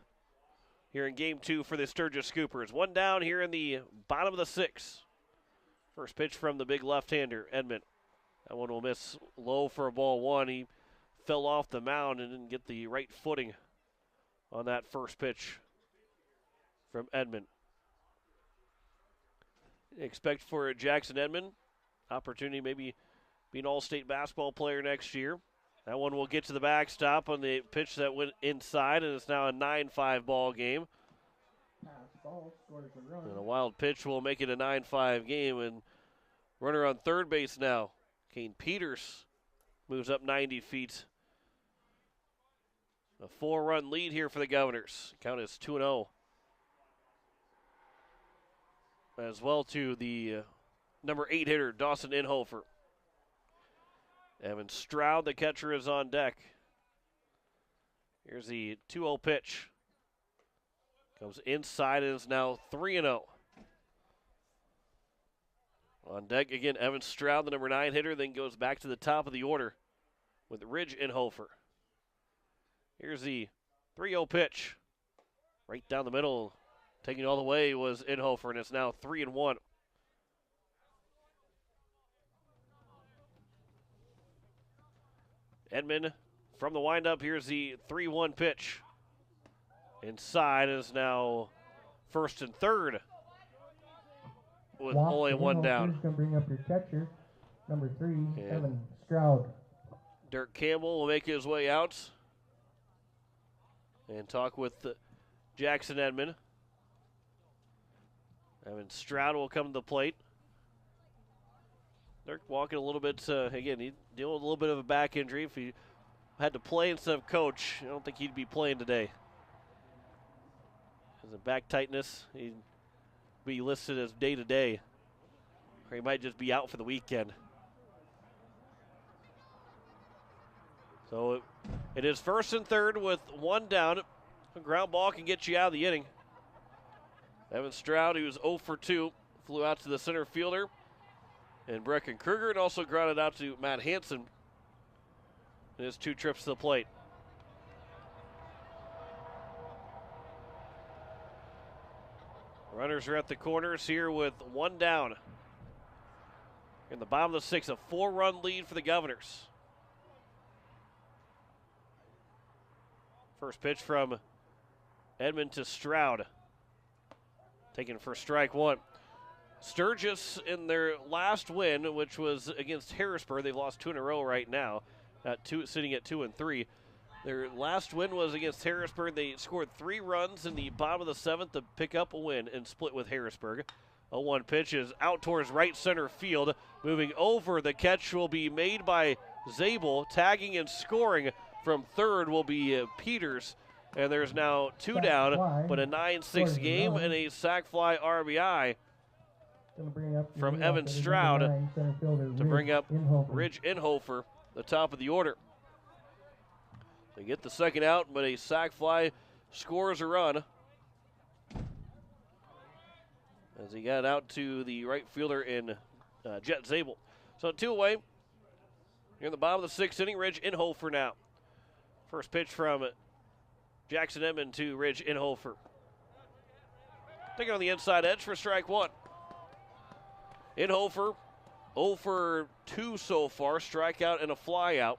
here in game 2 for the Sturgis Scoopers. One down here in the bottom of the 6th. First pitch from the big left-hander, Edmond. That one will miss low for a ball 1. He fell off the mound and didn't get the right footing on that first pitch from Edmond. Expect for Jackson Edmond, opportunity maybe be an all-state basketball player next year. That one will get to the backstop on the pitch that went inside, and it's now a 9-5 ball game. And a wild pitch will make it a 9-5 game, and runner on third base now. Kane Peters moves up 90 feet A 4-run lead here for the Governors. Count is 2-0. As well to the number 8 hitter, Dawson Inhofer. Evan Stroud, the catcher, is on deck. Here's the 2-0 pitch. Comes inside and is now 3-0. On deck again, Evan Stroud, the number 9 hitter, then goes back to the top of the order with Ridge Inhofer. Here's the 3-0 pitch. Right down the middle, taking it all the way was Inhofer, and it's now 3-1. Edmond from the windup. Here's the 3-1 pitch. Inside is now first and third with only one down. Going to bring up your catcher, number 3, Evan Stroud. Dirk Campbell will make his way out and talk with Jackson Edmond. Evan Stroud will come to the plate. Dirk walking a little bit, again, he's dealing with a little bit of a back injury. If he had to play instead of coach, I don't think he'd be playing today. Because of back tightness, he'd be listed as day-to-day. Or he might just be out for the weekend. So it is first and third with one down. A ground ball can get you out of the inning. Evan Stroud, who's 0 for 2, flew out to the center fielder and Brecken Kruger, and also grounded out to Matt Hansen in his 2 trips to the plate. Runners are at the corners here with one down. In the bottom of the 6th, a 4-run lead for the Governors. First pitch from Edmond to Stroud. Taken for strike 1. Sturgis, in their last win, which was against Harrisburg, they've lost 2 in a row right now, sitting at 2-3. Their last win was against Harrisburg. They scored 3 runs in the bottom of the 7th to pick up a win and split with Harrisburg. A 1 pitch is out towards right center field. Moving over, the catch will be made by Zabel. Tagging and scoring from third will be Peters. And there's now 2 down, but a 9-6 game and a sac fly RBI from Evan Stroud to bring up Ridge Inhofer, the top of the order. They get the second out, but a sac fly scores a run as he got out to the right fielder in Jet Zabel. So 2 away. Here in the bottom of the 6th inning, Ridge Inhofer now. First pitch from Jackson Edmond to Ridge Inhofer. Taking on the inside edge for strike 1. Inhofer 0 for 2 so far, strikeout and a fly out.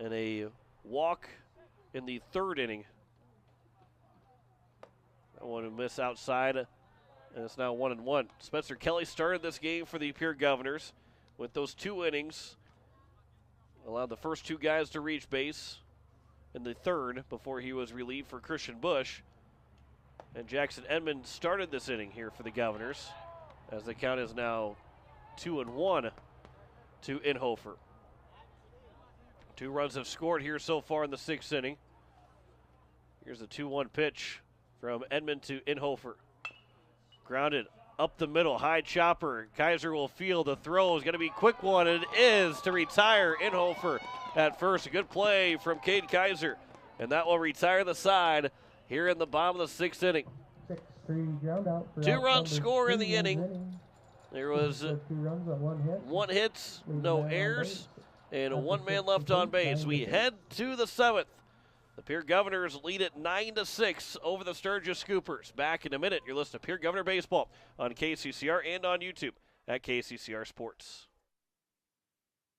And a walk in the 3rd inning. That one to miss outside, and it's now 1-1. Spencer Kelly started this game for the Pierre Governors with those 2 innings. Allowed the first 2 guys to reach base in the 3rd before he was relieved for Christian Bush. And Jackson Edmond started this inning here for the Governors, as the count is now 2-1 to Inhofer. 2 runs have scored here so far in the 6th inning. Here's the 2-1 pitch from Edmond to Inhofer. Grounded up the middle, high chopper. Kaiser will field. The throw is going to be a quick one. It is to retire Inhofer at first. A good play from Cade Kaiser. And that will retire the side here in the bottom of the 6th inning. 6-3 ground out. 2-run score in the inning. There was 2 runs on 1 hit. 1 hit, no errors, and 1 man left on base. We head to the 7th. The Pierre Governors lead it 9-6 over the Sturgis Scoopers. Back in a minute, your list of Pierre Governor baseball on KCCR and on YouTube at KCCR Sports.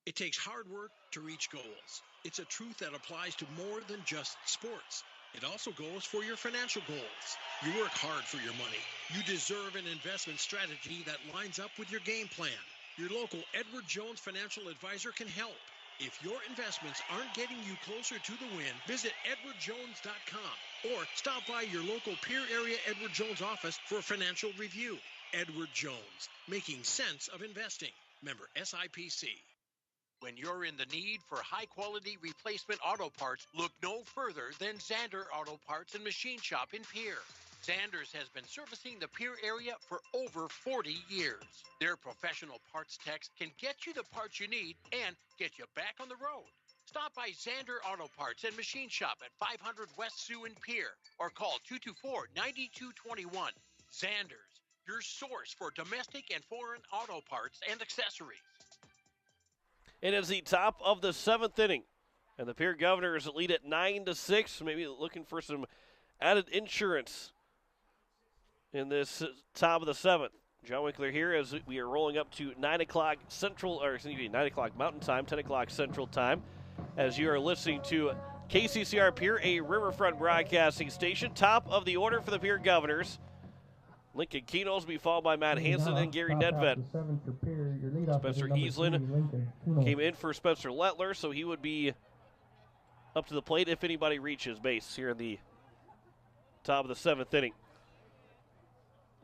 It takes hard work to reach goals. It's a truth that applies to more than just sports. It also goes for your financial goals. You work hard for your money. You deserve an investment strategy that lines up with your game plan. Your local Edward Jones financial advisor can help. If your investments aren't getting you closer to the win, visit edwardjones.com or stop by your local Pierre area Edward Jones office for a financial review. Edward Jones, making sense of investing. Member SIPC. When you're in the need for high-quality replacement auto parts, look no further than Zander Auto Parts and Machine Shop in Pierre. Zander's has been servicing the Pierre area for over 40 years. Their professional parts techs can get you the parts you need and get you back on the road. Stop by Zander Auto Parts and Machine Shop at 500 West Sioux in Pierre or call 224-9221. Zander's, your source for domestic and foreign auto parts and accessories. It is the top of the 7th inning, and the Pierre Governors lead at 9-6. Maybe looking for some added insurance in this top of the 7th. John Winkler here as we are rolling up to 9 o'clock Central, or excuse me, 9 o'clock Mountain Time, 10 o'clock Central Time, as you are listening to KCCR Pierre, a Riverfront broadcasting station. Top of the order for the Pierre Governors. Lincoln Keno's will be followed by Matt Hansen and Gary Nedven. Spencer Easlin came in for Spencer Lettler, so he would be up to the plate if anybody reaches base here in the top of the 7th inning.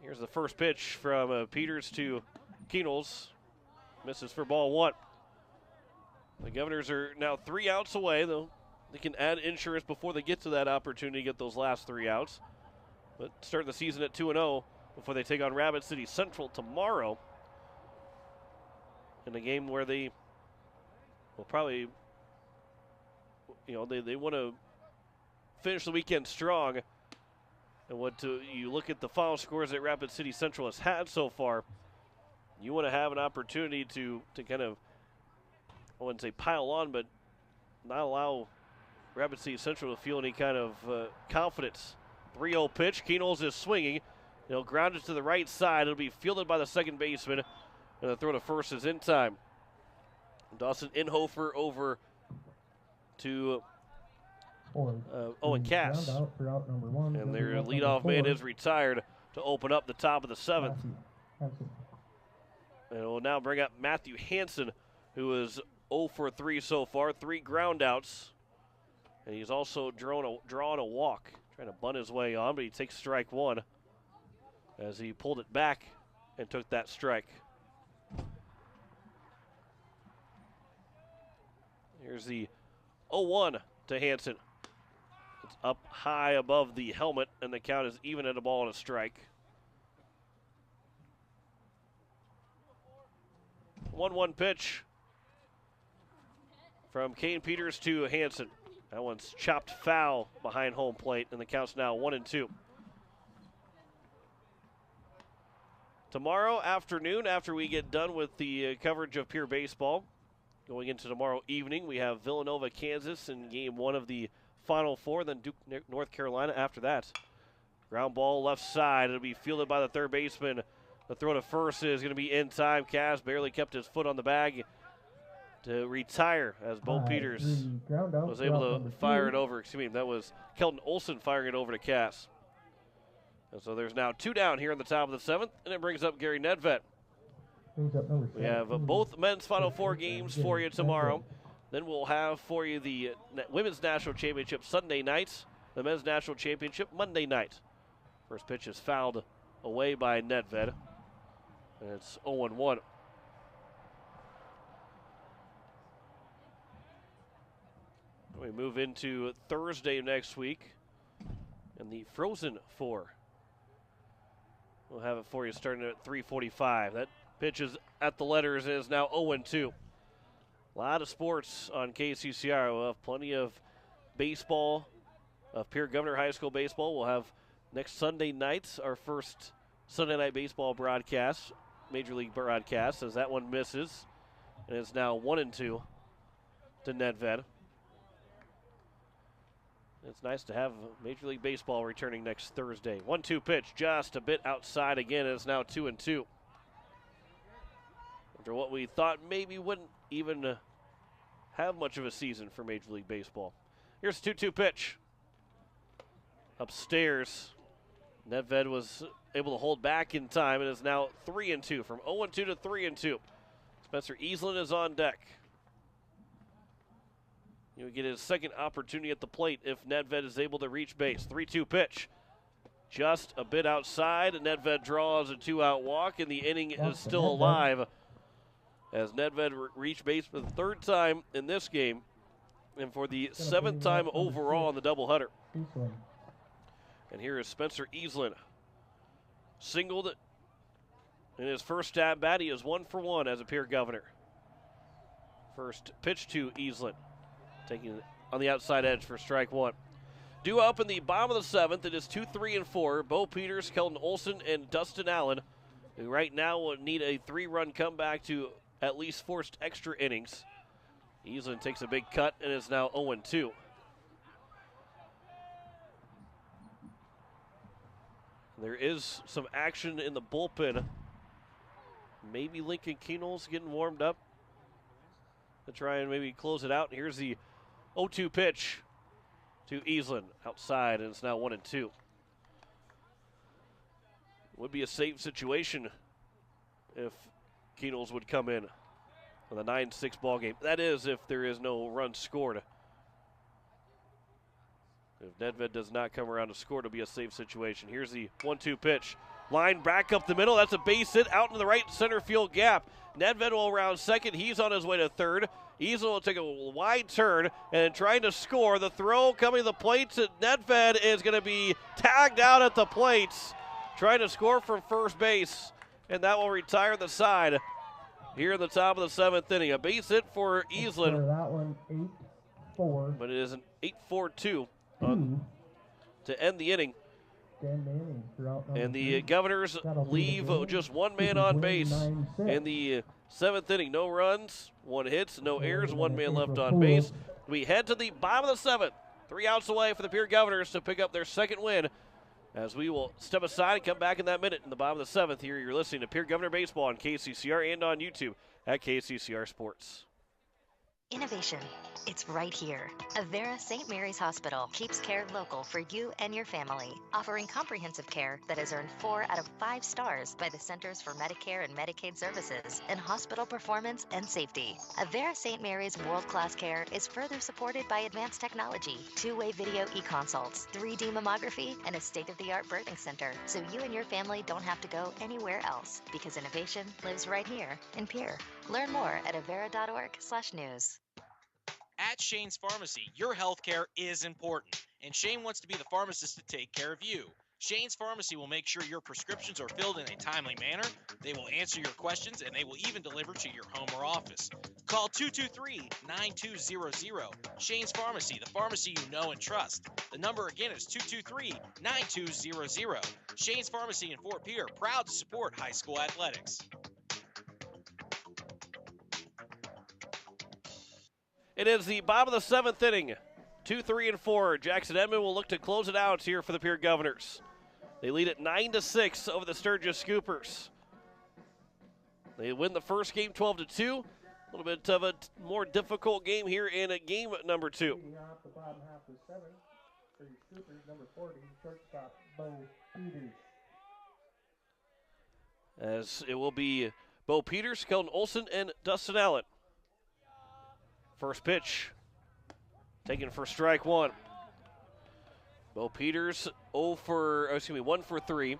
Here's the first pitch from Peters to Keno's. Misses for ball 1. The Governors are now 3 outs away, though they can add insurance before they get to that opportunity to get those last 3 outs. But starting the season at 2-0 before they take on Rapid City Central tomorrow in a game where they will probably, they want to finish the weekend strong. And you look at the final scores that Rapid City Central has had so far, you want to have an opportunity to kind of, I wouldn't say pile on, but not allow Rapid City Central to feel any kind of confidence. 3-0 pitch. Keno's is swinging. He'll ground it to the right side. It'll be fielded by the second baseman. And the throw to first is in time. Dawson Inhofer over to Owen Cass. And their leadoff man is retired to open up the top of the 7th. And we'll now bring up Matthew Hansen, who is 0 for 3 so far. 3 ground outs. And he's also drawing a walk. Trying to bunt his way on, but he takes strike 1 as he pulled it back and took that strike. Here's the 0-1 to Hansen. It's up high above the helmet, and the count is even at a ball and a strike. 1-1 pitch from Kane Peters to Hansen. That one's chopped foul behind home plate, and the count's now 1-2. Tomorrow afternoon, after we get done with the coverage of Pierre baseball, going into tomorrow evening, we have Villanova, Kansas in game 1 of the Final Four, then Duke, North Carolina after that. Ground ball left side. It'll be fielded by the third baseman. The throw to first is going to be in time. Cass barely kept his foot on the bag to retire as Bo Peters was able to fire it over. Excuse me, that was Kelton Olson firing it over to Cass. And so there's now 2 down here in the top of the 7th, and it brings up Gary Nedven. We have both men's Final Four games for you tomorrow. Then we'll have for you the Women's National Championship Sunday night, the Men's National Championship Monday night. First pitch is fouled away by Nedven, and it's 0-1. We move into Thursday next week and the Frozen Four. We'll have it for you starting at 3:45. That pitch is at the letters and is now 0-2. A lot of sports on KCCR. We'll have plenty of baseball, of Pierre Governor High School baseball. We'll have next Sunday night our first Sunday night baseball broadcast, Major League broadcast, as that one misses. And it's now 1-2 to Nedven. It's nice to have Major League Baseball returning next Thursday. 1-2 pitch, just a bit outside again. It's now 2-2. After what we thought maybe wouldn't even have much of a season for Major League Baseball. Here's a 2-2 pitch. Upstairs, Nedven was able to hold back in time and is now 3-2. From 0-2 to 3-2. Spencer Easlin is on deck. He would get his second opportunity at the plate if Nedven is able to reach base. 3-2 pitch. Just a bit outside. Nedven draws a 2-out walk, and the inning is still alive as Nedven reached base for the third time in this game and for the seventh time overall in the doubleheader. And here is Spencer Easlin. Singled in his first at bat. He is 1 for 1 as a Pierre Governor. First pitch to Easlin, taking it on the outside edge for strike one. Due up in the bottom of the seventh, it is 2, 3, and 4. Bo Peters, Kelton Olson, and Dustin Allen, who right now will need a 3-run comeback to at least force extra innings. Easlin takes a big cut and is now 0-2. There is some action in the bullpen. Maybe Lincoln Keenel's getting warmed up to try and maybe close it out. Here's the 0-2 pitch to Easlin outside, and it's now 1-2. Would be a safe situation if Keenel's would come in with a 9-6 ball game. That is if there is no run scored. If Nedven does not come around to score, it'll be a safe situation. Here's the 1-2 pitch. Line back up the middle. That's a base hit out in the right center field gap. Nedven will round second. He's on his way to third. Easlin will take a wide turn and trying to score. The throw coming to the plates. Nedven is going to be tagged out at the plates, trying to score from first base, and that will retire the side here in the top of the seventh inning. A base hit for Easlin. That one, 8-4. But it is an 8-4-2 to end the inning. And the Governors leave just one man on base in the seventh inning. No runs, 1 hits, no errors, 1 man left on base. We head to the bottom of the seventh. 3 outs away for the Pierre Governors to pick up their second win, as we will step aside and come back in that minute in the bottom of the seventh. Here you're listening to Pierre Governor Baseball on KCCR and on YouTube at KCCR Sports. Innovation. It's right here. Avera St. Mary's Hospital keeps care local for you and your family, offering comprehensive care that has earned 4 out of 5 stars by the Centers for Medicare and Medicaid Services in hospital performance and safety. Avera St. Mary's world-class care is further supported by advanced technology, 2-way video e-consults, 3D mammography, and a state-of-the-art birthing center, so you and your family don't have to go anywhere else, because innovation lives right here in Pierre. Learn more at avera.org/news. At Shane's Pharmacy, your healthcare is important, and Shane wants to be the pharmacist to take care of you. Shane's Pharmacy will make sure your prescriptions are filled in a timely manner, they will answer your questions, and they will even deliver to your home or office. Call 223-9200. Shane's Pharmacy, the pharmacy you know and trust. The number again is 223-9200. Shane's Pharmacy in Fort Pierre, proud to support high school athletics. It is the bottom of the seventh inning. 2, 3, and 4. Jackson Edmond will look to close it out here for the Pierre Governors. They lead at 9-6 over the Sturgis Scoopers. They win the first game 12-2. A little bit of a more difficult game here in game number 2. Off the bottom half of 7 for your Scoopers, number 40, shortstop Bo Peters. As it will be Bo Peters, Kelton Olson, and Dustin Allen. First pitch, taken for strike one. Bo Peters 1 for 3.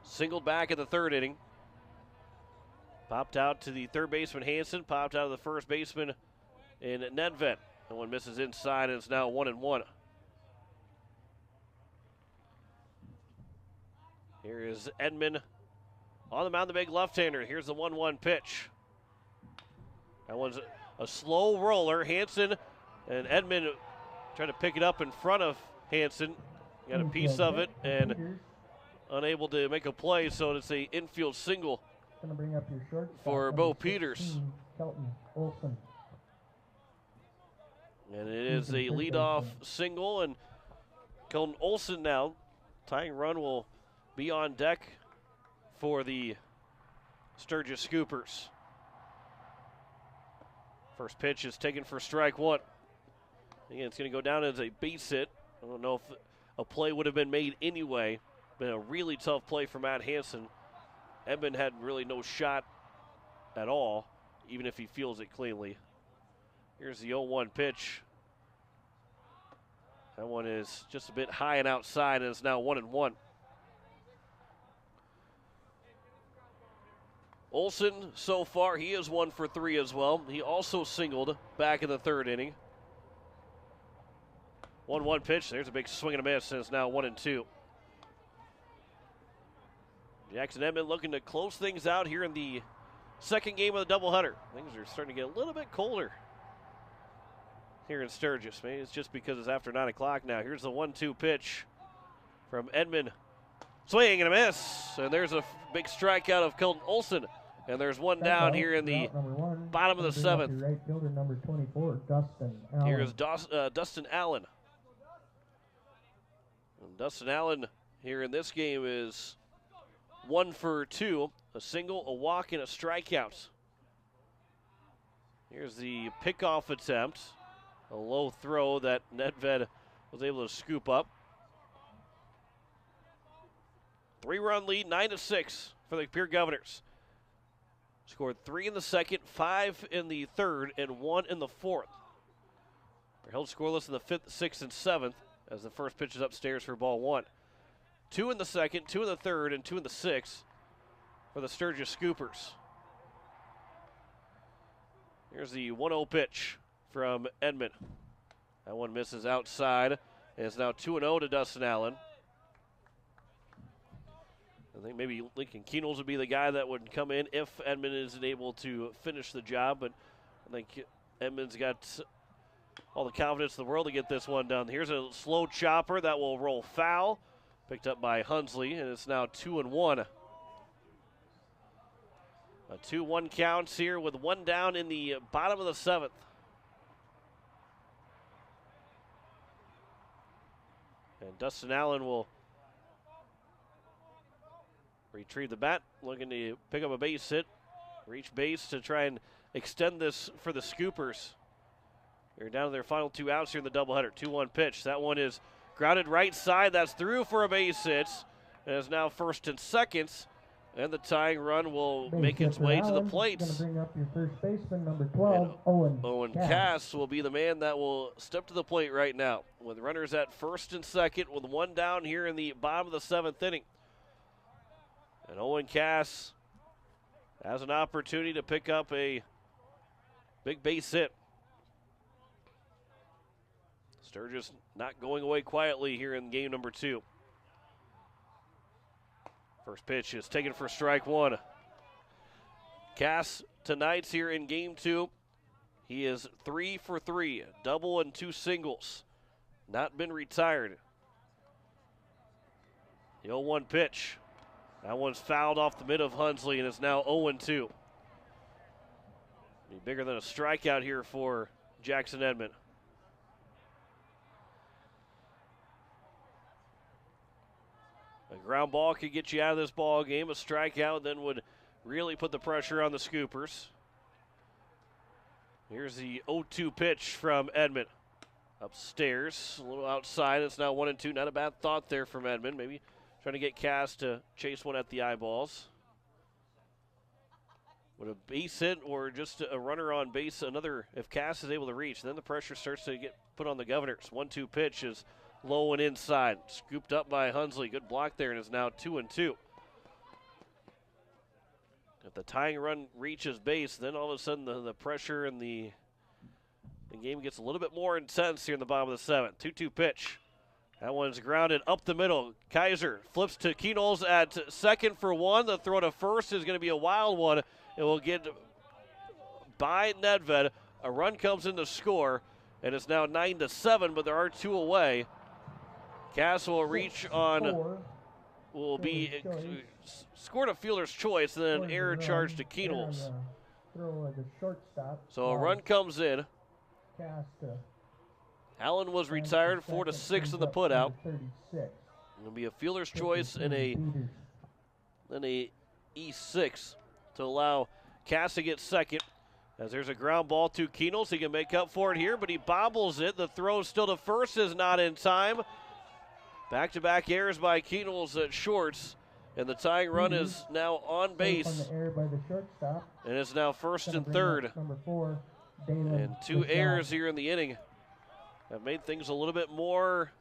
Singled back in the third inning. Popped out to the third baseman Hansen, popped out of the first baseman in Nedven. No one misses inside, and it's now 1-1. Here is Edmond on the mound, the big left-hander. Here's the 1-1 pitch. That one's a slow roller. Hansen and Edmond trying to pick it up in front of Hansen. Got a piece of it and unable to make a play, so it's a infield single Bring up your shortstop, for Bo Peters. Kelton Olson. And it is a leadoff single, and Kelton Olson now, tying run, will be on deck for the Sturgis Scoopers. First pitch is taken for strike one. Again, it's going to go down as a base hit. I don't know if a play would have been made anyway. Been a really tough play for Matt Hansen. Edmond had really no shot at all, even if he fields it cleanly. Here's the 0-1 pitch. That one is just a bit high and outside, and it's now 1-1. Olson, so far, he is 1 for 3 as well. He also singled back in the third inning. 1-1 pitch. There's a big swing and a miss, and it's now 1-2. Jackson Edmond looking to close things out here in the second game of the doubleheader. Things are starting to get a little bit colder here in Sturgis. Maybe it's just because it's after 9 o'clock now. Here's the 1-2 pitch from Edmond. Swing and a miss. And there's a big strikeout of Colton Olson. And there's one down here in the bottom of the seventh. Right fielder number 24, Dustin Allen. Here's Dustin Allen. And Dustin Allen here in this game is 1 for 2. A single, a walk, and a strikeout. Here's the pickoff attempt. A low throw that Nedven was able to scoop up. 3-run lead, 9-6 for the Pierre Governors. Scored 3 in the second, 5 in the third, and 1 in the fourth. They're held scoreless in the fifth, sixth, and seventh as the first pitch is upstairs for ball 1. 2 in the second, 2 in the third, and 2 in the sixth for the Sturgis Scoopers. Here's the 1-0 pitch from Edmond. That one misses outside, and it's now 2-0 to Dustin Allen. I think maybe Lincoln Keenels would be the guy that would come in if Edmond isn't able to finish the job, but I think Edmond's got all the confidence in the world to get this one done. Here's a slow chopper that will roll foul, picked up by Hunsley, and it's now 2-1. A 2-1 counts here with one down in the bottom of the seventh. And Dustin Allen will retrieve the bat, looking to pick up a base hit, reach base to try and extend this for the Scoopers. They're down to their final 2 outs here in the doubleheader. 2-1 pitch. That one is grounded right side. That's through for a base hit. And is now first and second. And the tying run will make its way to the plate. Going to bring up your first baseman, number 12, Owen Cass will be the man that will step to the plate right now. With runners at first and second, with one down here in the bottom of the seventh inning. And Owen Cass has an opportunity to pick up a big base hit. Sturgis not going away quietly here in game number 2. First pitch is taken for strike 1. Cass tonight's here in game 2. He is 3 for 3, double and 2 singles. Not been retired. The 0-1 pitch. That one's fouled off the mid of Hunsley, and it's now 0-2. Be bigger than a strikeout here for Jackson Edmond. A ground ball could get you out of this ball game. A strikeout then would really put the pressure on the Scoopers. Here's the 0-2 pitch from Edmond. Upstairs, a little outside. It's now 1-2. Not a bad thought there from Edmond. Maybe trying to get Cass to chase one at the eyeballs. Would a base hit or just a runner on base, another, if Cass is able to reach, then the pressure starts to get put on the Governors. 1-2 pitch is low and inside. Scooped up by Hunsley. Good block there, and it's now 2-2. If the tying run reaches base, then all of a sudden the pressure and the game gets a little bit more intense here in the bottom of the seventh. 2-2 pitch. That one's grounded up the middle. Kaiser flips to Keenels at second for 1. The throw to first is going to be a wild one. It will get by Nedven. A run comes in to score, and it's now 9-7, but there are 2 away. Cass will reach on, will be scored a fielder's choice, and then an error charge to Keenels. So a run comes in. Allen was retired 4-6 in the putout. It'll be a fielder's choice and a E6 to allow Cass to get second. As there's a ground ball to Keenels, he can make up for it here, but he bobbles it. The throw still to first is not in time. Back-to-back errors by Keenels at shorts, and the tying run is now on base. And it's now first and third. And 2 errors here in the inning have made things a little more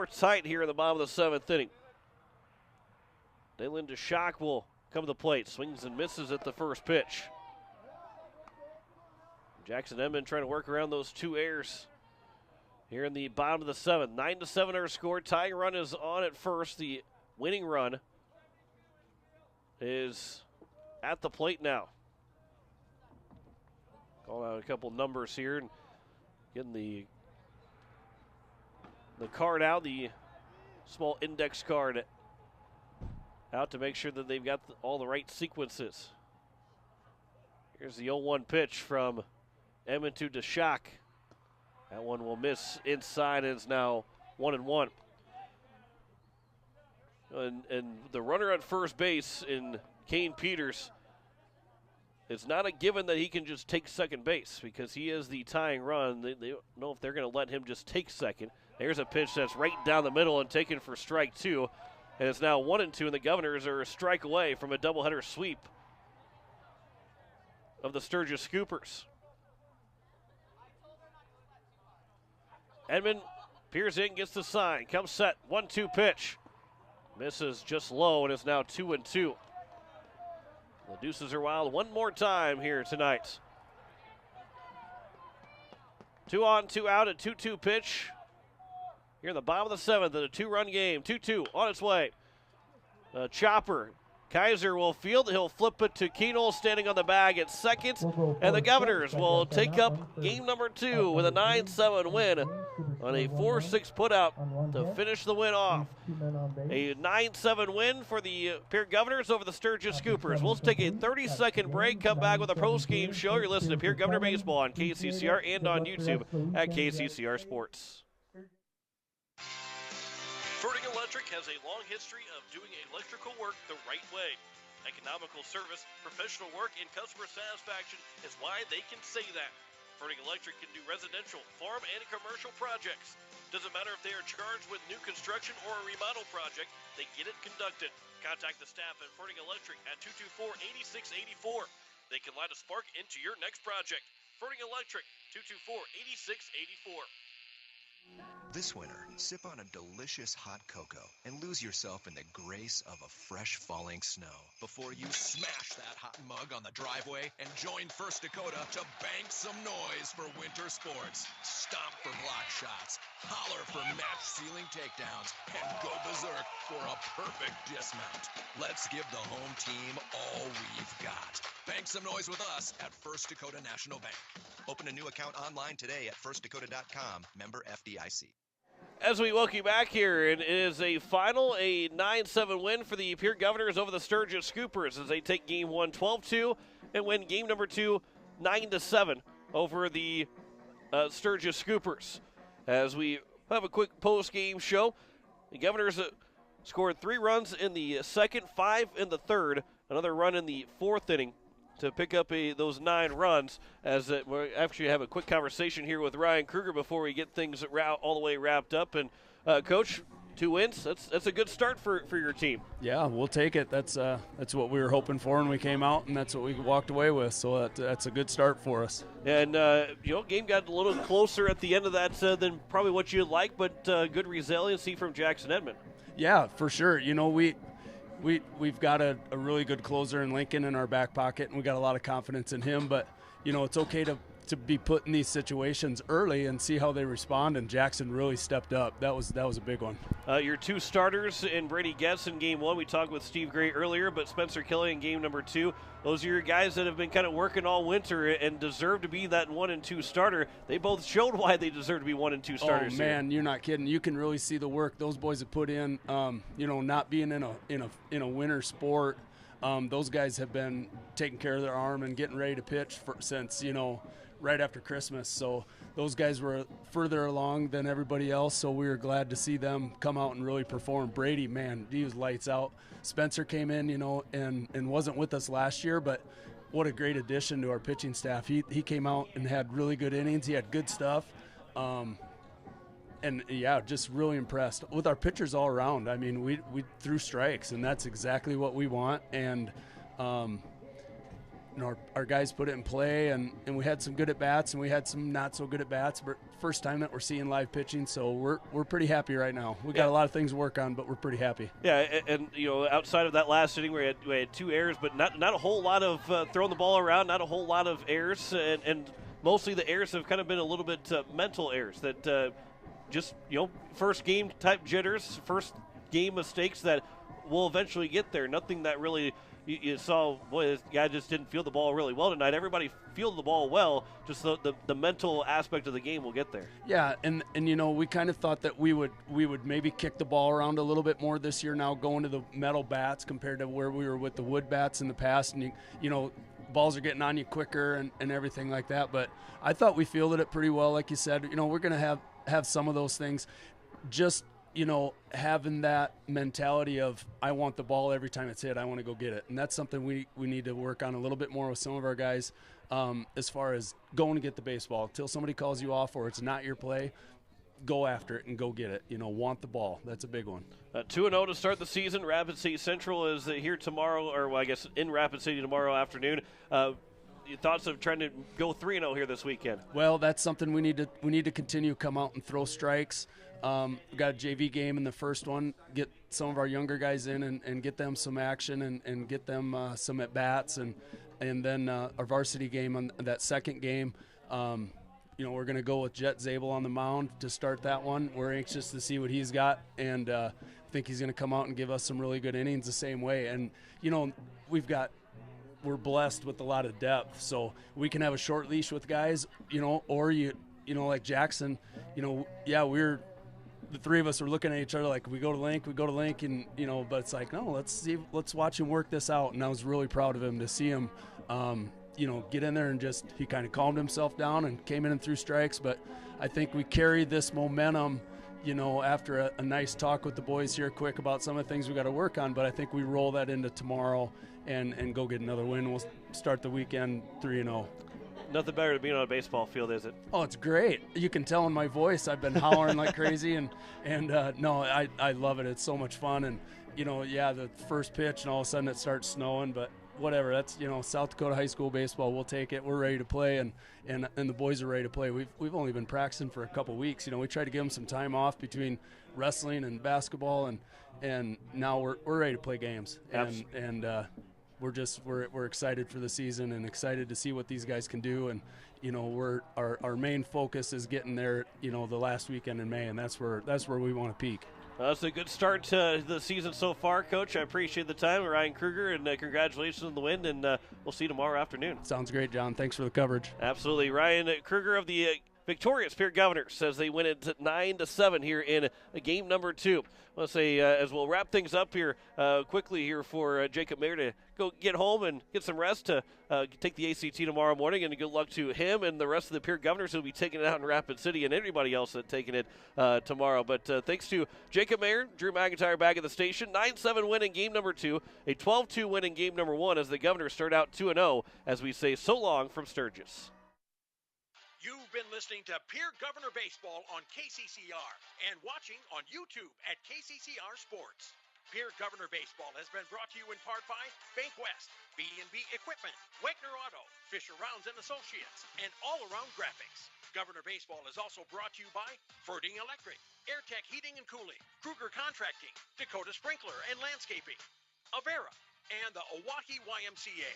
tight here in the bottom of the seventh inning. Dalen DeShock will come to the plate. Swings and misses at the first pitch. Jackson Edmond trying to work around those two errors here in the bottom of the seventh. 9-7 our score. Tying run is on at first. The winning run is at the plate now. Calling out a couple numbers here and getting the card out, the small index card out to make sure that they've got all the right sequences. Here's the 0-1 pitch from Edmond to DeShock. That one will miss inside, and it's now 1-1. And the runner at first base in Kane Peters, it's not a given that he can just take second base because he is the tying run. They don't know if they're going to let him just take second. There's a pitch that's right down the middle and taken for strike two. And it's now 1-2, and the Governors are a strike away from a doubleheader sweep of the Sturgis Scoopers. Edmond peers in, gets the sign, comes set, 1-2 pitch. Misses just low, and it's now 2-2. The Deuces are wild one more time here tonight. 2 on, 2 out, a 2-2 pitch. Here in the bottom of the seventh, in a 2-run game. 2-2 on its way. Chopper. Kaiser will field. He'll flip it to Keenel standing on the bag at second. And the Governors will take up game number 2 with a 9-7 win on a 4-6 putout to finish the win off. A 9-7 win for the Pierre Governors over the Sturgis Scoopers. We'll take a 30-second break, come back with a post-game show. You're listening to Pierre Governor Baseball on KCCR and on YouTube at KCCR Sports. Fertig Electric has a long history of doing electrical work the right way. Economical service, professional work, and customer satisfaction is why they can say that. Fertig Electric can do residential, farm, and commercial projects. Doesn't matter if they are charged with new construction or a remodel project, they get it conducted. Contact the staff at Fertig Electric at 224-8684. They can light a spark into your next project. Fertig Electric, 224-8684. This winter, sip on a delicious hot cocoa and lose yourself in the grace of a fresh falling snow before you smash that hot mug on the driveway and join First Dakota to bank some noise for winter sports. Stomp for block shots, holler for match ceiling takedowns, and go berserk for a perfect dismount. Let's give the home team all we've got. Bank some noise with us at First Dakota National Bank. Open a new account online today at firstdakota.com, member FDIC. As we welcome you back here, and it is a 9-7 win for the Pierre Governors over the Sturgis Scoopers as they take game 1 12-2 and win game number 2 9-7 over the Sturgis Scoopers. As we have a quick post-game show, the Governors scored 3 runs in the second, 5 in the third, another run in the fourth inning to pick up those 9 runs. As we actually have a quick conversation here with Ryan Kruger before we get things all the way wrapped up. And Coach, 2 wins. That's a good start for your team. Yeah, we'll take it. That's what we were hoping for when we came out, and that's what we walked away with. So that's a good start for us. And game got a little closer at the end of that than probably what you'd like, but good resiliency from Jackson Edmond. Yeah, for sure. We've got a really good closer in Lincoln in our back pocket, and we got a lot of confidence in him. But, it's okay to be put in these situations early and see how they respond, and Jackson really stepped up. That was a big one. Your 2 starters in Brady Getz in game 1. We talked with Steve Gray earlier, but Spencer Kelly in game number 2. Those are your guys that have been kind of working all winter and deserve to be that 1 and 2 starter. They both showed why they deserve to be 1 and 2 starters. Oh man, you're not kidding. You can really see the work those boys have put in. Not being in a winter sport, those guys have been taking care of their arm and getting ready to pitch since right after Christmas. So those guys were further along than everybody else, so we were glad to see them come out and really perform. Brady, man, he was lights out. Spencer came in, and wasn't with us last year, but what a great addition to our pitching staff. He came out and had really good innings. He had good stuff. And, yeah, just really impressed with our pitchers all around. I mean, we threw strikes, and that's exactly what we want. And, our guys put it in play, and we had some good at bats and we had some not so good at bats. But first time that we're seeing live pitching, so we're pretty happy right now. We got a lot of things to work on, but we're pretty happy. Yeah, and outside of that last inning where we had 2 errors, but not a whole lot of throwing the ball around, not a whole lot of errors, and mostly the errors have kind of been a little bit mental errors that just first game type jitters, first game mistakes that will eventually get there. Nothing that really you saw, boy, this guy just didn't feel the ball really well tonight. Everybody fielded the ball well, just the mental aspect of the game will get there. Yeah, and we kind of thought that we would maybe kick the ball around a little bit more this year now, going to the metal bats compared to where we were with the wood bats in the past. And balls are getting on you quicker and everything like that. But I thought we fielded it pretty well, like you said. We're going to have some of those things. Just having that mentality of I want the ball every time it's hit, I want to go get it. And that's something we need to work on a little bit more with some of our guys as far as going to get the baseball. Until somebody calls you off or it's not your play, go after it and go get it. Want the ball. That's a big one. 2-0 to start the season. Rapid City Central is here tomorrow, or I guess in Rapid City tomorrow afternoon. Your thoughts of trying to go 3-0 here this weekend? Well, that's something we need to continue, come out and throw strikes. We got a JV game in the first one, get some of our younger guys in and get them some action and get them some at-bats. And then our varsity game on that second game, we're going to go with Jet Zabel on the mound to start that one. We're anxious to see what he's got, and I think he's going to come out and give us some really good innings the same way. And, we're blessed with a lot of depth, so we can have a short leash with guys, or like Jackson, we're the three of us are looking at each other like we go to Link, and but it's like, no, let's watch him work this out. And I was really proud of him to see him, get in there and he kind of calmed himself down and came in and threw strikes. But I think we carried this momentum, after a nice talk with the boys here quick about some of the things we got to work on. But I think we roll that into tomorrow and go get another win. We'll start the weekend 3-0. Nothing better than being on a baseball field, is it? Oh, it's great. You can tell in my voice I've been hollering like crazy, and no, I love it. It's so much fun, and the first pitch and all of a sudden it starts snowing, but whatever. That's South Dakota high school baseball. We'll take it. We're ready to play, and the boys are ready to play. We've only been practicing for a couple weeks. We tried to give them some time off between wrestling and basketball, and now we're ready to play games. And we're excited for the season and excited to see what these guys can do. And our main focus is getting there the last weekend in May, and that's where we want to peak. That's a good start to the season so far, Coach. I appreciate the time, Ryan Kruger, and congratulations on the win, and we'll see you tomorrow afternoon. Sounds great, John. Thanks for the coverage. Absolutely. Ryan Kruger of the victorious Pierre Governors says they win it 9-7 here in game number 2. I want to say, as we'll wrap things up here quickly here for Jacob Mayer to go get home and get some rest to take the ACT tomorrow morning, and good luck to him and the rest of the Pierre Governors who will be taking it out in Rapid City and everybody else that's taking it tomorrow. But thanks to Jacob Mayer, Drew McIntyre back at the station. 9-7 win in game number 2, a 12-2 win in game number 1 as the Governors start out 2-0 as we say so long from Sturgis. You've been listening to Pierre Governor Baseball on KCCR and watching on YouTube at KCCR Sports. Pierre Governor Baseball has been brought to you in part by Bank West, B&B Equipment, Wegner Auto, Fisher Rounds and Associates, and All Around Graphics. Governor Baseball is also brought to you by Ferding Electric, AirTech Heating and Cooling, Kruger Contracting, Dakota Sprinkler and Landscaping, Avera, and the Oahe YMCA.